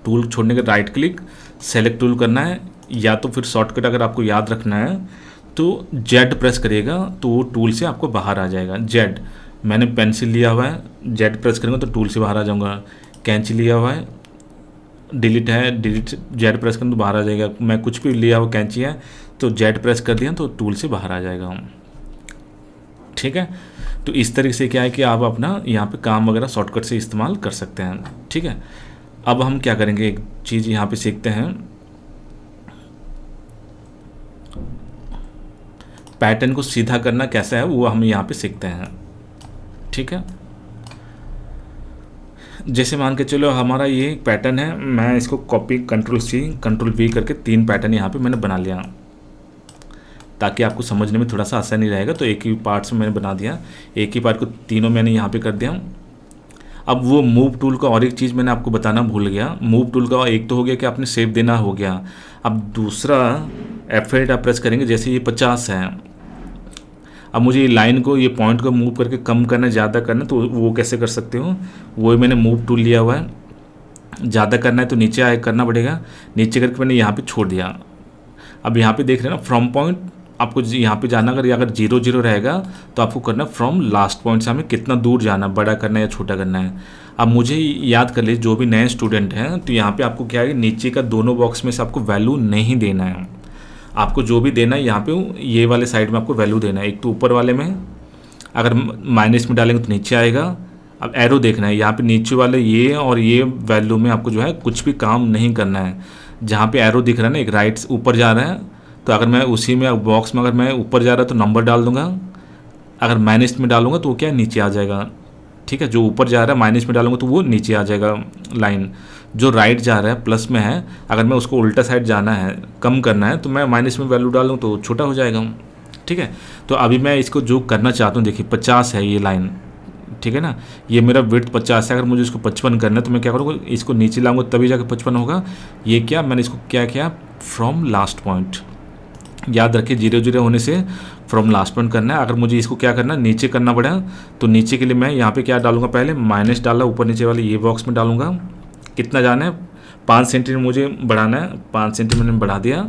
टूल छोड़ने के राइट क्लिक सेलेक्ट टूल करना है, या तो फिर शॉर्टकट अगर आपको याद रखना है तो जेड प्रेस करिएगा तो वो टूल से आपको बाहर आ जाएगा। जेड, मैंने पेंसिल लिया हुआ है, जेड प्रेस करूँगा तो टूल से बाहर आ जाऊँगा। कैंची लिया हुआ है, डिलीट है, डिलीट जेड प्रेस करूँ तो बाहर आ जाएगा। मैं कुछ भी लिया हुआ कैंची है तो जेड प्रेस कर दिया तो टूल से बाहर आ जाएगा। ठीक है, तो इस तरीके से क्या है कि आप अपना यहाँ पे काम वगैरह शॉर्टकट से इस्तेमाल कर सकते हैं। ठीक है, अब हम क्या करेंगे, एक चीज़ यहाँ पे सीखते हैं, पैटर्न को सीधा करना कैसा है वो हम यहाँ पे सीखते हैं। ठीक है, जैसे मान के चलो हमारा ये पैटर्न है, मैं इसको कॉपी Ctrl+C Ctrl+V करके 3 पैटर्न यहाँ पे मैंने बना लिया ताकि आपको समझने में थोड़ा सा आसानी रहेगा। तो एक ही पार्ट्स में मैंने बना दिया, एक ही पार्ट को तीनों मैंने यहाँ पे कर दिया। अब वो मूव टूल का और एक चीज़ मैंने आपको बताना भूल गया। मूव टूल का एक तो हो गया कि आपने सेव देना हो गया, अब दूसरा F8 आप प्रेस करेंगे, जैसे ये 50 है, अब मुझे ये लाइन को, ये पॉइंट को मूव करके कम करना, ज़्यादा करना, तो वो कैसे कर सकते हो, वो मैंने मूव टूल लिया हुआ है। ज़्यादा करना है तो नीचे आए करना पड़ेगा, नीचे करके मैंने यहाँ पे छोड़ दिया। अब यहाँ पे देख रहे हैं ना फ्रॉम पॉइंट, आपको यहाँ पे जाना अगर 0 0 रहेगा तो आपको करना फ्रॉम लास्ट पॉइंट से हमें कितना दूर जाना, बड़ा करना है या छोटा करना है। अब मुझे याद कर लीजिए, जो भी नए स्टूडेंट हैं तो यहाँ पे आपको क्या है, नीचे का दोनों बॉक्स में से आपको वैल्यू नहीं देना है। आपको जो भी देना है यहाँ पे ये वाले साइड में आपको वैल्यू देना है। एक तो ऊपर वाले में अगर माइनस में डालेंगे तो नीचे आएगा। अब एरो देखना है, यहाँ पे नीचे वाले ये और ये वैल्यू में आपको जो है कुछ भी काम नहीं करना है। जहाँ पे एरो दिख रहा है ना, एक राइट ऊपर जा रहा है, तो अगर मैं उसी में बॉक्स में अगर मैं ऊपर जा रहा है तो नंबर डाल दूंगा, अगर माइनस में डालूंगा तो वो क्या नीचे आ जाएगा। ठीक है, जो ऊपर जा रहा है माइनस में डालूंगा तो वो नीचे आ जाएगा लाइन। जो राइट जा रहा है प्लस में है, अगर मैं उसको उल्टा साइड जाना है, कम करना है, तो मैं माइनस में वैल्यू डालूँ तो छोटा हो जाएगा। ठीक है, तो अभी मैं इसको जो करना चाहता हूँ, देखिए 50 है ये लाइन, ठीक है ना, ये मेरा विड्थ 50 है। अगर मुझे इसको 55 करना है तो मैं क्या करूँगा, इसको नीचे लाऊंगा तभी जाकर 55 होगा। ये क्या मैंने इसको क्या किया, फ्रॉम लास्ट पॉइंट, याद रखिए 0 0 होने से फ्रॉम लास्ट पॉइंट करना है। अगर मुझे इसको क्या करना है, नीचे करना पड़ा, तो नीचे के लिए मैं यहाँ पे क्या डालूंगा, पहले माइनस डाला, ऊपर नीचे वाले ये बॉक्स में डालूंगा। कितना जाना है, 5 सेंटीमीटर मुझे बढ़ाना है, 5 सेंटीमीटर में बढ़ा दिया।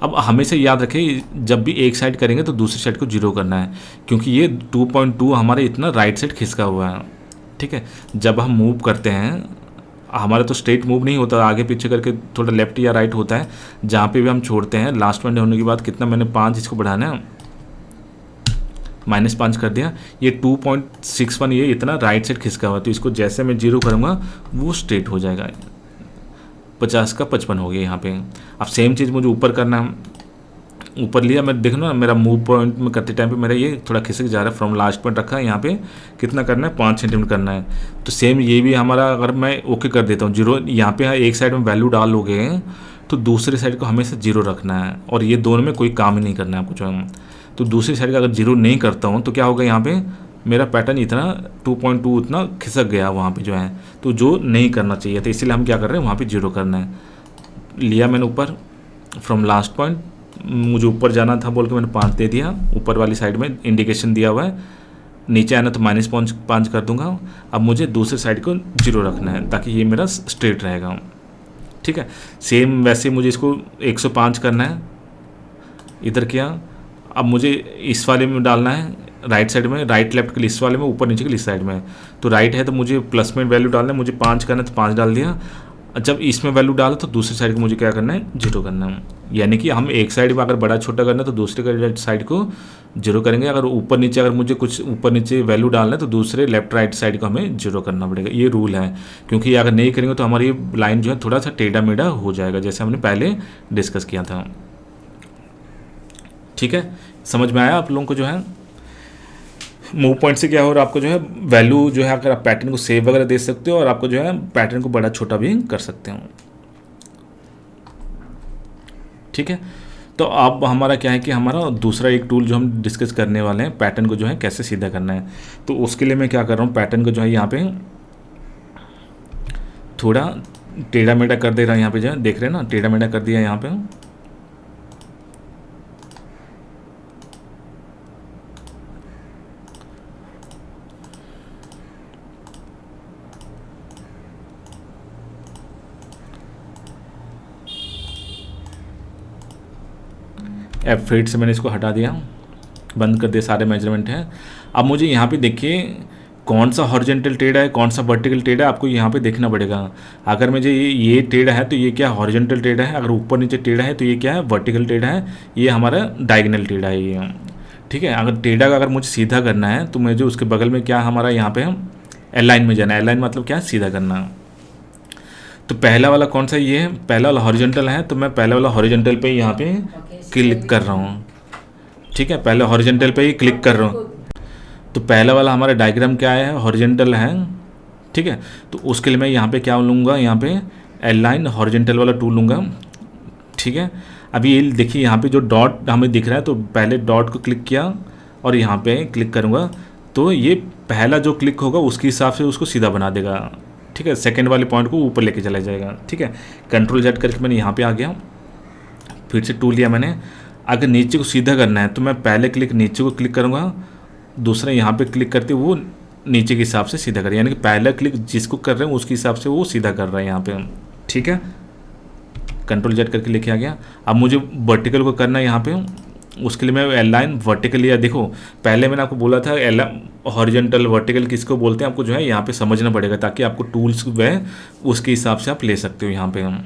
अब हमेशा याद रखें, जब भी एक साइड करेंगे तो दूसरी साइड को 0 करना है, क्योंकि ये 2.2 हमारे इतना राइट साइड खिसका हुआ है। ठीक है, जब हम मूव करते हैं, हमारा तो स्ट्रेट मूव नहीं होता, आगे पीछे करके थोड़ा लेफ्ट या राइट होता है। जहाँ पे भी हम छोड़ते हैं लास्ट पॉइंट होने के बाद कितना, मैंने 5 इसको बढ़ाना है, -5 कर दिया। ये 2.61 ये इतना राइट साइड खिसका हुआ, तो इसको जैसे मैं 0 करूँगा वो स्ट्रेट हो जाएगा। 50 का 55 हो गया यहाँ पे। अब सेम चीज़ मुझे ऊपर करना है, ऊपर लिया मैं, देखो ना मेरा मूव पॉइंट में करते टाइम पे मेरा ये थोड़ा खिसक जा रहा है। फ्रॉम लास्ट पॉइंट रखा है, यहाँ पे कितना करना है, 5 सेंटीमीटर करना है। तो सेम ये भी हमारा, अगर मैं ओके कर देता हूँ 0, यहाँ पे एक साइड में वैल्यू डालोगे तो दूसरी साइड को हमेशा 0 रखना है, और ये दोनों में कोई काम ही नहीं करना है आपको जो है। तो दूसरी साइड का अगर 0 नहीं करता हूँ तो क्या होगा, यहाँ पे मेरा पैटर्न इतना 2.2 उतना खिसक गया वहाँ पे जो है, तो जो नहीं करना चाहिए। तो इसीलिए हम क्या कर रहे हैं, वहाँ पे 0 करना है। लिया मैंने ऊपर फ्रॉम लास्ट पॉइंट, मुझे ऊपर जाना था बोल के मैंने 5 दे दिया, ऊपर वाली साइड में इंडिकेशन दिया हुआ है। नीचे आना तो -5 कर दूंगा। अब मुझे दूसरी साइड को 0 रखना है ताकि ये मेरा स्ट्रेट रहेगा। ठीक है, सेम वैसे मुझे इसको 105 करना है, इधर किया। अब मुझे इस वाले में डालना है, राइट साइड में, राइट लेफ्ट के लिए इस वाले में, ऊपर नीचे के लिए इस साइड में। तो राइट है तो मुझे प्लस में वैल्यू डालना है, मुझे 5 करना है तो 5 डाल दिया। जब इसमें वैल्यू डाला तो दूसरी साइड को मुझे क्या करना है, 0 करना है। यानी कि हम एक साइड में अगर बड़ा छोटा करना है तो दूसरे साइड को 0 करेंगे। अगर ऊपर नीचे, अगर मुझे कुछ ऊपर नीचे वैल्यू डालना है तो दूसरे लेफ्ट राइट साइड को हमें 0 करना पड़ेगा। ये रूल है, क्योंकि अगर नहीं करेंगे तो हमारी लाइन जो है थोड़ा सा टेढ़ा मेढ़ा हो जाएगा, जैसे हमने पहले डिस्कस किया था। ठीक है, समझ में आया आप लोगों को जो है मूव पॉइंट से क्या हो रहा है, आपको जो है वैल्यू जो है, अगर आप पैटर्न को सेव वगैरह दे सकते हो और आपको जो है पैटर्न को बड़ा छोटा भी कर सकते हो। ठीक है, तो अब हमारा क्या है कि हमारा दूसरा एक टूल जो हम डिस्कस करने वाले हैं, पैटर्न को जो है कैसे सीधा करना है। तो उसके लिए मैं क्या कर रहा हूँ, पैटर्न को जो है यहाँ पे थोड़ा टेढ़ा मेढ़ा कर दे रहा है। यहाँ पे जो है देख रहे हैं ना, टेढ़ा मेढ़ा कर दिया यहाँ पे। F8 से मैंने इसको हटा दिया, बंद कर दिया, सारे मेजरमेंट हैं। अब मुझे यहाँ पे देखिए कौन सा हॉरिजॉन्टल टेढ़ा है, कौन सा वर्टिकल टेढ़ा है, आपको यहाँ पे देखना पड़ेगा। अगर मुझे ये टेढ़ा है तो ये क्या हॉरिजॉन्टल टेढ़ा है, अगर ऊपर नीचे टेढ़ा है तो ये क्या है, वर्टिकल टेढ़ा है, ये हमारा डायगोनल टेढ़ा है ये। ठीक है, अगर टेढ़ा का अगर मुझे सीधा करना है तो मुझे उसके बगल में क्या हमारा यहाँ पे एल लाइन में जाना है। एल लाइन मतलब क्या है, सीधा करना। तो पहला वाला कौन सा, ये है पहला वाला हॉरिजॉन्टल है, तो मैं पहला वाला हॉरिजॉन्टल पे यहाँ पे क्लिक कर रहा हूँ। ठीक है, पहले हॉरिजॉन्टल पे ही क्लिक कर रहा हूँ। तो पहला वाला हमारा डायग्राम क्या है, हॉरिजॉन्टल है। ठीक है, तो उसके लिए मैं यहाँ पे क्या लूँगा, यहाँ पे एल लाइन हॉरिजॉन्टल वाला टूल लूँगा। ठीक है, अभी ये देखिए यहाँ पे जो डॉट हमें दिख रहा है, तो पहले डॉट को क्लिक किया और यहाँ पे क्लिक करूँगा तो ये पहला जो क्लिक होगा उसके हिसाब से उसको सीधा बना देगा। ठीक है, सेकेंड वाले पॉइंट को ऊपर लेके चला जाएगा। ठीक है, कंट्रोल जेड करके मैंने यहाँ पे आ गया, फिर से टूल लिया मैंने। अगर नीचे को सीधा करना है तो मैं पहले क्लिक नीचे को क्लिक करूँगा, दूसरा यहाँ पे क्लिक करते वो नीचे के हिसाब से सीधा करें, यानी कि पहला क्लिक जिसको कर रहे हैं उसके हिसाब से वो सीधा कर रहा है यहाँ पे। ठीक है, कंट्रोल जेड करके लेके आ गया। अब मुझे वर्टिकल को करना है यहाँ पे, उसके लिए मैं अलाइन वर्टिकल लिया। देखो पहले मैंने आपको बोला था हॉरिजॉन्टल वर्टिकल किसको बोलते हैं, आपको जो है यहाँ पे समझना पड़ेगा ताकि आपको टूल्स वह उसके हिसाब से आप ले सकते हो यहाँ पे हम।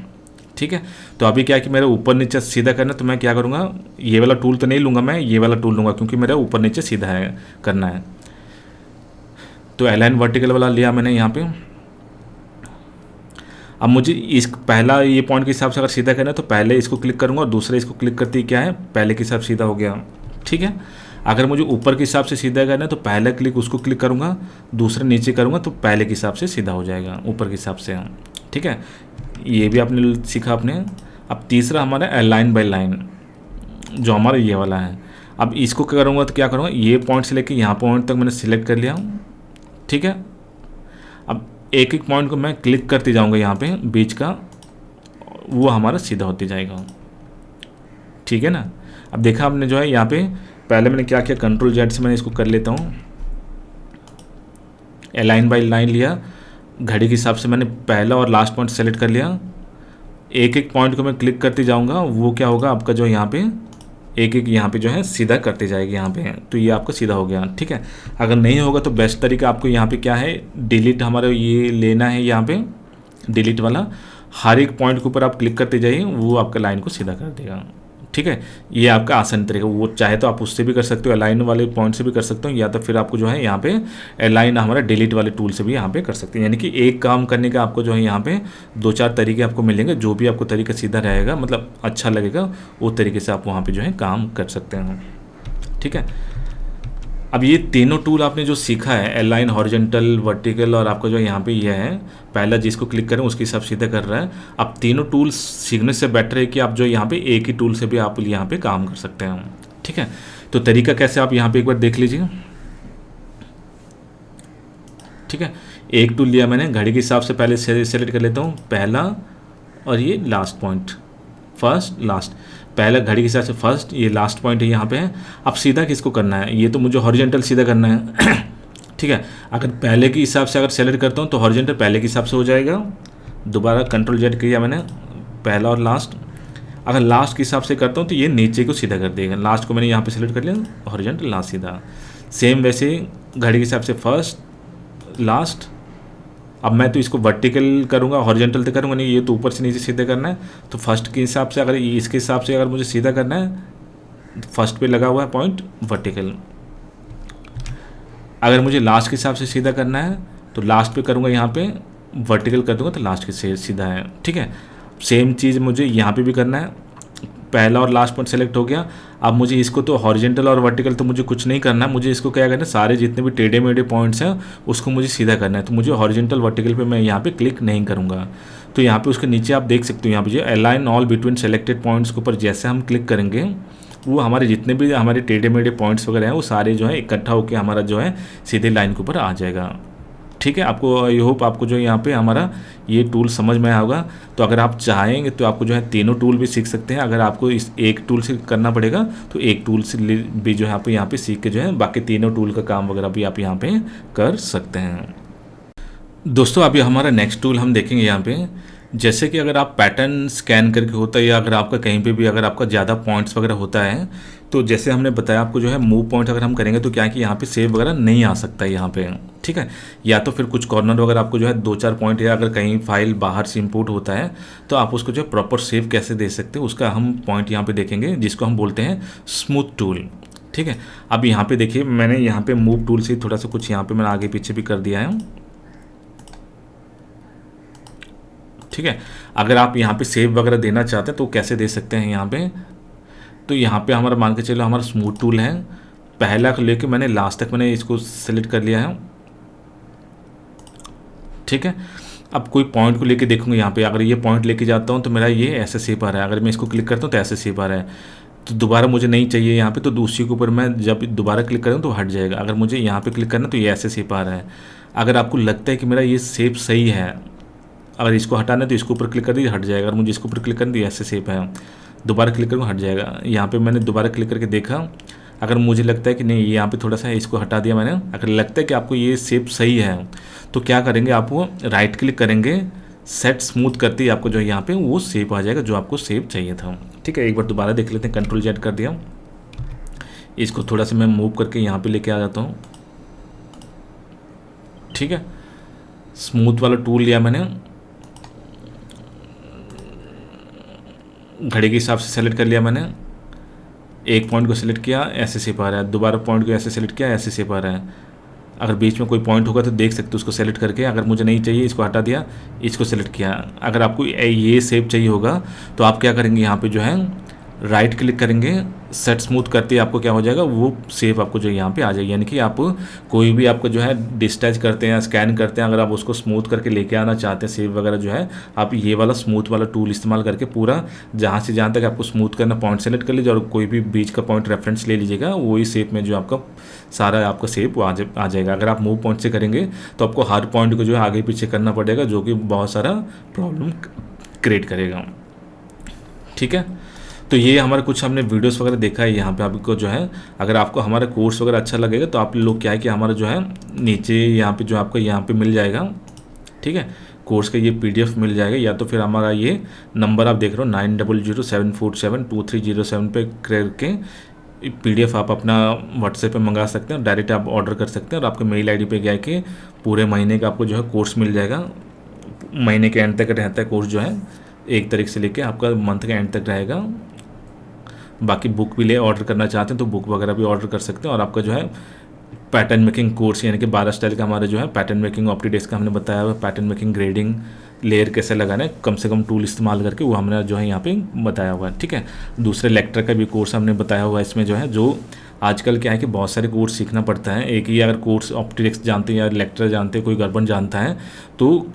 ठीक है, तो अभी क्या है कि मेरा ऊपर नीचे सीधा करना है, तो मैं क्या करूँगा, ये वाला टूल तो नहीं लूँगा, मैं ये वाला टूल लूँगा क्योंकि मेरा ऊपर नीचे सीधा है करना है। तो अलाइन वर्टिकल वाला लिया मैंने यहाँ पे। अब मुझे इस पहला ये पॉइंट के हिसाब से अगर सीधा करना है तो पहले इसको क्लिक करूँगा और दूसरे इसको क्लिक करते ही क्या है, पहले के हिसाब सीधा हो गया। ठीक है, अगर मुझे ऊपर के हिसाब से सीधा करना है तो पहला क्लिक उसको क्लिक करूँगा, दूसरे नीचे करूँगा तो पहले के हिसाब से सीधा हो जाएगा ऊपर के हिसाब से। ठीक है, ये भी आपने सीखा आपने। अब तीसरा हमारा अलाइन बाय लाइन जो हमारा ये वाला है। अब इसको क्या करूँगा तो क्या करूँगा, ये पॉइंट से लेके यहाँ पॉइंट तक मैंने सिलेक्ट कर लिया। ठीक है, अब एक एक पॉइंट को मैं क्लिक करते जाऊँगा यहाँ पे बीच का, वो हमारा सीधा होते जाएगा। ठीक है ना। अब देखा आपने जो है यहाँ पे पहले मैंने क्या किया, कंट्रोल जेड से मैंने इसको कर लेता हूँ, अलाइन बाय लाइन लिया, घड़ी के हिसाब से मैंने पहला और लास्ट पॉइंट सेलेक्ट कर लिया। एक एक पॉइंट को मैं क्लिक करते जाऊँगा, वो क्या होगा आपका जो यहाँ पे एक एक यहाँ पे जो है सीधा करते जाएगी यहाँ पे, तो ये आपका सीधा हो गया। ठीक है, अगर नहीं होगा तो बेस्ट तरीका आपको यहाँ पे क्या है, डिलीट हमारा ये लेना है, यहाँ पे डिलीट वाला हर एक पॉइंट के ऊपर आप क्लिक करते जाइए, वो आपका लाइन को सीधा कर देगा। ठीक है, ये आपका आसान तरीका, वो चाहे तो आप उससे भी कर सकते हो, अलाइन वाले पॉइंट से भी कर सकते हो, या तो फिर आपको जो है यहाँ पे अलाइन हमारा डिलीट वाले टूल से भी यहाँ पे कर सकते हैं। यानी कि एक काम करने का आपको जो है यहाँ पे 2-4 तरीके आपको मिलेंगे, जो भी आपको तरीका सीधा रहेगा मतलब अच्छा लगेगा वो तरीके से आप वहाँ पे जो है काम कर सकते हैं। ठीक है, अब ये तीनों टूल आपने जो सीखा है, अलाइन, हॉरिजॉन्टल, वर्टिकल और आपका जो यहाँ पे ये है, पहला जिसको क्लिक करें उसके हिसाब सीधा कर रहा है। अब तीनों टूल्स सीखने से बेटर है कि आप जो यहाँ पे एक ही टूल से भी आप यहाँ पे काम कर सकते हैं। ठीक है, तो तरीका कैसे आप यहाँ पे एक बार देख लीजिए। ठीक है, एक टूल लिया मैंने, घड़ी के हिसाब से पहले सेलेक्ट कर लेता हूँ, पहला और ये लास्ट पॉइंट, फर्स्ट लास्ट, पहला घड़ी के हिसाब से फर्स्ट, ये लास्ट पॉइंट है यहाँ पे है। अब सीधा किसको करना है, ये तो मुझे हॉरिजॉन्टल सीधा करना है। ठीक है, अगर पहले के हिसाब से अगर सेलेक्ट करता हूँ तो हॉरिजॉन्टल पहले के हिसाब से हो जाएगा। दोबारा कंट्रोल जेड किया मैंने, पहला और लास्ट। अगर लास्ट के हिसाब से करता हूँ तो ये नीचे को सीधा कर देगा, लास्ट को मैंने यहाँ पे सेलेक्ट कर लिया, हॉरिजॉन्टल लास्ट सीधा। सेम वैसे घड़ी के हिसाब से फर्स्ट लास्ट। अब मैं तो इसको वर्टिकल करूँगा, हॉरिजॉन्टल तो करूँगा नहीं, ये तो ऊपर से नीचे सीधा करना है। तो फर्स्ट के हिसाब से अगर इसके हिसाब से अगर मुझे सीधा करना है, फर्स्ट पे लगा हुआ है पॉइंट वर्टिकल। अगर मुझे लास्ट के हिसाब से सीधा करना है तो लास्ट पे करूँगा, यहाँ पे वर्टिकल कर दूँगा तो लास्ट के से सीधा है। ठीक है, सेम चीज़ मुझे यहाँ पे भी करना है, पहला और लास्ट पॉइंट सेलेक्ट हो गया। अब मुझे इसको तो हॉरिजॉन्टल और वर्टिकल तो मुझे कुछ नहीं करना है, मुझे इसको क्या करना है, सारे जितने भी टेढ़े मेढ़े पॉइंट्स हैं उसको मुझे सीधा करना है। तो मुझे हॉरिजॉन्टल वर्टिकल पे मैं यहाँ पे क्लिक नहीं करूँगा। तो यहाँ पे उसके नीचे आप देख सकते हो, यहाँ पे जो align all between selected points के ऊपर जैसे हम क्लिक करेंगे, वो हमारे जितने भी हमारे टेढ़े मेढ़े पॉइंट्स वगैरह हैं वो सारे जो है इकट्ठा होकर हमारा जो है सीधे लाइन के ऊपर आ जाएगा। ठीक है, आपको आई होप आपको जो यहाँ पे हमारा ये टूल समझ में आया होगा। तो अगर आप चाहेंगे तो आपको जो है तीनों टूल भी सीख सकते हैं। अगर आपको इस एक टूल से करना पड़ेगा तो एक टूल से भी जो है आप यहाँ पे सीख के जो है बाकी तीनों टूल का काम वगैरह भी आप यहाँ पे कर सकते हैं। दोस्तों अभी हमारा नेक्स्ट टूल हम देखेंगे यहाँ पे, जैसे कि अगर आप पैटर्न स्कैन करके होता है या अगर आपका कहीं पे भी अगर आपका ज़्यादा पॉइंट्स वगैरह होता है, तो जैसे हमने बताया आपको जो है मूव पॉइंट अगर हम करेंगे तो क्या है कि यहाँ पे सेव वगैरह नहीं आ सकता है यहाँ पे। ठीक है, या तो फिर कुछ कॉर्नर वगैरह आपको जो है 2-4 पॉइंट, या अगर कहीं फाइल बाहर से इंपोर्ट होता है तो आप उसको जो है प्रॉपर सेव कैसे दे सकते हैं उसका हम पॉइंट यहाँ पे देखेंगे, जिसको हम बोलते हैं स्मूथ टूल। ठीक है, अब यहाँ पे देखिए मैंने यहाँ पे मूव टूल से थोड़ा सा कुछ यहाँ पे मैंने आगे पीछे भी कर दिया है। ठीक है, अगर आप यहाँ पे सेव वगैरह देना चाहते हैं तो कैसे दे सकते हैं यहाँ पे, तो यहाँ पे हमारा मान के चलो हमारा स्मूथ टूल है, पहला को लेके मैंने लास्ट तक मैंने इसको सेलेक्ट कर लिया है। ठीक है, अब कोई पॉइंट को लेके देखूंगा यहाँ पे, अगर ये पॉइंट लेके जाता हूँ तो मेरा ये ऐसे शेप आ रहा है, अगर मैं इसको क्लिक करता हूँ तो ऐसे शेप आ रहा है, तो दोबारा मुझे नहीं चाहिए यहाँ पे, तो दूसरी के ऊपर मैं जब दोबारा क्लिक करूँ तो हट जाएगा। अगर मुझे यहाँ पे क्लिक करना तो ये ऐसे शेप आ रहा है। अगर आपको लगता है कि मेरा ये शेप सही है, अगर इसको हटाना है तो इसके ऊपर क्लिक कर दीजिए, हट जाएगा। अगर मुझे इसके ऊपर क्लिक करना तो ऐसे शेप है, दोबारा क्लिक करूँगा हट जाएगा। यहाँ पे मैंने दोबारा क्लिक करके देखा, अगर मुझे लगता है कि नहीं यहाँ पे थोड़ा सा इसको हटा दिया मैंने, अगर लगता है कि आपको ये शेप सही है तो क्या करेंगे, आप वो राइट क्लिक करेंगे, सेट स्मूथ करते ही आपको जो है यहाँ पे वो शेप आ जाएगा जो आपको शेप चाहिए था। ठीक है, एक बार दोबारा देख लेते हैं। कंट्रोल जेड कर दिया, इसको थोड़ा सा मैं मूव करके यहाँ पे लेके आ जाता हूँ। ठीक है, स्मूथ वाला टूल लिया मैंने, घड़ी के हिसाब से सेलेक्ट कर लिया मैंने। एक पॉइंट को सिलेक्ट किया, ऐसे शेप आ रहा है, दोबारा पॉइंट को ऐसे सेलेक्ट किया, ऐसे शेप आ रहा है। अगर बीच में कोई पॉइंट होगा तो देख सकते हो, उसको सेलेक्ट करके। अगर मुझे नहीं चाहिए, इसको हटा दिया, इसको सेलेक्ट किया। अगर आपको ये शेप चाहिए होगा तो आप क्या करेंगे, यहाँ पे जो है राइट क्लिक करेंगे, सेट स्मूथ करते ही आपको क्या हो जाएगा, वो शेप आपको जो यहाँ पे आ जाएगी। यानी कि आप कोई भी आपको जो है डिस्टैच करते हैं, स्कैन करते हैं, अगर आप उसको स्मूथ करके लेके आना चाहते हैं शेप वगैरह जो है, आप ये वाला स्मूथ वाला टूल इस्तेमाल करके पूरा जहाँ से जहाँ तक आपको स्मूथ करना पॉइंट सेलेक्ट कर लीजिए और कोई भी बीच का पॉइंट रेफरेंस ले लीजिएगा, वही शेप में जो आपका सारा आपका शेप आ जाएगा। अगर आप मूव पॉइंट से करेंगे तो आपको हर पॉइंट को जो है आगे पीछे करना पड़ेगा, जो कि बहुत सारा प्रॉब्लम क्रिएट करेगा। ठीक है, तो ये हमारे कुछ हमने वीडियोस वगैरह देखा है। यहाँ पे आपको जो है, अगर आपको हमारा कोर्स वगैरह अच्छा लगेगा तो आप लोग क्या है कि हमारा जो है नीचे यहाँ पे जो आपको यहाँ पे मिल जाएगा। ठीक है, कोर्स का ये PDF मिल जाएगा, या तो फिर हमारा ये नंबर आप देख रहे हो 9007472307 पे करके PDF आप अपना व्हाट्सएप पे मंगा सकते हैं, डायरेक्ट आप ऑर्डर कर सकते हैं और आपके मेल ID पे गया कि पूरे महीने का आपको जो है कोर्स मिल जाएगा। महीने के एंड तक रहता है कोर्स जो है, 1 तारीख से लेके आपका मंथ के एंड तक रहेगा। बाकी बुक भी ऑर्डर करना चाहते हैं तो बुक वगैरह भी ऑर्डर कर सकते हैं। और आपका जो है पैटर्न मेकिंग कोर्स, यानी कि 12 स्टाइल का हमारा जो है पैटर्न मेकिंग ऑप्टीडेस्क का हमने बताया हुआ, पैटर्न मेकिंग, ग्रेडिंग, लेयर कैसे लगाना है कम से कम टूल इस्तेमाल करके, वो हमने जो है यहाँ पे बताया हुआ है। ठीक है, दूसरे लेक्चर का भी कोर्स हमने बताया हुआ है इसमें जो है, जो आजकल क्या है कि बहुत सारे कोर्स सीखना पड़ता है। एक ही अगर कोर्स ऑप्टीडेस्क जानते हैं या लेक्चर जानते हैं, कोई गड़बड़ जानता है तो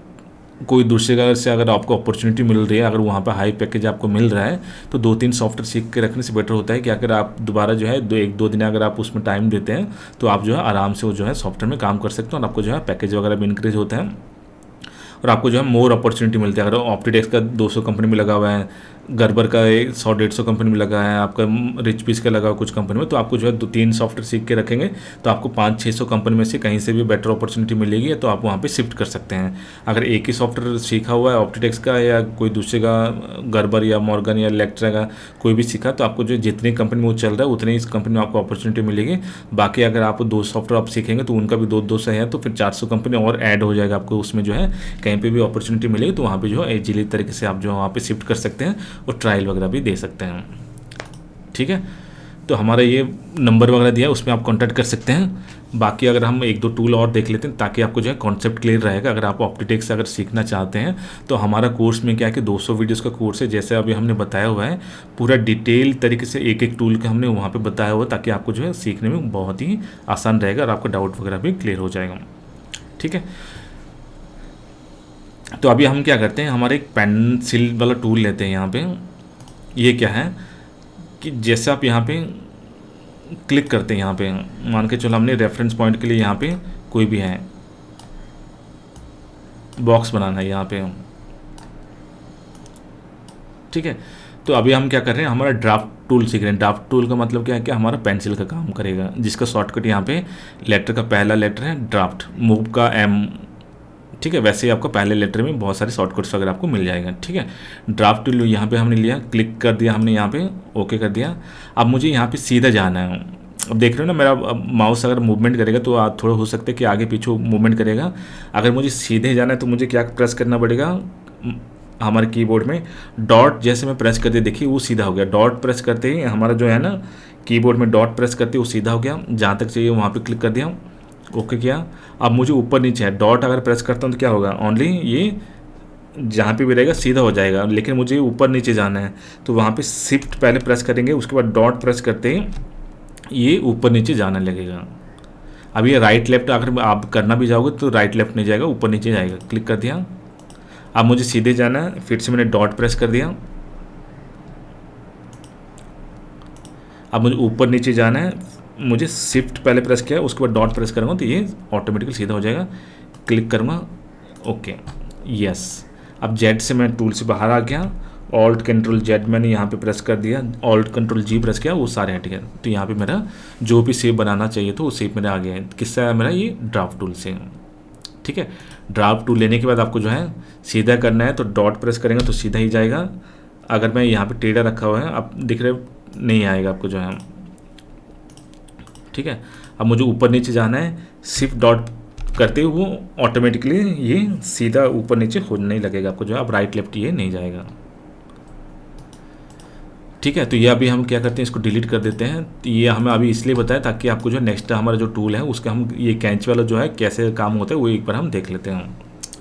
कोई दूसरे का से अगर आपको अपॉर्चुनिटी मिल रही है, अगर वहाँ पे हाई पैकेज आपको मिल रहा है तो 2-3 सॉफ्टवेयर सीख के रखने से बेटर होता है कि अगर आप दोबारा जो है 1-2 दिन अगर आप उसमें टाइम देते हैं तो आप जो है आराम से वो जो है सॉफ्टवेयर में काम कर सकते हैं और आपको जो है पैकेज वगैरह भी इंक्रीज होता है और आपको जो है मोर अपॉर्चुनिटी मिलती है। अगर ऑप्टीडेस्क का 200 कंपनी में लगा हुआ है, गर्बर का 100-150 कंपनी में लगा है, आपका रिच पीस का लगा हुआ कुछ कंपनी में, तो आपको जो है 2-3 सॉफ्टवेयर सीख के रखेंगे तो आपको 500-600 कंपनी में से कहीं से भी बेटर अपॉर्चुनिटी मिलेगी, तो आप वहाँ पे शिफ्ट कर सकते हैं। अगर एक ही सॉफ्टवेयर सीखा हुआ है ऑप्टीडेस्क का या कोई दूसरे का, गर्बर या मॉर्गन या इलेक्ट्रा का कोई भी सीखा, तो आपको जो जितनी कंपनी में वो चल रहा है उतनी इस कंपनी में आपको अपॉर्चुनिटी मिलेगी। बाकी अगर आप 2 सॉफ्टवेयर आप सीखेंगे तो उनका भी 2-2 से है, तो फिर 400 कंपनी और ऐड हो जाएगा आपको उसमें जो है, कहीं पे भी अपॉर्चुनिटी मिलेगी तो वहाँ पे जो है इजीली तरीके से आप जो है वहाँ पे शिफ्ट कर सकते हैं और ट्रायल वगैरह भी दे सकते हैं। ठीक है, तो हमारा ये नंबर वगैरह दिया है, उसमें आप कांटेक्ट कर सकते हैं। बाकी अगर हम 1-2 टूल और देख लेते हैं ताकि आपको जो है कॉन्सेप्ट क्लियर रहेगा। अगर आप ऑप्टीडेस्क अगर सीखना चाहते हैं तो हमारा कोर्स में क्या है कि 200 वीडियोस का कोर्स है, जैसे अभी हमने बताया हुआ है, पूरा डिटेल तरीके से एक टूल का हमने वहाँ पे बताया हुआ, ताकि आपको जो है सीखने में बहुत ही आसान रहेगा और आपका डाउट वगैरह भी क्लियर हो जाएगा। ठीक है, तो अभी हम क्या करते हैं, हमारे एक पेंसिल वाला टूल लेते हैं। यहाँ पे ये क्या है कि जैसे आप यहाँ पे क्लिक करते हैं, यहाँ पे मान के चलो हमने रेफरेंस पॉइंट के लिए यहाँ पे कोई भी है बॉक्स बनाना है यहाँ पे। ठीक है, तो अभी हम क्या कर रहे हैं, हमारा ड्राफ्ट टूल सीख रहे हैं। ड्राफ्ट टूल का मतलब क्या है कि हमारा पेंसिल का काम करेगा, जिसका शॉर्टकट यहाँ पे लेटर का पहला लेटर है ड्राफ्ट, मूव का M। ठीक है, वैसे ही आपको पहले लेटर में बहुत सारे शॉर्टकट्स वगैरह आपको मिल जाएगा। ठीक है, ड्राफ्ट टूल यहाँ पे हमने लिया, क्लिक कर दिया हमने यहाँ पे, ओके कर दिया। अब मुझे यहाँ पे सीधा जाना है। अब देख रहे हो ना, मेरा माउस अगर मूवमेंट करेगा तो थोड़ा हो सकता है कि आगे पीछे मूवमेंट करेगा। अगर मुझे सीधे जाना है तो मुझे क्या प्रेस करना पड़ेगा, हमारे कीबोर्ड में डॉट जैसे मैं प्रेस कर दिया, देखिए वो सीधा हो गया। डॉट प्रेस करते ही हमारा जो है ना, कीबोर्ड में डॉट प्रेस करते ही वो सीधा हो गया। जहाँ तक चाहिए वहाँ पर क्लिक कर दिया, ओके किया। अब मुझे ऊपर नीचे है, डॉट अगर प्रेस करता हूँ तो क्या होगा, ओनली ये जहाँ पे भी रहेगा सीधा हो जाएगा, लेकिन मुझे ऊपर नीचे जाना है तो वहाँ पे शिफ्ट पहले प्रेस करेंगे, उसके बाद डॉट प्रेस करते ही ये ऊपर नीचे जाने लगेगा। अब ये राइट लेफ्ट अगर आप करना भी जाओगे तो राइट लेफ्ट नहीं जाएगा, ऊपर नीचे जाएगा। क्लिक कर दिया, अब मुझे सीधे जाना है, फिर से मैंने डॉट प्रेस कर दिया। अब मुझे ऊपर नीचे जाना है, मुझे शिफ्ट पहले प्रेस किया, उसके बाद डॉट प्रेस करूँगा तो ये ऑटोमेटिकली सीधा हो जाएगा। क्लिक करूँगा, ओके, यस। अब जेड से मैं टूल से बाहर आ गया, ऑल्ट कंट्रोल जेड मैंने यहाँ पे प्रेस कर दिया, ऑल्ट कंट्रोल जी प्रेस किया, वो सारे हट गए। तो यहाँ पे मेरा जो भी शेप बनाना चाहिए तो वो शेप मेरा आ गया है। किससे आया मेरा, ये ड्राफ्ट टूल से। ठीक है। ड्राफ्ट टूल लेने के बाद आपको जो है सीधा करना है, तो डॉट प्रेस करेंगे तो सीधा ही जाएगा। अगर मैं यहाँ पे टेढ़ा रखा हुआ है, आप दिख रहे नहीं आएगा आपको जो है, ठीक है। अब मुझे ऊपर नीचे जाना है, शिफ्ट डॉट करते हुए वो ऑटोमेटिकली ये सीधा ऊपर नीचे होने लगेगा आपको जो है। अब राइट लेफ्ट ये नहीं जाएगा, ठीक है। तो ये अभी हम क्या करते हैं, इसको डिलीट कर देते हैं। तो ये हमें अभी इसलिए बताया ताकि आपको जो नेक्स्ट हमारा जो टूल है उसका हम ये कैंची वाला जो है कैसे काम होता है वो एक बार हम देख लेते हैं,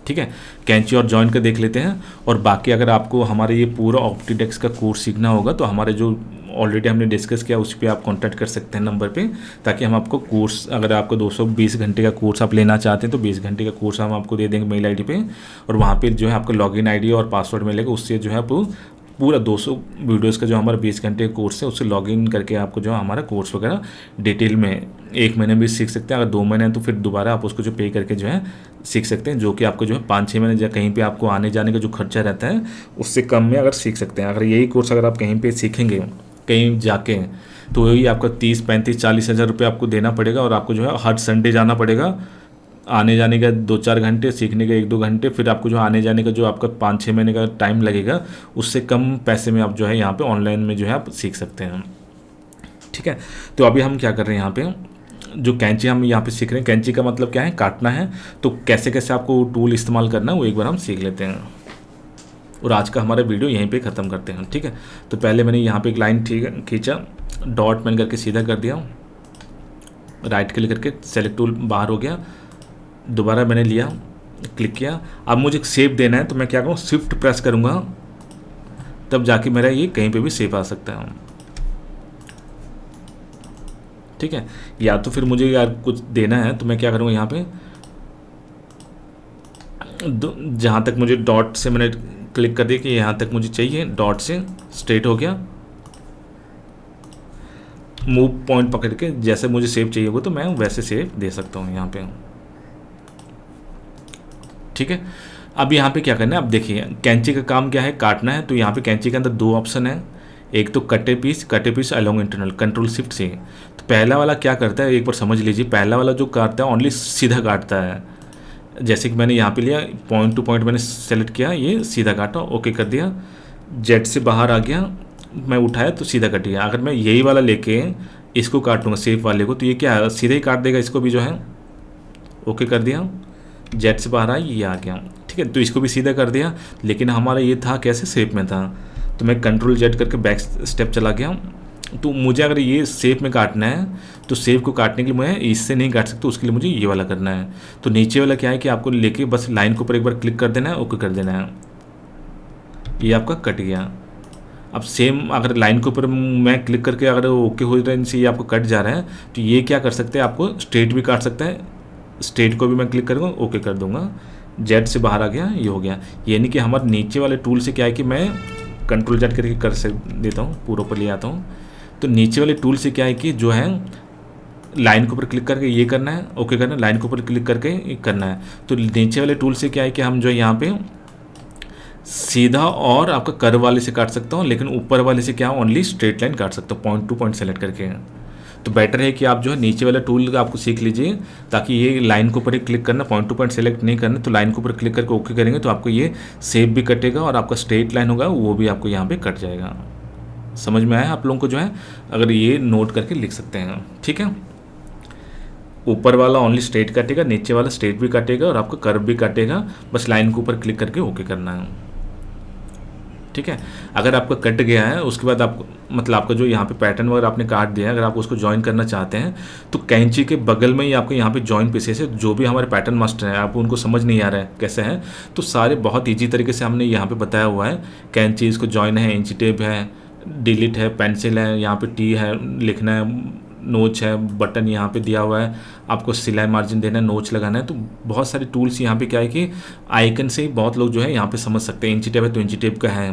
ठीक है। कैंची और जॉइन का देख लेते हैं। और बाकी अगर आपको हमारे ये पूरा ऑप्टीडेस्क का कोर्स सीखना होगा तो हमारे जो ऑलरेडी हमने डिस्कस किया उस पर आप कांटेक्ट कर सकते हैं नंबर पे, ताकि हम आपको कोर्स, अगर आपको 220 घंटे का कोर्स आप लेना चाहते हैं तो 20 घंटे का कोर्स हम आपको दे देंगे मेल आईडी पे। और वहाँ पे जो है आपको लॉगिन आईडी और पासवर्ड मिलेगा, उससे जो है आप पूरा 200 वीडियोस का जो हमारा 20 घंटे का कोर्स है उससे लॉगिन करके आपको जो हमारा कोर्स वगैरह डिटेल में 1 महीने भी सीख सकते हैं। अगर 2 महीने हैं तो फिर दोबारा आप उसको जो पे करके जो है सीख सकते हैं, जो कि आपको जो है 5-6 महीने या कहीं पे आपको आने जाने का जो खर्चा रहता है उससे कम में अगर सीख सकते हैं। अगर यही कोर्स अगर आप कहीं पर सीखेंगे कहीं जाके, तो वही आपका 30-35-40 हज़ार रुपये आपको देना पड़ेगा। और आपको जो है हर संडे जाना पड़ेगा, आने जाने का 2-4 घंटे, सीखने का 1-2 घंटे, फिर आपको जो आने जाने का जो आपका 5-6 महीने का टाइम लगेगा उससे कम पैसे में आप जो है यहाँ पे ऑनलाइन में जो है आप सीख सकते हैं, ठीक है। तो अभी हम क्या कर रहे हैं, यहाँ पे जो कैंची हम यहाँ पे सीख रहे हैं, कैंची का मतलब क्या है, काटना है। तो कैसे कैसे आपको टूल इस्तेमाल करना है वो एक बार हम सीख लेते हैं और आज का हमारा वीडियो यहीं पे ख़त्म करते हैं, ठीक है। तो पहले मैंने यहाँ पे एक लाइन खींचा, डॉट मैंने करके सीधा कर दिया, राइट क्लिक करके सेलेक्ट टूल बाहर हो गया, दोबारा मैंने लिया, क्लिक किया। अब मुझे सेव देना है तो मैं क्या करूँ, शिफ्ट प्रेस करूँगा, तब जाके मेरा ये कहीं पे भी सेव आ सकता है, ठीक है। या तो फिर मुझे यार कुछ देना है तो मैं क्या करूँगा, यहाँ पे जहाँ तक मुझे डॉट से मैंने क्लिक कर दिया कि यहाँ तक मुझे चाहिए, डॉट से स्ट्रेट हो गया, मूव पॉइंट पकड़ के जैसे मुझे सेव चाहिए होगा तो मैं वैसे सेव दे सकता हूँ यहाँ पे, ठीक है। अब यहाँ पे क्या करना है, अब देखिए कैंची का काम क्या है, काटना है। तो यहाँ पे कैंची के अंदर 2 ऑप्शन है, एक तो कटे piece along internal, control shift से। तो पहला वाला क्या करता है एक बार समझ लीजिए, पहला वाला जो काटता है ओनली सीधा काटता है। जैसे कि मैंने यहाँ पे लिया, पॉइंट टू पॉइंट मैंने सेलेक्ट किया, ये सीधा काटा, ओके कर दिया, जेड से बाहर आ गया, मैं उठाया तो सीधा कट गया। अगर मैं यही वाला लेके इसको काटूंगा सेफ वाले को तो ये क्या है, सीधे ही काट देगा इसको भी जो है, ओके कर दिया, जेड से बाहर आया, ये आ गया, ठीक है। तो इसको भी सीधा कर दिया, लेकिन हमारा ये था कैसे, शेप में था। तो मैं कंट्रोल जेड करके बैक स्टेप चला गया। तो मुझे अगर ये शेप में काटना है तो शेप को काटने के लिए मैं इससे नहीं काट सकता, उसके लिए मुझे ये वाला करना है। तो नीचे वाला क्या है कि आपको लेके बस लाइन के ऊपर एक बार क्लिक कर देना है, ओके कर देना है, ये आपका कट गया। अब सेम अगर लाइन के ऊपर मैं क्लिक करके अगर ओके हो रहा है इनसे ये आपको कट जा रहा है, तो ये क्या कर सकते हैं, आपको स्ट्रेट भी काट सकता है। स्ट्रेट को भी मैं क्लिक करूँगा, ओके कर दूंगा, जेड से बाहर आ गया, ये हो गया। यानी कि हमारे नीचे वाले टूल से क्या है कि मैं कंट्रोल जेड करके कर देता हूँ, पूरा ऊपर ले आता हूँ। तो नीचे वाले टूल से क्या है कि जो है लाइन के ऊपर क्लिक करके ये करना है, ओके करना है, लाइन के ऊपर क्लिक करके ये करना है। तो नीचे वाले टूल से क्या है कि हम जो है यहाँ पे सीधा और आपका कर्व वाले से काट सकता हूँ, लेकिन ऊपर वाले से क्या ओनली स्ट्रेट लाइन काट सकता हूँ, पॉइंट टू पॉइंट सेलेक्ट करके। तो बेटर है कि आप जो है नीचे वाला टूल आपको सीख लीजिए, ताकि ये लाइन के ऊपर ही क्लिक करना, पॉइंट टू पॉइंट सेलेक्ट नहीं करना। तो लाइन के ऊपर क्लिक करके ओके करेंगे तो आपको ये सेप भी कटेगा और आपका स्ट्रेट लाइन होगा वो भी आपको यहाँ पे कट जाएगा। समझ में आया आप लोगों को जो है, अगर ये नोट करके लिख सकते हैं, ठीक है। ऊपर वाला ओनली स्ट्रेट काटेगा, नीचे वाला स्ट्रेट भी काटेगा और आपका कर्व भी काटेगा, बस लाइन के ऊपर क्लिक करके ओके करना है, ठीक है। अगर आपका कट गया है उसके बाद आप मतलब आपका जो यहाँ पे पैटर्न वगैरह आपने काट दिया है, अगर आप उसको ज्वाइन करना चाहते हैं तो कैंची के बगल में ही आपको यहाँ पे ज्वाइन पीसेस है। जो भी हमारे पैटर्न मास्टर हैं, आप उनको समझ नहीं आ रहा है कैसे है, तो सारे बहुत ईजी तरीके से हमने यहाँ पे बताया हुआ है। कैंची, इसको ज्वाइन है, इंची टेप है, डिलीट है, पेंसिल है, यहाँ पे टी है लिखना है, नोच है, बटन यहाँ पे दिया हुआ है, आपको सिलाई मार्जिन देना है, नोच लगाना है। तो बहुत सारे टूल्स यहाँ पे क्या है कि आइकन से ही बहुत लोग जो है यहाँ पे समझ सकते हैं। इंची टेप है तो इंची टेप का है,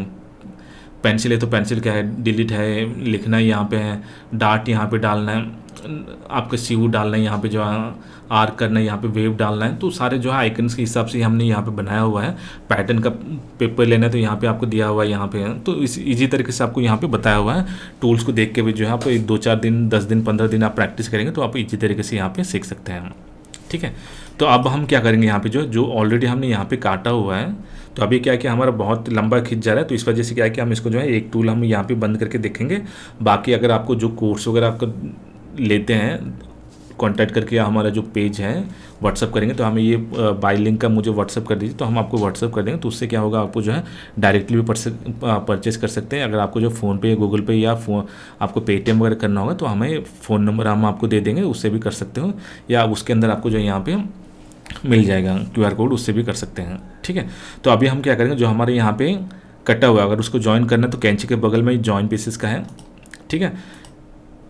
पेंसिल है तो पेंसिल का है, डिलीट है, लिखना है यहाँ पे है, डार्ट यहाँ पे डालना है, आपका सीयू डालना है, यहाँ पे जो है आर्क करना है, यहाँ पे वेव डालना है। तो सारे जो है आइकन्स के हिसाब से हमने यहाँ पे बनाया हुआ है। पैटर्न का पेपर लेना है तो यहाँ पे आपको दिया हुआ है, यहाँ पे है। तो इस ईजी तरीके से आपको यहाँ पे बताया हुआ है। टूल्स को देख के भी जो है आप 2-4 दिन, 10 दिन, 15 दिन आप प्रैक्टिस करेंगे तो आप ईजी तरीके से यहाँ पे सीख सकते हैं, ठीक है। तो अब हम क्या करेंगे, यहाँ पे जो ऑलरेडी हमने यहाँ पे काटा हुआ है, तो अभी क्या है कि हमारा बहुत लंबा खिंच जा रहा है, तो इस वजह से क्या है कि हम इसको जो है एक टूल हम यहाँ पे बंद करके देखेंगे। बाकी अगर आपको जो कोर्स वगैरह आपको लेते हैं कांटेक्ट करके, या हमारा जो पेज है व्हाट्सअप करेंगे, तो हमें ये बाय लिंक का मुझे व्हाट्सअप कर दीजिए, तो हम आपको व्हाट्सअप कर देंगे। तो उससे क्या होगा, आपको जो है डायरेक्टली भी परचेस कर सकते हैं। अगर आपको जो फ़ोनपे, गूगल पे या आपको पेटीएम वगैरह करना होगा, तो हमें फ़ोन नंबर हम आपको दे देंगे, उससे भी कर सकते हो, या उसके अंदर आपको जो यहाँ पे मिल जाएगा QR कोड, उससे भी कर सकते हैं। ठीक है। तो अभी हम क्या करेंगे, जो हमारे यहाँ पे कटा हुआ है, अगर उसको ज्वाइन करना है तो कैंची के बगल में ज्वाइन पीसेस का है। ठीक है।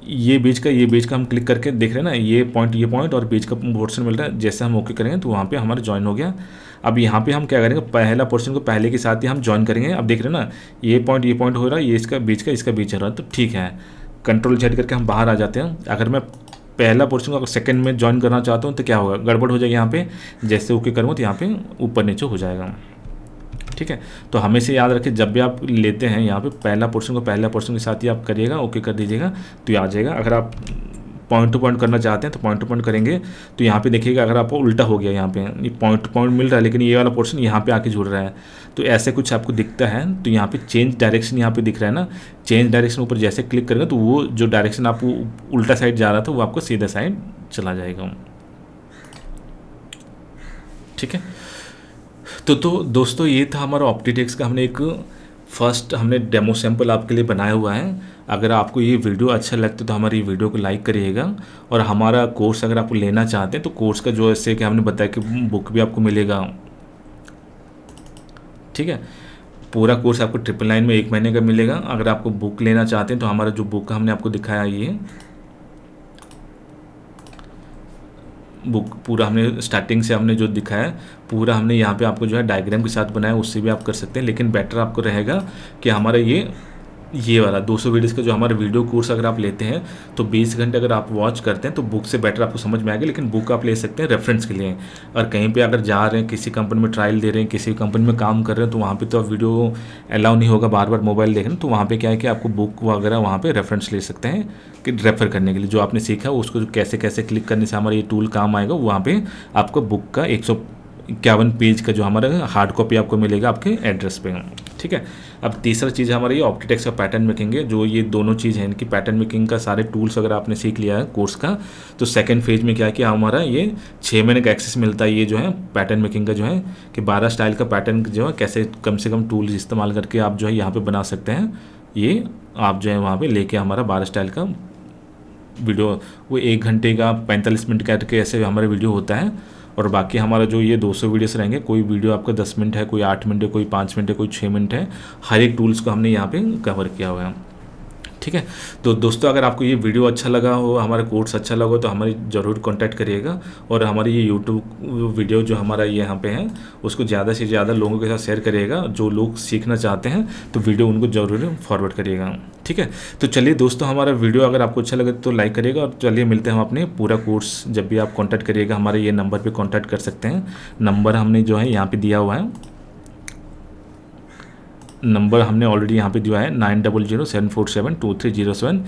ये बीच का हम क्लिक करके देख रहे हैं ना, ये पॉइंट और बीच का पोर्शन मिल रहा है। जैसे हम ओके करेंगे तो वहाँ पे हमारा ज्वाइन हो गया। अब यहाँ पे हम क्या करेंगे, पहला पोर्शन को पहले के साथ ही हम ज्वाइन करेंगे। अब देख रहे हैं ना, ये पॉइंट हो रहा है, ये इसका बीच हो रहा है, तो ठीक है। कंट्रोल Z करके हम बाहर आ जाते हैं। अगर मैं पहला पोर्शन को अगर सेकंड में ज्वाइन करना चाहता हूँ तो क्या होगा, गड़बड़ हो जाएगी यहाँ पे। जैसे ओके करूँगा तो यहाँ पे ऊपर नीचे हो जाएगा। ठीक है। तो हमेशा याद रखें, जब भी आप लेते हैं यहाँ पे पहला पोर्शन के साथ ही आप करिएगा, ओके कर दीजिएगा, तो ये आ जाएगा। अगर आप पॉइंट टू पॉइंट करना चाहते हैं तो पॉइंट टू पॉइंट करेंगे, तो यहाँ पे देखिएगा अगर आपको उल्टा हो गया, यहाँ पे ये पॉइंट टू पॉइंट मिल रहा है लेकिन ये वाला पोर्शन यहाँ पे आके जुड़ रहा है, तो ऐसे कुछ आपको दिखता है। तो यहाँ पे चेंज डायरेक्शन यहाँ पे दिख रहा है ना, चेंज डायरेक्शन ऊपर जैसे क्लिक करेंगे तो वो जो डायरेक्शन आपको उल्टा साइड जा रहा था वो आपको सीधा साइड चला जाएगा। ठीक है। तो दोस्तों, ये था हमारा ऑप्टीटेक्स का, हमने एक फर्स्ट डेमो सैंपल आपके लिए बनाया हुआ है। अगर आपको ये वीडियो अच्छा लगता है तो हमारी वीडियो को लाइक करिएगा, और हमारा कोर्स अगर आप लेना चाहते हैं तो कोर्स का जो ऐसे कि हमने बताया कि बुक भी आपको मिलेगा। ठीक है। पूरा कोर्स आपको 999 में 1 महीने का मिलेगा। अगर आपको बुक लेना चाहते हैं तो हमारा जो बुक हमने आपको दिखाया, ये बुक पूरा हमने स्टार्टिंग से हमने जो दिखाया है पूरा हमने यहाँ पे आपको जो है डायग्राम के साथ बनाया, उससे भी आप कर सकते हैं। लेकिन बेटर आपको रहेगा कि हमारा ये वाला 200 वीडियोज़ का जो हमारा वीडियो कोर्स अगर आप लेते हैं तो 20 घंटे अगर आप वॉच करते हैं तो बुक से बेटर आपको समझ में आएगा। लेकिन बुक आप ले सकते हैं रेफरेंस के लिए। और कहीं पे अगर जा रहे हैं, किसी कंपनी में ट्रायल दे रहे हैं, किसी कंपनी में काम कर रहे हैं, तो वहाँ पे तो वीडियो अलाउ नहीं होगा बार बार मोबाइल देखना। तो वहाँ पे क्या है कि आपको बुक वगैरह वहाँ पे रेफरेंस ले सकते हैं कि रेफ़र करने के लिए जो आपने सीखा उसको कैसे कैसे क्लिक करने से हमारा ये टूल काम आएगा। वहाँ पर आपको बुक का 151 पेज का जो हमारा हार्ड कॉपी आपको मिलेगा आपके एड्रेस पे। ठीक है। अब तीसरा चीज़ हमारा ये ऑप्टीटेक्स का पैटर्न मेकिंग है। जो ये दोनों चीज़ है, इनकी पैटर्न मेकिंग का सारे टूल्स अगर आपने सीख लिया है कोर्स का, तो सेकंड फेज में क्या है कि हमारा ये 6 महीने का एक्सेस मिलता है। ये जो है पैटर्न मेकिंग का जो है कि 12 स्टाइल का पैटर्न जो है कैसे कम से कम टूल्स इस्तेमाल करके आप जो है यहाँ पर बना सकते हैं। ये आप जो है वहाँ पर लेके हमारा 12 स्टाइल का वीडियो, वो 1 घंटे का 45 मिनट करके ऐसे हमारा वीडियो होता है। और बाकी हमारा जो ये 200 वीडियोस रहेंगे, कोई वीडियो आपका 10 मिनट है, कोई 8 मिनट है, कोई 5 मिनट है, कोई 6 मिनट है। हर एक टूल्स को हमने यहाँ पे कवर किया हुआ है। ठीक है। तो दोस्तों, अगर आपको ये वीडियो अच्छा लगा हो, हमारा कोर्स अच्छा लगा हो, तो हमारी ज़रूर कांटेक्ट करिएगा। और हमारी ये यूट्यूब वीडियो जो हमारा ये यहाँ पे है उसको ज़्यादा से ज़्यादा लोगों के साथ शेयर करिएगा। जो लोग सीखना चाहते हैं तो वीडियो उनको ज़रूर फॉरवर्ड करिएगा। ठीक है। तो चलिए दोस्तों, हमारा वीडियो अगर आपको अच्छा लगे तो लाइक करिएगा। और चलिए मिलते हैं हम अपने पूरा कोर्स, जब भी आप कांटेक्ट करिएगा हमारे ये नंबर पे कांटेक्ट कर सकते हैं। नंबर हमने जो है यहाँ पे दिया हुआ है, नंबर हमने ऑलरेडी यहाँ पे दिया है 9007472307,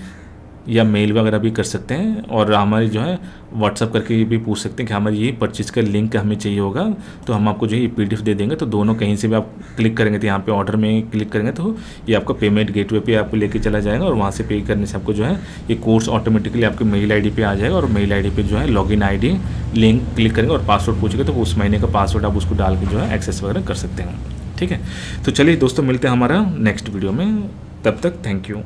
या मेल वगैरह भी कर सकते हैं। और हमारी जो है व्हाट्सअप करके भी पूछ सकते हैं कि हमारी ये परचेज़ का लिंक हमें चाहिए होगा, तो हम आपको जो है PDF दे देंगे। तो दोनों कहीं से भी आप क्लिक करेंगे तो यहाँ पे ऑर्डर में क्लिक करेंगे तो ये आपका पेमेंट गेटवे पे आपको लेके चला जाएगा, और वहाँ से पे करने से आपको जो है ये कोर्स ऑटोमेटिकली आपके मेल ID पे आ जाएगा। और मेल ID पे जो है लॉगिन ID लिंक क्लिक करेंगे और पासवर्ड पूछेगा, तो उस महीने का पासवर्ड आप उसको डाल के जो है एक्सेस वगैरह कर सकते हैं। ठीक है। तो चलिए दोस्तों, मिलते हैं हमारा नेक्स्ट वीडियो में। तब तक थैंक यू।